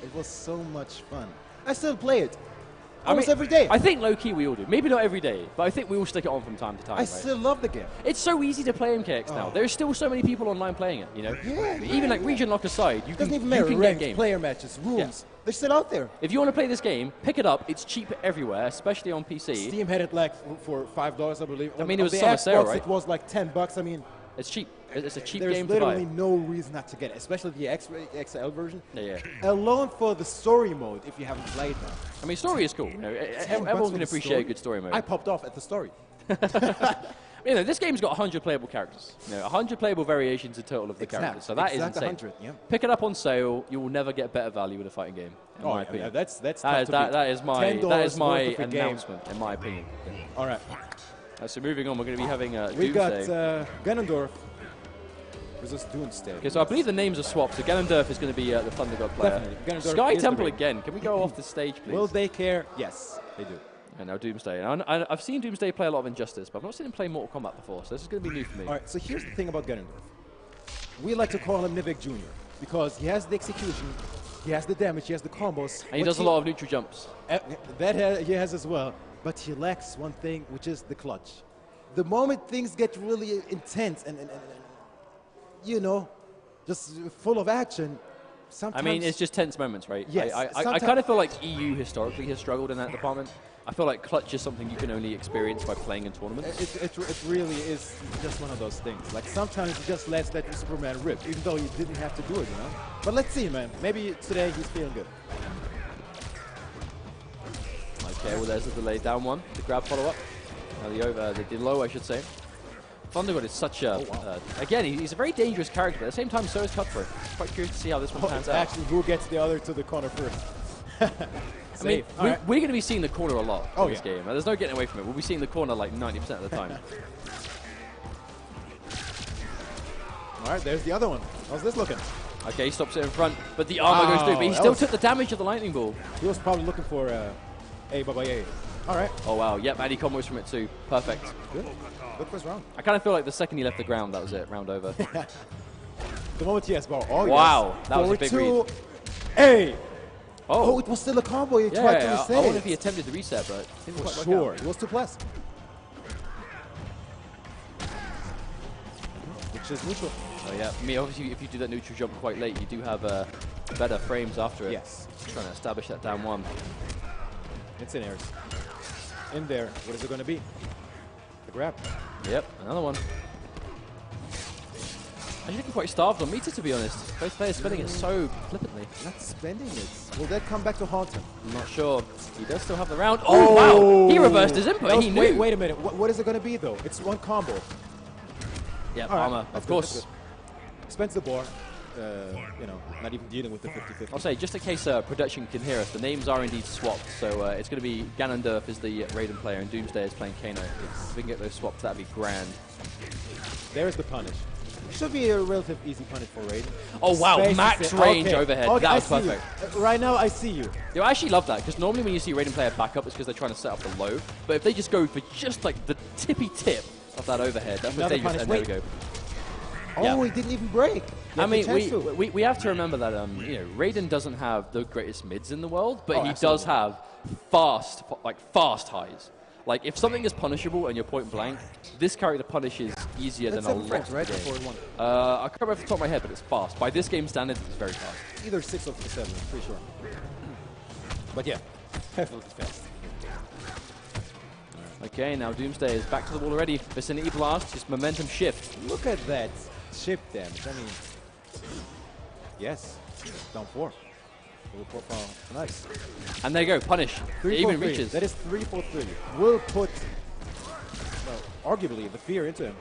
it was so much fun. I still play it. Almost every day. I think low-key we all do. Maybe not every day, but I think we all stick it on from time to time. I still love the game. It's so easy to play MKX now. There's still so many people online playing it, you know? Yeah, Even like region lock aside, you doesn't can, even matter. you can Ranks, get games. player matches, rooms. They're still out there. If you want to play this game, pick it up. It's cheap everywhere, especially on PC. Steam had it like for $5, I believe. I mean, it was the summer Xbox, sale, right? It was like $10. I mean, It's cheap. It's a cheap there's game to buy. literally no reason not to get it, especially the XL version. Yeah. Alone for the story mode, if you haven't played now. I mean, story is cool. You know, everyone can appreciate a good story mode. I popped off at the story. You know, this game's got 100 playable characters. You know, 100 playable variations in total of the characters. So that is insane. 100, yeah. Pick it up on sale. You will never get better value with a fighting game, in my opinion. Yeah, that's that tough is to that, beat. that is my $10 announcement, in my opinion. All right. So moving on, we're going to be having We got Doomsday. Ganondorf versus Doomsday. Okay, so I believe the names are swapped. So Ganondorf is going to be the Thunder God player. Definitely. Ganondorf Sky is the Temple ring. again. Can we go off the stage, please? Will they care? Yes, they do. And now Doomsday. And I've seen Doomsday play a lot of Injustice, but I've not seen him play Mortal Kombat before, so this is going to be new for me. All right, so here's the thing about Ganondorf. We like to call him Noveck Jr. because he has the execution, he has the damage, he has the combos. And he does a lot of neutral jumps. He has as well, but he lacks one thing, which is the clutch. The moment things get really intense and you know, just full of action, sometimes... I mean, it's just tense moments, right? Yes. I kind of feel like EU historically has struggled in that department. I feel like clutch is something you can only experience by playing in tournaments. It really is just one of those things. Like, sometimes he just lets that Superman rip, even though he didn't have to do it, you know? But let's see, man. Maybe today he's feeling good. Okay, well, there's the delayed down one. The grab follow-up. The low, I should say. Thunder God is such a... again, he's a very dangerous character, but at the same time, so is Cutthroat. Quite curious to see how this one pans out. Actually, who gets the other to the corner first? I mean, we're going to be seeing the corner a lot in this game. There's no getting away from it. We'll be seeing the corner like 90% of the time. All right, there's the other one. How's this looking? Okay, he stops it in front, but the armor goes through. But he still took the damage of the lightning ball. He was probably looking for A Baba A. All right. Oh, wow. Yep, and he combos from it too. Perfect. Good. Good first round. I kind of feel like the second he left the ground, that was it. Round over. The moment he has ball. Oh, wow. Yes. That was a big read. A. Oh. Oh, it was still a combo. He tried to reset. I wonder if he attempted the reset, but didn't quite work out. It was 2+. Which is neutral. Oh, yeah. I mean, obviously, if you do that neutral jump quite late, you do have better frames after it. Yes. Trying to establish that down one. It's in airs. In there. What is it going to be? The grab. Yep, another one. I'm looking quite starved on meter, to be honest. Both players spending it so flippantly. Not spending it. Will that come back to haunt him? I'm not sure. He does still have the round. Oh, wow! He reversed his input. He knew. Wait a minute. What is it going to be, though? It's one combo. Yeah, right, armor, of course. Expensive bar. You know, not even dealing with the 50-50. I'll say, just in case production can hear us, the names are indeed swapped. So it's going to be Ganondorf is the Raiden player and Doomsday is playing Kano. If we can get those swapped, that'd be grand. There's the punish. Should be a relative easy punish for Raiden. Oh, wow. Space Max range overhead. Okay, that was perfect. Right now, I see you. Yo, I actually love that, because normally when you see Raiden player back up, it's because they're trying to set up the low. But if they just go for just like the tippy tip of that overhead, that's what dangerous. And there we go. Oh, he didn't even break. I mean, we have to remember that you know, Raiden doesn't have the greatest mids in the world, but he does have fast highs. Like, if something is punishable and you're point blank, this character punishes easier than a lot. Right? Before one. I can't remember off the top of my head, but it's fast. By this game standards, it's very fast. Either 6 or 7, I'm pretty sure. But yeah, definitely fast. Okay, now Doomsday is back to the wall already. Vicinity Blast, just momentum shift. Look at that shift damage. I mean, yes, down 4. Nice. And there you go, punish. It even reaches. That is 3 for 3. Will put, well, arguably, the fear into him.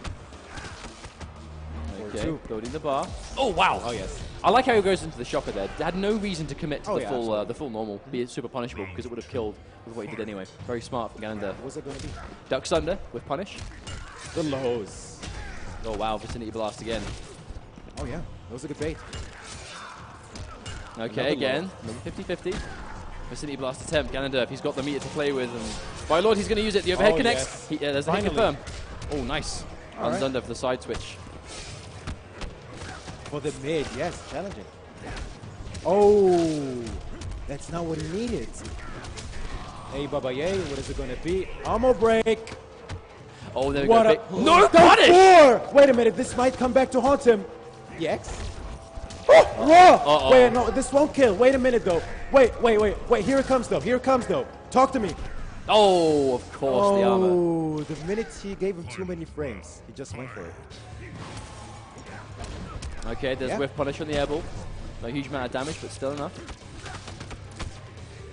Okay, building the bar. Oh, wow. Oh, yes. I like how he goes into the shocker there. Had no reason to commit to the full normal, be it super punishable, because it would have killed with what he did anyway. Very smart from Ganondorf. What's it going to be? Ducks under with punish. The lows. Oh wow, Vicinity Blast again. Oh yeah, that was a good bait. Okay, again, 50-50. Vicinity Blast attempt, Ganondorf, he's got the meter to play with, and by Lord, he's going to use it. The overhead connects. Yes. There's the hit confirm. Oh, nice. Runs under for the side switch. For the mid, yes, challenging. Oh, that's not what he needed. Hey, Baba Yay, what is it going to be? Armor break. Oh, there we go. No punish! punish! Wait a minute, this might come back to haunt him. Yes. Whoa! Wait, no, this won't kill. Wait a minute, though. Wait. Here it comes, though. Talk to me. Oh, of course, the armor. Oh, the minute he gave him too many frames, he just went for it. Okay, there's whiff punish on the airball. No huge amount of damage, but still enough.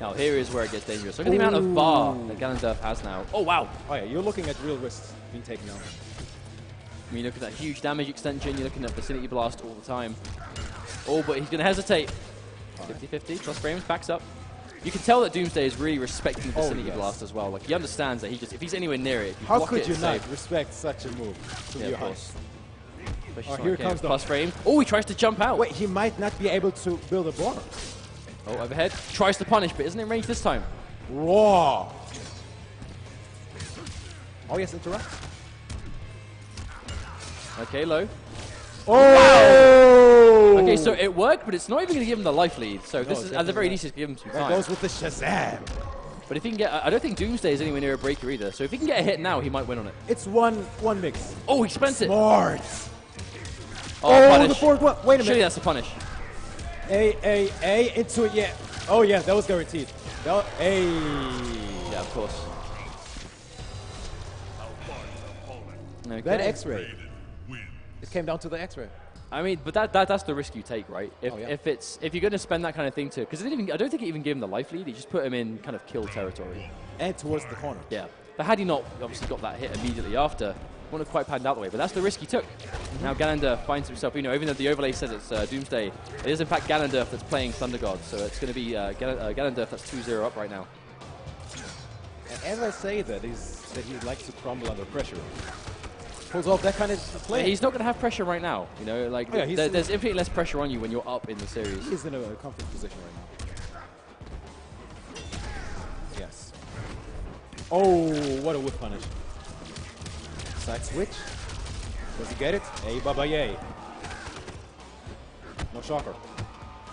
Now here is where it gets dangerous. Look at the amount of bar that Ganondorf has now. Oh, wow. Oh, yeah, you're looking at real risks being taken out. I mean, look at that huge damage extension. You're looking at Vicinity Blast all the time. Oh, but he's going to hesitate. 50-50, plus frames, backs up. You can tell that Doomsday is really respecting the Vicinity Blast as well. Like, he understands that if he's anywhere near it, if you how block could it, you not safe. respect such a move? Yeah, of course. Here comes the plus frame. Oh, he tries to jump out. Wait, he might not be able to build a bar. Oh, overhead. Tries to punish, but isn't in range this time. Raw. Oh, yes, interrupt. Okay, low. Oh! Wow. Okay, so it worked, but it's not even going to give him the life lead. So this is, at the very least, it's give him some time. That goes with the Shazam. But if he can get, I don't think Doomsday is anywhere near a breaker either. So if he can get a hit now, he might win on it. It's one mix. Oh, he spent it. Smart. Oh, punish. The fourth one. Wait a minute. Surely that's the punish. A, into it, yeah. Oh, yeah, that was guaranteed. Yeah, of course. Okay. That X-ray. It came down to the X-ray. I mean, but that's the risk you take, right? If you're going to spend that kind of thing to, because I don't think it even gave him the life lead. He just put him in kind of kill territory. And towards the corner. Yeah. But had he not obviously got that hit immediately after, wouldn't have quite panned out the way. But that's the risk he took. Now Ganondorf finds himself, even though the overlay says it's Doomsday, it is in fact Ganondorf that's playing Thunder God. So it's going to be Ganondorf that's 2-0 up right now. And as I say that he likes to crumble under pressure. Pulls off that kind of play. But he's not going to have pressure right now. There's infinitely less pressure on you when you're up in the series. He's in a comfortable position right now. Yes. Oh, what a whip punish. Side switch. Does he get it? Hey, Baba Yay. No shocker.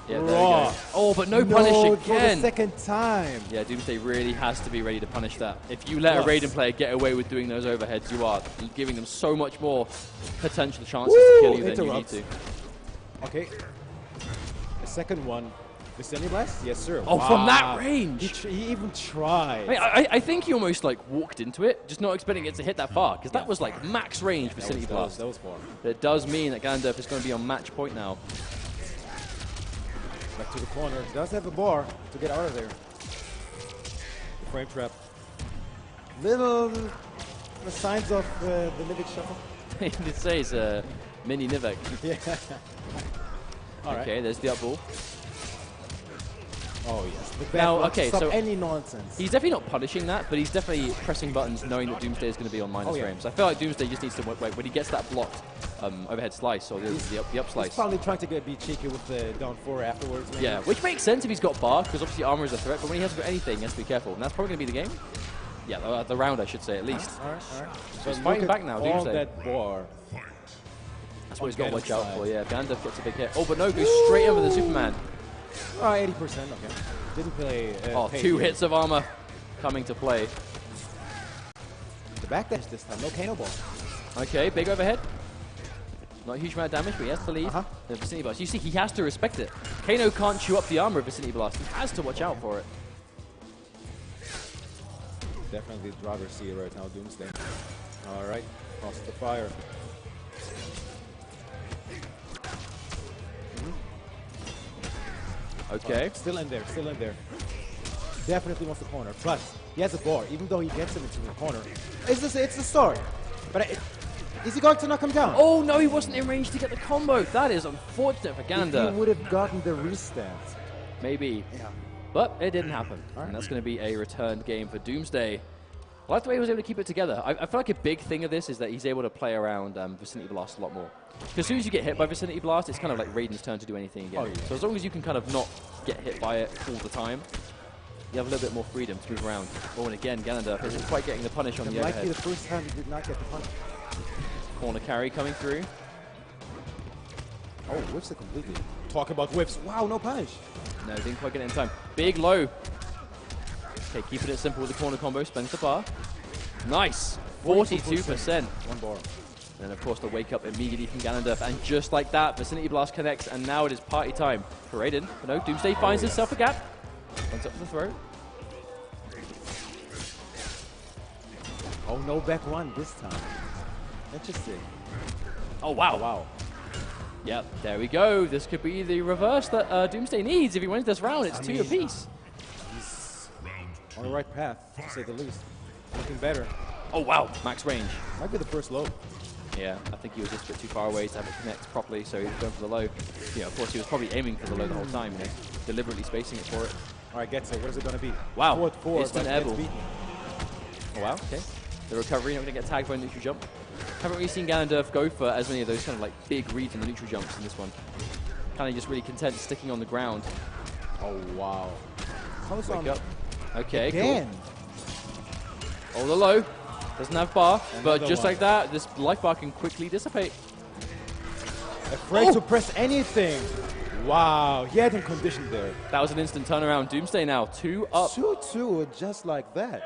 Yeah, there we go. Oh, but no punish again. For the second time. Yeah, Doomsday really has to be ready to punish that. If you let a Raiden player get away with doing those overheads, you are giving them so much more potential chances to kill you than you need to. Okay. The second one. Vicinity Blast? Yes, sir. Oh, from that range. He even tried. I think he almost walked into it, just not expecting it to hit that far, because that was max range Vicinity Blast. That was far. But it does mean that Ganondorf is going to be on match point now. Back to the corner. He does have a bar to get out of there. The frame trap. Little signs of the Novice shuffle. He did say it's a mini Noveck. Yeah. Okay, there's the up ball. Oh, yes. Now, okay, so any nonsense. He's definitely not punishing that, but he's definitely pressing buttons knowing that Doomsday is going to be on minus frames. I feel like Doomsday just needs to wait when he gets that blocked overhead slice or the up slice. He's probably trying to be cheeky with the down 4 afterwards. Maybe. Yeah, which makes sense if he's got bar, because obviously armor is a threat, but when he hasn't got anything, he has to be careful. And that's probably going to be the game. Yeah, the round, I should say, at least. All right. So he's fighting back now, Doomsday. That bar. That's what he's got to watch out for, yeah. Ganondorf gets a big hit. Oh, but no, goes straight over the Superman. 80%, okay. Didn't play. 2 hits of armor coming to play. The backdash this time, no Kano ball. Okay, big overhead. Not a huge amount of damage, but he has to leave the Vicinity Blast. You see, he has to respect it. Kano can't chew up the armor of Vicinity Blast. He has to watch out for it. Definitely driver see right now, Doomsday. All right, crosses the fire. Okay. Still in there. Definitely wants the corner. Plus, he has a bar. Even though he gets him into the corner, it's the start. But Is he going to knock him down? Oh, no, he wasn't in range to get the combo. That is unfortunate for If Ganondorf. he would have gotten the restart. Maybe. Yeah. But it didn't happen. And that's going to be a returned game for Doomsday. I like the way he was able to keep it together. I feel like a big thing of this is that he's able to play around Vicinity Blast a lot more. Because as soon as you get hit by Vicinity Blast, it's kind of like Raiden's turn to do anything again. Oh, yeah. So as long as you can kind of not get hit by it all the time, you have a little bit more freedom to move around. Oh, and again, Ganondorf isn't quite getting the punish on the Might overhead. be the first time he did not get the punch. Corner carry coming through. Oh, whiffs it completely. Talk about whiffs. Wow, no punish. No, didn't quite get it in time. Big low. Okay, keeping it simple with the corner combo. Spends the bar. Nice. 42%. One bar. And of course the wake up immediately from Ganondorf. And just like that, Vicinity Blast connects. And now it is party time for Raiden. But no, Doomsday finds himself a gap. Runs up the throat. Oh, no back one this time. Interesting. Oh, wow. Wow. Yep, there we go. This could be the reverse that Doomsday needs if he wins this round. It's two apiece. He's on the right path, to say the least. Looking better. Oh, wow. Max range. Might be the first low. Yeah, I think he was just a bit too far away to have it connect properly, so he was going for the low. Yeah, of course, he was probably aiming for the low the whole time, you know, deliberately spacing it for it. All right, Getzo, what is it going to be? Wow. 4-4, Instant but airball. gets beaten. Oh, wow, okay. The recovery, not going to get tagged by a neutral jump. Haven't really seen Ganondorf go for as many of those kind of like big reads on the neutral jumps in this one. Kind of just really content sticking on the ground. Oh, wow. Close Wake on up. Okay, again. cool. Oh, the low. Doesn't have bar, but Another just one. like that, this life bar can quickly dissipate. Afraid to press anything. Wow, he had him conditioned there. That was an instant turnaround. Doomsday now 2 up. 2-2, just like that.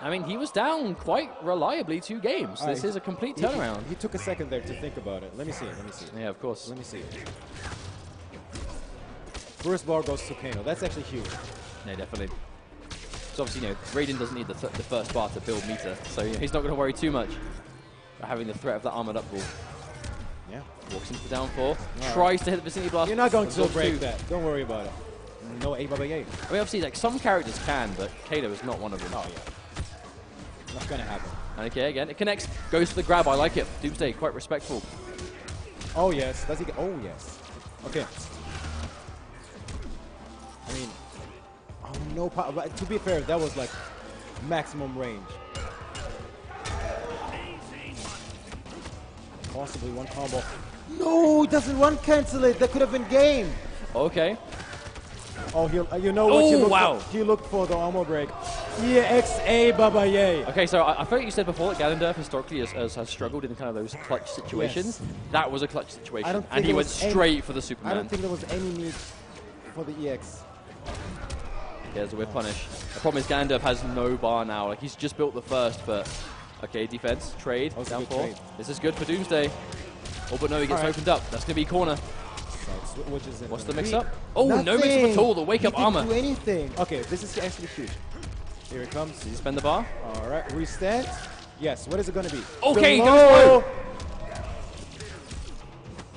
I mean, he was down quite reliably 2 games. All This right, is a complete he- turnaround. He took a second there to think about it. Let me see it. Let me see it. Yeah, of course. Let me see it. First bar goes to Kano. That's actually huge. No, definitely. So obviously, you know, Raiden doesn't need the first bar to build meter, so you know, he's not going to worry too much about having the threat of that armored up ball. Yeah. Walks into the downfall, right. tries to hit the Vicinity Blast. You're not going to absorbs break two. that. Don't worry about it. No A by A. I mean, obviously, like some characters can, but Kano is not one of them. Oh, yeah. Not going to happen. And okay, again, it connects, goes for the grab. I like it. Doomsday, quite respectful. Oh, yes. Does he get... Oh, yes. Okay. I mean... Oh, no... But to be fair, that was like maximum range. Possibly one combo. No, he doesn't one cancel it. That could have been game. Okay. Oh, you know what Oh, you looked wow. for? You looked for the armor break. EXA Baba Yay. Okay, so I feel like you said before that Ganondorf historically has struggled in kind of those clutch situations. Yes. That was a clutch situation, don't and think he there went was any- straight for the I Superman. don't think there was any need for the EX. There's a whip punish. The problem is Ganondorf has no bar now. Like, he's just built the first, but... Okay, defense, trade, That was a down good 4. trade. This is good for Doomsday. Oh, but no, he gets All right. opened up. That's going to be corner. Which is What's the mix-up? Oh, no Nothing. mix-up at all. The wake-up He armor. didn't do anything. Okay, this is actually huge. Here it comes. Did he spend the bar? All right, restand. Yes, what is it going to be? Okay, The goes low. low.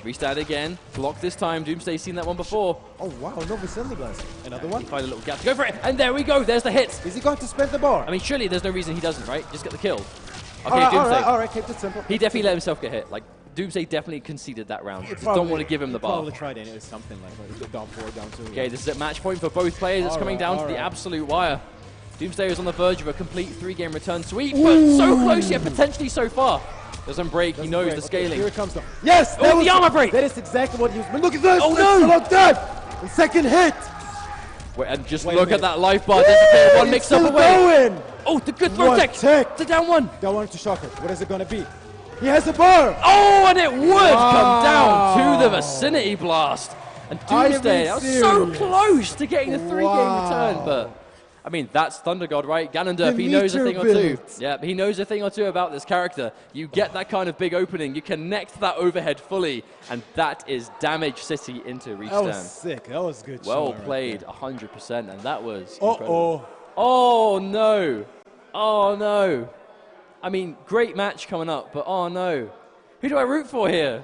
Restart again. Block this time. Doomsday's seen that one before. Oh, wow, no Vicinity Blast. Another He one. find a little gap to go for it. And there we go. There's the hit. Is he going to spend the bar? I mean, surely there's no reason he doesn't, right? Just get the kill. Okay, Doomsday. all right, keep it simple. He definitely let himself get hit. Like, Doomsday definitely conceded that round. He Just don't want to give him the bar. Probably tried it. It's something like that. Down 4, down 2. Okay, this is a match point for both players. It's All coming right, down to all the right. absolute wire. Doomsday is on the verge of a complete 3-game return sweep, but so close yet potentially so far. Doesn't break. He knows the scaling. Here it comes. Yes! Oh, that the was- armor break! That is exactly what he was. Look at this! Oh, It's no! so dead! The second hit! Wait, and just Wait a look at minute. that life bar. Disappear. One mix up Still away. going! Oh, the good throw What tech. tech? The down one. That one to shock it. What is it going to be? He has a bar! Oh, and it would come down Wow. to the Vicinity Blast. And Are you Doomsday, being that was so serious? close to getting the 3-game Wow. return, but... I mean, that's Thunder God, right? Ganondorf, The he knows a meter thing or two. build. Yeah, he knows a thing or two about this character. You get that kind of big opening, you connect that overhead fully, and that is Damage City into reach That was stand. sick. That was good. Well shot right played, there. 100%, and that was incredible. Uh-oh. Oh, no. Oh, no. I mean, great match coming up, but oh, no. Who do I root for here?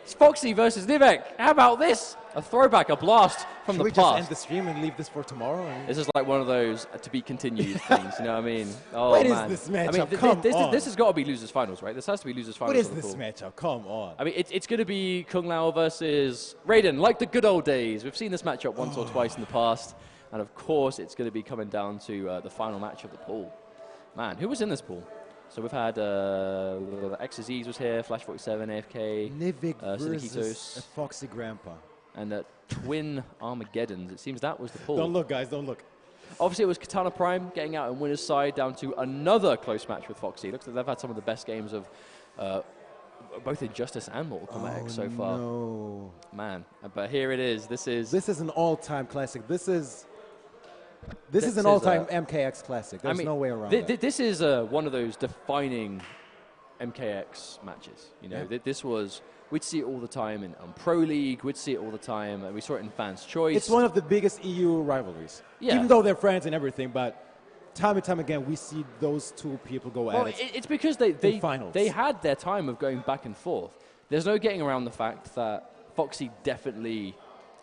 It's Foxy versus Noveck. How about this? A throwback, a blast from Should the we past. just end the stream and leave this for tomorrow? I mean, This is like one of those to be continued things, you know what I mean? Oh, what is man. this I mean, matchup? Come on. this has got to be losers finals, right? This has to be losers finals. what is of the this pool. matchup? Come on. I mean, it's going to be Kung Lao versus Raiden, like the good old days. We've seen this matchup once or twice in the past. And of course, it's going to be coming down to the final match of the pool. Man, who was in this pool? So we've had X's was here, Flash 47, AFK, Novice versus Sinikitos, a Foxy Grandpa. and Twin Armageddons. It seems that was the pool. Don't look, guys. Don't look. Obviously, it was Katana Prime getting out in winner's side down to another close match with Foxy. Looks like they've had some of the best games of both Injustice and Mortal Kombat X so far. No. Man, but here it is. This is an all-time classic. This is This an is all-time MKX classic. There's I mean, no way around it. This is one of those defining MKX matches. You know, Yeah. this was, we'd see it all the time on Pro League, we'd see it all the time, and we saw it in Fans' Choice. It's one of the biggest EU rivalries. Yeah. Even though they're friends and everything, but time and time again, we see those two people go Well, at it. it's because they finals. they had their time of going back and forth. There's no getting around the fact that Foxy definitely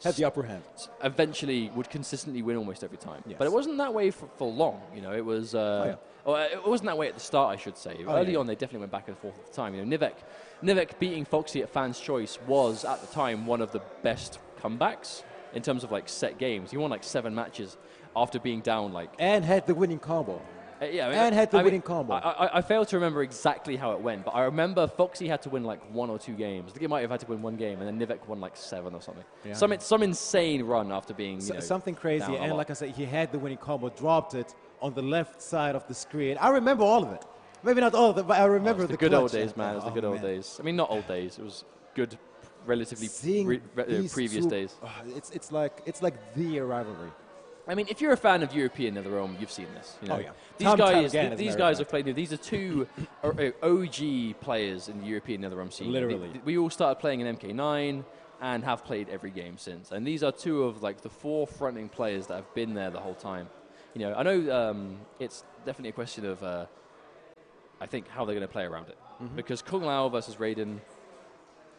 Had the upper hand. eventually would consistently win almost every time. Yes. But it wasn't that way for long. You know, it was. It wasn't that way at the start, I should say. Early on, they definitely went back and forth at the time. You know, Noveck beating Foxy at Fans' Choice was at the time one of the best comebacks in terms of like set games. He won like 7 matches after being down like. And had the winning combo. Yeah, And had the winning combo. I failed to remember exactly how it went, but I remember Foxy had to win like 1 or 2 games. I think he might have had to win 1 game, and then Noveck won like 7 or something. Yeah. Some insane run after being Something crazy. down a And lot. like I said, he had the winning combo, dropped it on the left side of the screen. I remember all of it. Maybe not all of it, but I remember It was the good old clutch. days, man. It was the good old days. I mean, not old days. It was good, relatively Seeing these previous two- days. it's like the rivalry. I mean, if you're a fan of European NetherRealm, you've seen this. You know? Oh, yeah. These Time and time guys, again, as a these matter guys of have played. These are 2 OG players in the European NetherRealm scene. Literally. We all started playing in MK9 and have played every game since. And these are 2 of like the forefronting players that have been there the whole time. You know, I know it's definitely a question of, I think, how they're going to play around it. Because Kung Lao versus Raiden,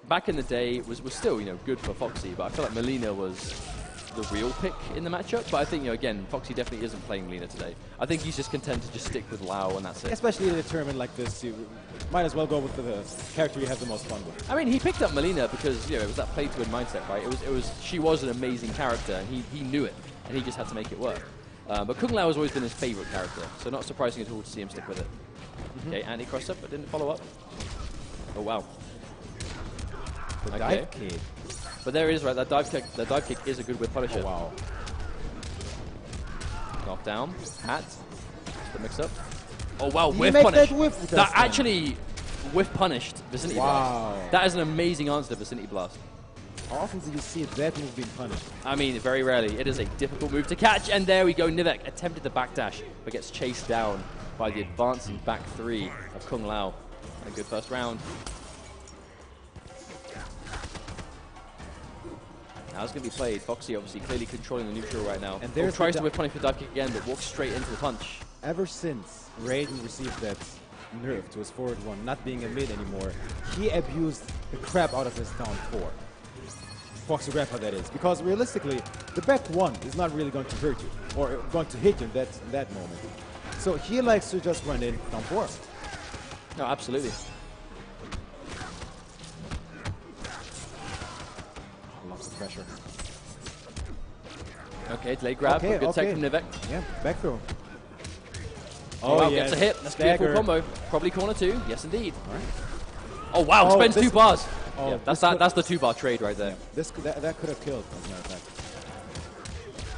back in the day, was still, you know, good for Foxy, but I feel like Melina was the real pick in the matchup. But I think, you know, again, Foxy definitely isn't playing Melina today. I think he's just content to just stick with Lao, and that's it. Especially in a tournament like this, you might as well go with the character you have the most fun with. I mean, he picked up Melina because, you know, it was that play-to-win mindset, right? She was an amazing character, and he knew it, and he just had to make it work. But Kung Lao has always been his favorite character, so not surprising at all to see him stick with it. Okay, and he crossed up, but didn't follow up. Oh, wow. The dive kick. But there it is, right? That dive kick is a good whip punisher. Oh, wow. Knock down. Hat. The mix up. Oh, wow. Did Whiff he make punish. that whiff with That that actually whiff punished Vicinity Blast. That is an amazing answer to Vicinity Blast. How often do you see that move being punished? I mean, very rarely. It is a difficult move to catch, and there we go. Noveck attempted the backdash, but gets chased down by the advancing back 3 of Kung Lao. A good first round. Now it's going to be played. Foxy obviously clearly controlling the neutral right now. And there's tries the to whip punish for dive kick again, but walks straight into the punch. Ever since Raiden received that nerf to his forward 1, not being a mid anymore, he abused the crap out of his down 4. Foxy Grandpa, that is. Because realistically, the back 1 is not really going to hurt you, or going to hit you in that moment. So he likes to just run in down 4. No, absolutely. Loves the pressure. Okay, delayed grab. Okay, Good tech from Noveck. Yeah, back throw. Oh, wow, yes. gets a hit. That's a Stagger. beautiful combo. Probably corner 2. Yes, indeed. All right. Oh, wow. Oh, Spends this- 2 bars. Oh, Yeah, this that's the 2-bar trade right there. That could have killed, as a matter of fact.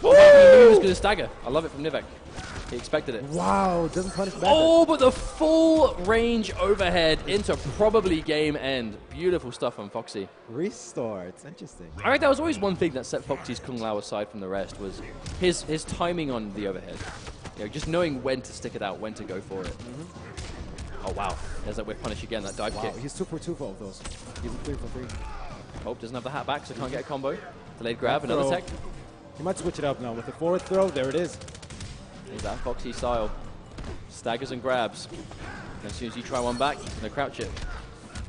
Oh, wow, he knew he was going to stagger. I love it from Noveck. He expected it. Wow, doesn't punish back. Oh, but the full range overhead into probably game end. Beautiful stuff from Foxy. Restart. It's interesting. I think that was always one thing that set Foxy's Kung Lao aside from the rest was his timing on the overhead. You know, just knowing when to stick it out, when to go for it. Oh, wow. There's that whip punish again, that dive Wow, kick. he's 2 for 2 for all of those. He's 3 for 3. Oh, doesn't have the hat back, so can't get a combo. Delayed grab, Back another throw. tech. He might switch it up now with the forward throw. There it is. Here's that Foxy style. Staggers and grabs. And as soon as you try one back, he's going to crouch it.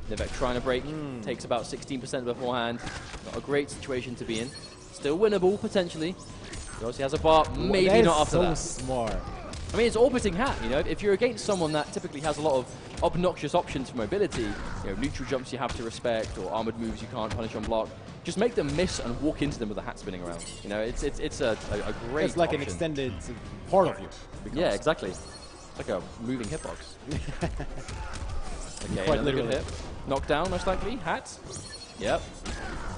Noveck trying to break, takes about 16% beforehand. Not a great situation to be in. Still winnable, potentially. He obviously has a bar, maybe not after that. Smart. I mean, it's orbiting hat, you know. If you're against someone that typically has a lot of obnoxious options for mobility, you know, neutral jumps you have to respect, or armored moves you can't punish on block, just make them miss and walk into them with a hat spinning around. You know, it's a great It's like option. an extended part of you. Yeah, exactly. It's like a moving hitbox. Okay, Quite another good literally. hit. Knockdown, most likely. Hat. Yep.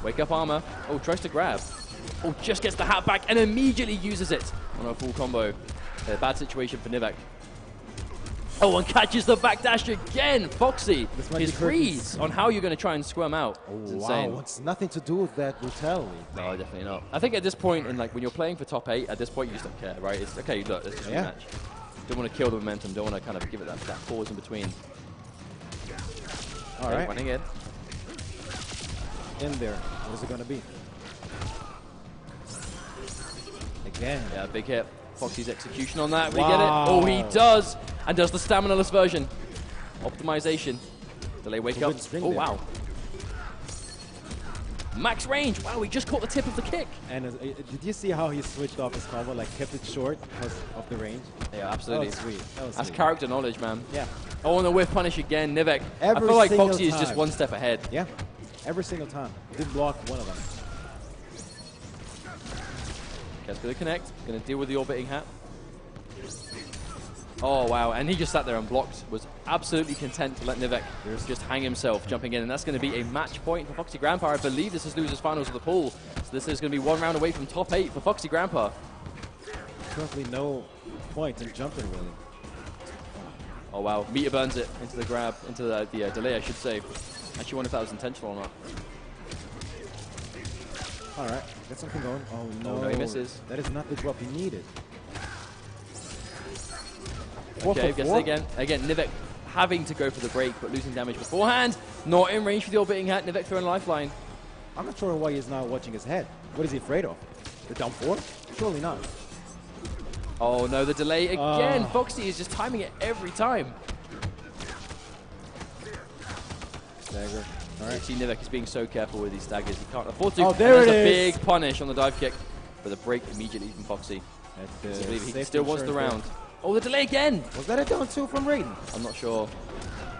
Wake up armor. Oh, tries to grab. Oh, just gets the hat back and immediately uses it on a full combo. A bad situation for Noveck. Oh, and catches the backdash again. Foxy, his freeze on how you're going to try and squirm out. It's insane. Wow, it's nothing to do with that brutality. No, definitely not. I think at this point, in like when you're playing for top 8, at this point you just don't care, right? It's okay. Look, it's just a match. Don't want to kill the momentum. Don't want to kind of give it that pause in between. All right, running in. In there. What is it going to be? Again. Yeah, big hit. Foxy's execution on that. We get it. Oh, he does. And does the stamina-less version. Optimization. Delay wake up. Oh, wow. Max range. Wow, he just caught the tip of the kick. And did you see how he switched off his combo, like kept it short because of the range? Yeah, absolutely. That was sweet. That's character knowledge, man. Yeah. Oh, and the whiff punish again. Noveck. I Every feel like single Foxy is just time. one step ahead. Yeah. Every single time. Didn't block one of them. Gets going to connect. Going to deal with the orbiting hat. Oh, wow. And he just sat there and blocked. Was absolutely content to let Noveck just hang himself, jumping in. And that's going to be a match point for Foxy Grandpa. I believe this is losers finals of the pool. So this is going to be one round away from top 8 for Foxy Grandpa. Currently no point in jumping, really. Oh, wow. Meter burns it into the grab, into the delay, I should say. Actually wonder if that was intentional or not. All right. Got something going. Oh, no. Oh, no, he misses. That is not the drop he needed. Okay, gets it again. Again, Noveck having to go for the break, but losing damage beforehand. Not in range for the orbiting hat. Noveck throwing a lifeline. I'm not sure why he's not watching his head. What is he afraid of? The down 4? Surely not. Oh, no, the delay again. Foxy is just timing it every time. Dagger. All right. See, Noveck is being so careful with these daggers. He can't afford to. Oh, there and it there's is. a big punish on the dive kick. But the break immediately from Foxy. I believe he still wants the round. Oh, the delay again! Was that a down 2 from Raiden? I'm not sure.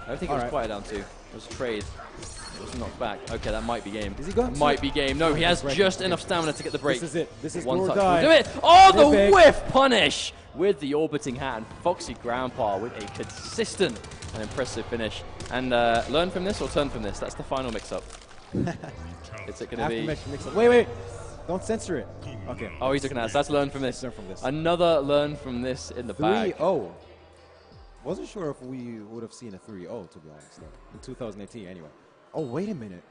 I don't think it was quite a down 2. It was a trade. It was knocked back. Okay, that might be game. Is he going? Might be game. No, he has just enough stamina to get the break. This is it. This is one do or touch. die. We'll do it. Oh, the Epic. whiff punish with the orbiting hat. And Foxy Grandpa with a consistent and impressive finish. And learn from this or turn from this. That's the final mix-up. Is it going to be? Mix-up. Wait. Don't censor it. Okay. Oh, he's looking at us. That's learn from this. Learn from this. Another learn from this in the bag. 3-0. Wasn't sure if we would have seen a 3-0, to be honest, though. In 2018, anyway. Oh, wait a minute.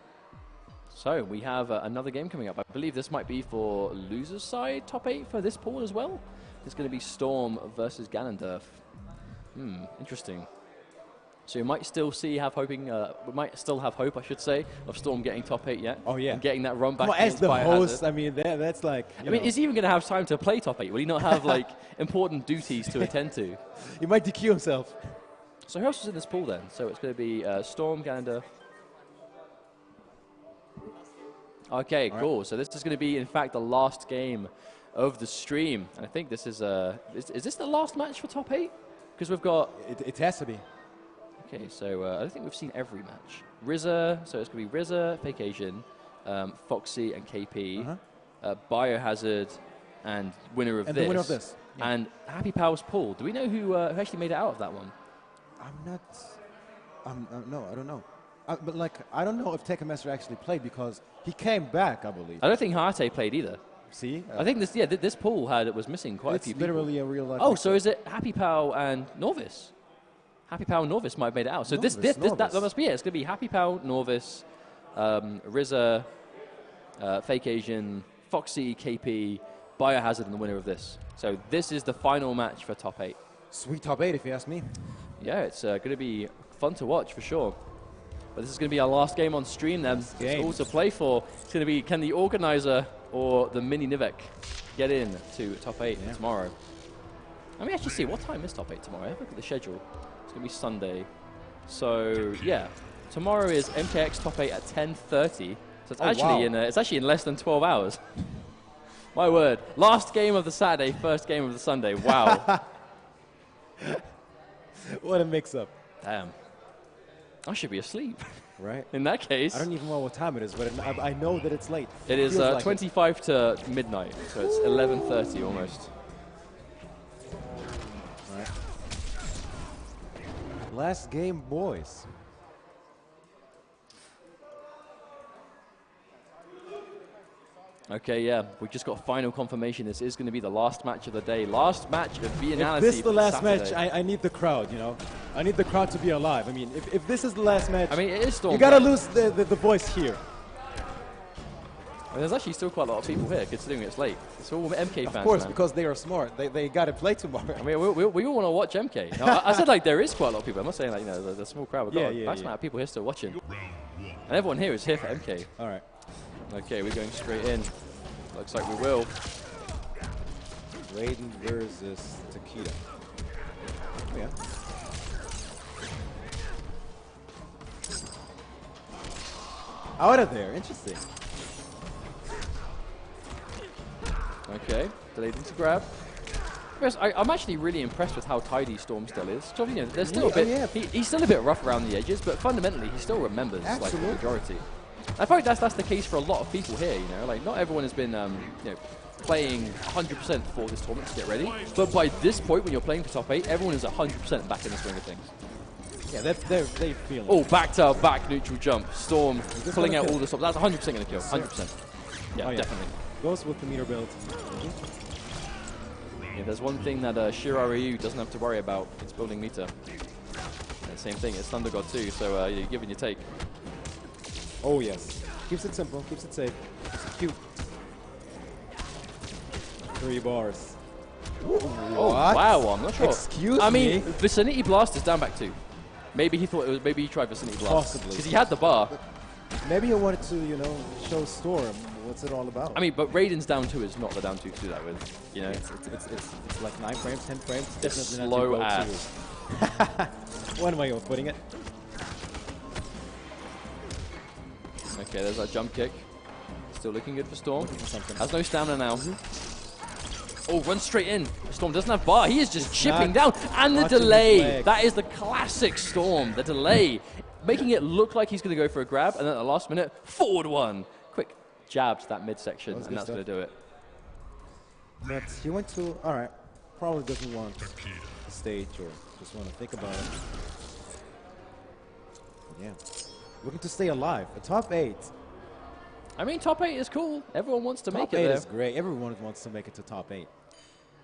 So we have another game coming up. I believe this might be for losers side top 8 for this pool as well. It's going to be Storm versus Ganondorf. Interesting. So you might still have hope, I should say, of Storm getting top 8 yet. Oh, yeah. And getting that run back. Well, as the Biohazard. host, I mean, that's like. I mean, is he even going to have time to play top 8? Will he not have like important duties to attend to? He might DQ himself. So who else is in this pool then? So it's going to be Storm, Ganondorf. Okay, cool. So this is going to be, in fact, the last game of the stream. And I think this is this the last match for top 8? Because we've got... It has to be. Okay, so I don't think we've seen every match. RZA, so it's going to be RZA, Fake Asian, Foxy and KP, Biohazard, and winner of this. And the winner of this. Yeah. And Happy Powers Pool. Do we know who actually made it out of that one? I'm not... no, I don't know. But, like, I don't know if Tekken Master actually played because he came back, I believe. I don't think Harte played either. See? I think this pool was missing quite a few people. It's literally a real life. Oh, so is it Happy Pow and Novice? Happy Pow and Novice might have made it out. So that must be it. It's going to be Happy Pow, Novice, RZA, Fake Asian, Foxy, KP, Biohazard, and the winner of this. So this is the final match for top 8. Sweet top 8, if you ask me. Yeah, it's going to be fun to watch for sure. But this is going to be our last game on stream then. It's all to play for. It's going to be, can the organizer or the mini Noveck get in to top 8 tomorrow? Let me actually see, what time is top 8 tomorrow? I have a look at the schedule. It's going to be Sunday. So, yeah. tomorrow is MKX top 8 at 10:30. So it's actually in less than 12 hours. My word. Last game of the Saturday, first game of the Sunday. Wow. What a mix-up. Damn. I should be asleep. Right. In that case. I don't even know what time it is, but I know that it's late. It is like 25 to midnight, so it's 11:30 almost. Right. Last game, boys. Okay, yeah, we just got final confirmation. This is going to be the last match of the day. Last match of Viennality. If this is the last Saturday. match, I need the crowd, you know. I need the crowd to be alive. I mean, if this is the last match, I mean, it is Storm. you gotta lose the voice here. I mean, there's actually still quite a lot of people here, considering it's late. It's all MK fans. Of course, man. because they are smart. They gotta play tomorrow. I mean, we all want to watch MK. No, I said like there is quite a lot of people. I'm not saying like, you know, there's a small crowd. We've got a nice amount of people here still watching. And everyone here is here for MK. All right. Okay, we're going straight in. Looks like we will. Raiden versus Takeda. Oh, yeah. Out of there. Interesting. Okay, delayed into grab. Yes, I'm actually really impressed with how tidy Storm still is. So, you know, there's still a bit. He's still a bit rough around the edges, but fundamentally he still remembers like the majority. I find that's the case for a lot of people here. You know, like not everyone has been you know, playing 100% for this tournament to get ready. But by this point, when you're playing for top 8, everyone is 100% back in the swing of things. Yeah, they feel it. Oh, back to back neutral jump. Storm pulling out all the stops. That's 100% going to kill. 100%. Yeah, definitely. Goes with the meter build. Yeah, there's one thing that Shiraryu doesn't have to worry about. It's building meter. And same thing. It's Thunder God too. So you give and you take. Oh yes. Keeps it simple. Keeps it safe. Keeps it cute. 3 bars. Oh wow! I'm not sure. Excuse me. I mean, Vicinity Blast is down back 2. Maybe he thought it was. Maybe he tried Vicinity Blast. Possibly. Because he had the bar. Maybe he wanted to, you know, show Storm what's it all about. I mean, but Raiden's down 2 is not the down 2 to do that with. You know, it's like 9 frames, 10 frames. It's Definitely slow not ass. One way of putting it. Okay, there's that jump kick. Still looking good for Storm. Has no stamina now. Oh, runs straight in. Storm doesn't have bar. He is just chipping down. And the delay. That is the classic Storm. The delay. Making it look like he's going to go for a grab. And then at the last minute, forward one. Quick jab to that midsection. And that's going to do it. But he went to, all right, probably doesn't want the stage or just want to think about it. Yeah. Looking to stay alive. A top 8. I mean, top 8 is cool. Everyone wants to make it there. there. Top 8 is great. Everyone wants to make it to top 8.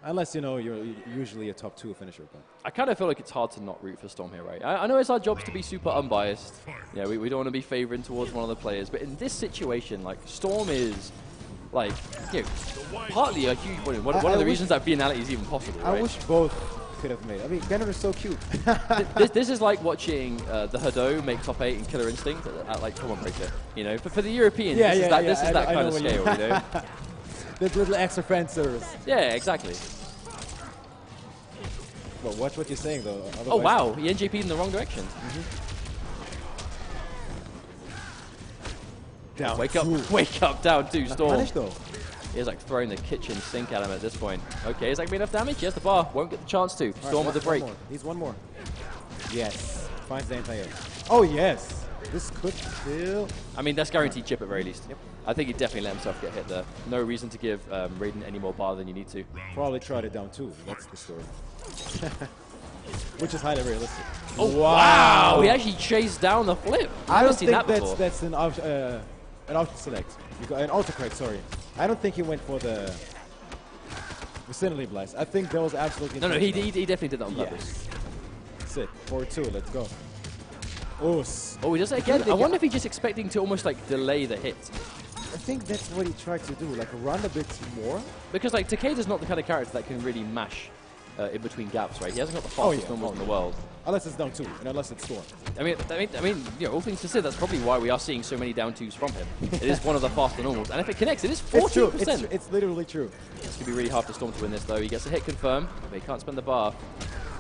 Unless, you know, you're usually a top 2 finisher. But I kind of feel like it's hard to not root for Storm here, right? I know it's our jobs to be super unbiased. Yeah, we don't want to be favoring towards one of the players. But in this situation, like, Storm is, like, you know, partly a huge one. One of the reasons that Viennality is even possible, right? I wish both could have made. I mean, Ganondorf is so cute. this is like watching the Hado make top 8 in Killer Instinct at like Common Breaker. You know, for the Europeans, this is that kind of scale, you know? That little extra fan service. Yeah, exactly. Well, watch what you're saying, though. Otherwise oh, wow. He NJP'd in the wrong direction. Down Wake up, down 2, Storm. Punish, though. He's like throwing the kitchen sink at him at this point. Okay, is that going to be enough damage? He has the bar. Won't get the chance to. Storm with the break. He's one more. Yes. Finds the anti-air. Oh, yes. This could still... I mean, that's guaranteed chip at very least. Yep. I think he definitely let himself get hit there. No reason to give Raiden any more bar than you need to. Probably tried it down too. That's the story. Which is highly realistic. Oh, wow. He actually chased down the flip. I don't seen think that that's an auto select. An autocorrect, sorry. I don't think he went for the Vicinity Blast. I think that was absolutely... No, he definitely did that on purpose. That's it. 4-2, let's go. Oh, he does it again? I wonder if he's just expecting to almost like delay the hit. I think that's what he tried to do, like run a bit more. Because like Takeda's not the kind of character that can really mash in between gaps, right? He hasn't got the fastest normals in the world. Unless it's down 2, and unless it's Storm. I mean, you know, all things considered, that's probably why we are seeing so many down 2s from him. It is one of the faster normals, and if it connects, it is 14%. It's true. It's literally true. It's going to be really hard for Storm to win this, though. He gets a hit confirmed, but he can't spend the bar.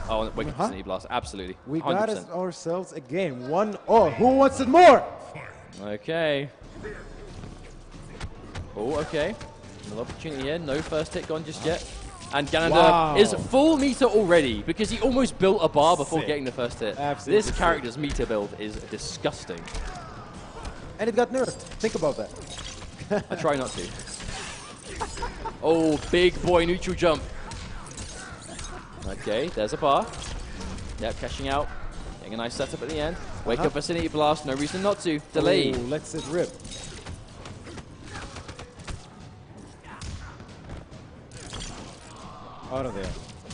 Oh, wake up City Blast, absolutely. We 100%. got us ourselves a game. 1-0. Who wants it more? Okay. Oh, okay. Another opportunity here. No first hit gone just yet. And Ganondorf is full meter already because he almost built a bar before getting the first hit. Absolutely This character's meter build is disgusting. And it got nerfed. Think about that. I try not to. Oh, big boy neutral jump. Okay, there's a bar. Yep, cashing out. Getting a nice setup at the end. Wake up Vicinity Blast, no reason not to. Delay. Ooh, let's it rip. Out of there.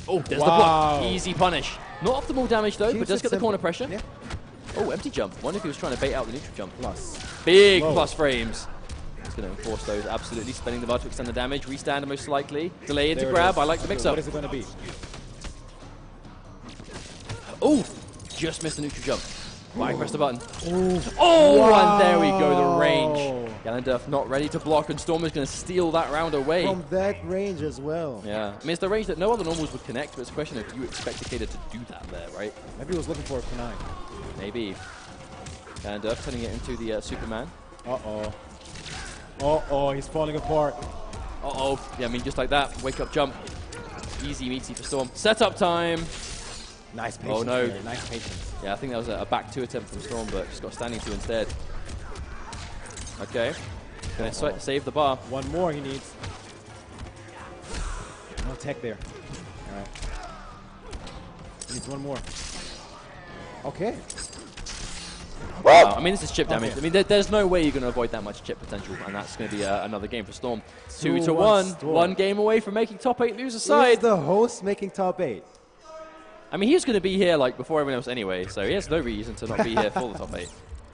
Oh, there's the block. Easy punish. Not optimal damage though, but does get the corner pressure. Yeah. Oh, empty jump. Wonder if he was trying to bait out the neutral jump. Plus. Big plus frames. He's going to enforce those, absolutely. Spending the bar to extend the damage. Restand most likely. Delay into grab. I like the mix-up. What is it going to be? Oh, just missed the neutral jump. Why press the button? Oh, and there we go, the range. Ganondorf not ready to block, and Storm is going to steal that round away. From that range as well. Yeah, I mean, it's the range that no other normals would connect, but it's a question of do you expect Takeda to do that there, right? Maybe he was looking for a kunai. Maybe. Ganondorf turning it into the Superman. Uh-oh. Uh-oh, he's falling apart. Uh-oh. Yeah, I mean, just like that. Wake up jump. Easy meaty for Storm. Setup time. Nice patience. Oh, no. There. Nice patience. Yeah, I think that was a back two attempt from Storm, but just got standing two instead. Okay. Gonna save the bar. One more he needs. No tech there. All right. He needs one more. Okay. Wow. I mean, this is chip damage. I mean, there's no way you're going to avoid that much chip potential, and that's going to be another game for Storm. 2-1. One game away from making top 8 lose aside. Is the host making top 8? I mean, he was going to be here like before everyone else anyway, so he has no reason to not be here for the top 8.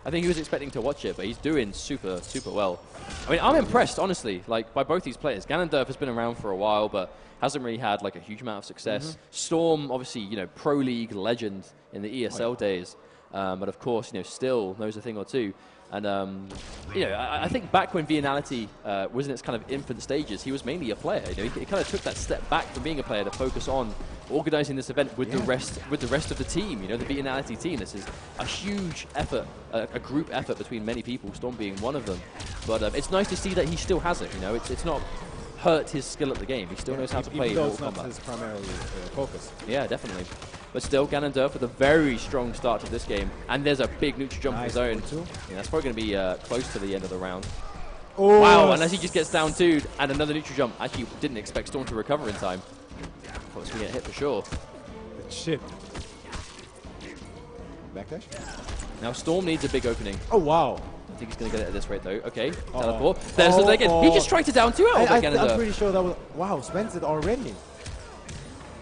I think he was expecting to watch it, but he's doing super, super well. I mean, I'm impressed, honestly, like by both these players. Ganondorf has been around for a while, but hasn't really had like a huge amount of success. Storm, obviously, you know, Pro League legend in the ESL days, but of course, you know, still knows a thing or two. And, you know, I think back when Viennality was in its kind of infant stages, he was mainly a player. You know, he kind of took that step back from being a player to focus on organizing this event with the rest of the team. You know, the Viennality team. This is a huge effort, a group effort between many people. Storm being one of them. But it's nice to see that he still has it. You know, it's not hurt his skill at the game. He still knows how to play Mortal Kombat. Even though it's not his primary focus. Yeah, definitely. But still, Ganondorf with a very strong start to this game. And there's a big neutral jump of his own. Yeah, that's probably going to be close to the end of the round. Oh, wow, and as he just gets down 2 and another neutral jump. Actually, didn't expect Storm to recover in time. Thought it was going to get hit for sure. The chip. Backdash? Now Storm needs a big opening. Oh, wow. I think he's going to get it at this rate, though. Okay, teleport. There's the again. He just tried to down 2 out of Ganondorf. I'm pretty sure that was... Wow, spends it already.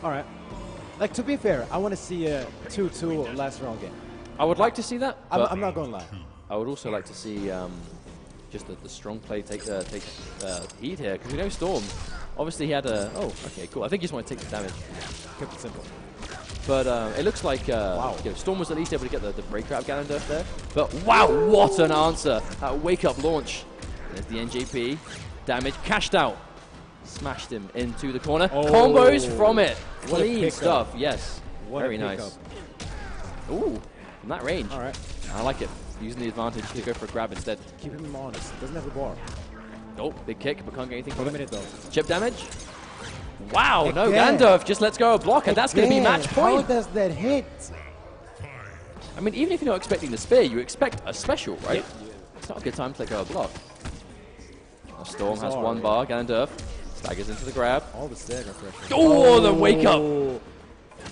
All right. Like, to be fair, I want to see a 2-2 last round game. I would like to see that. I'm not going to lie. I would also like to see just the strong play take heat here, because we know Storm. Obviously, he had a... Oh, okay, cool. I think he just want to take the damage. Kept it simple. But it looks like you know, Storm was at least able to get the breaker out of Ganondorf there. But wow, what an answer. Wake-up launch. There's the NJP. Damage cashed out. Smashed him into the corner. Combos from it. Clean stuff, yes. Very nice. Ooh, from that range. All right. I like it. Using the advantage to go for a grab instead. Keep him honest. Doesn't have the bar. Oh, big kick, but can't get anything from it. A minute, though. Chip damage. Wow, no, Ganondorf just lets go a block, and that's going to be match point. How does that hit? I mean, even if you're not expecting the spear, you expect a special, right? Yep. It's not a good time to let go of a block. Now Storm has one bar. Ganondorf staggers into the grab. All the stagger pressure. Oh, the wake up.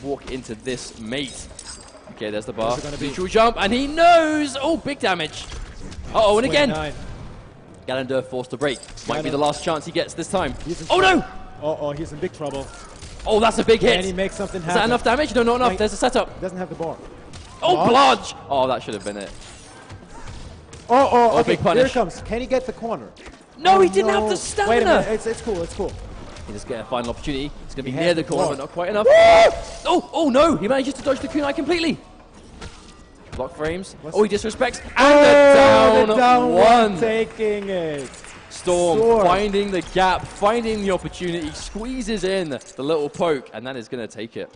Walk into this mate. Okay, there's the bar. Neutral jump, and he knows. Oh, big damage. Uh-oh, and again. Ganondorf forced to break. Might be the last chance he gets this time. Oh, no. Uh-oh, he's in big trouble. Oh, that's a big hit. And he makes something happen. Is that enough damage? No, not enough. There's a setup. Doesn't have the bar. Oh, blodge. Oh, that should have been it. Oh, okay, big punish. Here it comes. Can he get the corner? No, he didn't have the stamina. Wait a minute. It's cool. It's cool. He just get a final opportunity. It's going to be near the corner, but not quite enough. Oh, no. He manages to dodge the kunai completely. Block frames. He disrespects. And the down one. Taking it. Storm finding the gap, finding the opportunity, squeezes in the little poke, and that is going to take it.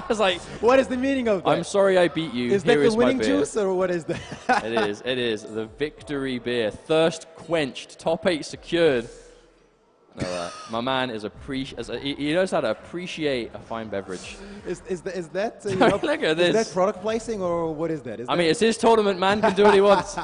It's like, what is the meaning of that? I'm sorry I beat you. Is that the winning juice, or what is that? It is. The victory beer. Thirst quenched. Top 8 secured. My man is he knows how to appreciate a fine beverage. Is that Look at this. Is that product placing, or what is that? I mean, it's his tournament, man. Can do what he wants.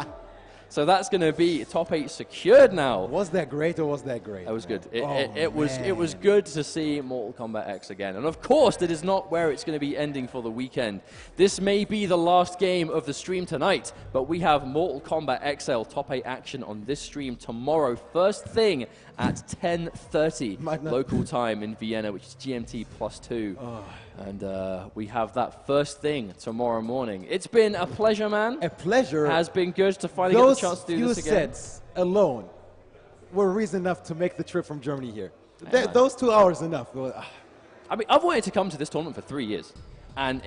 So that's going to be top 8 secured now. Was that great, or was that great? That was good. It was good to see Mortal Kombat X again. And of course, that is not where it's going to be ending for the weekend. This may be the last game of the stream tonight, but we have Mortal Kombat XL top 8 action on this stream tomorrow. First thing at 10:30 local time in Vienna, which is GMT +2. And we have that first thing tomorrow morning. It's been a pleasure, man. A pleasure. Has been good to finally get the chance to do this again. Those sets alone were reason enough to make the trip from Germany here. Those 2 hours enough. I mean, I've wanted to come to this tournament for 3 years. And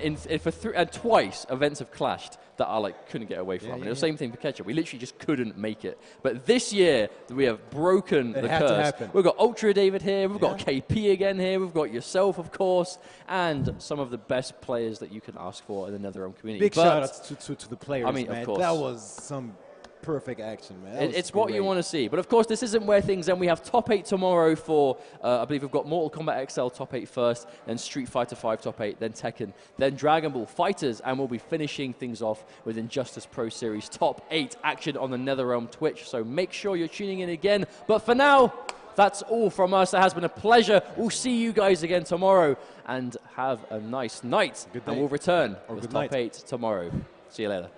twice events have clashed that I couldn't get away from. And it was the same thing for Ketchup. We literally just couldn't make it. But this year, we have broken the curse. We've got Ultra David here. We've got KP again here. We've got yourself, of course, and some of the best players that you can ask for in the NetherRealm community. Big shout outs to the players, I mean, man. of course. That was some perfect action, man. It's what you want to see. But of course, this isn't where things end. We have top 8 tomorrow for, I believe we've got Mortal Kombat XL top 8 first, then Street Fighter 5 top 8, then Tekken, then Dragon Ball Fighters, and we'll be finishing things off with Injustice Pro Series top 8 action on the NetherRealm Twitch. So make sure you're tuning in again. But for now, that's all from us. It has been a pleasure. We'll see you guys again tomorrow, and have a nice night. Good and day. we'll return Or with good top night. 8 tomorrow. See you later.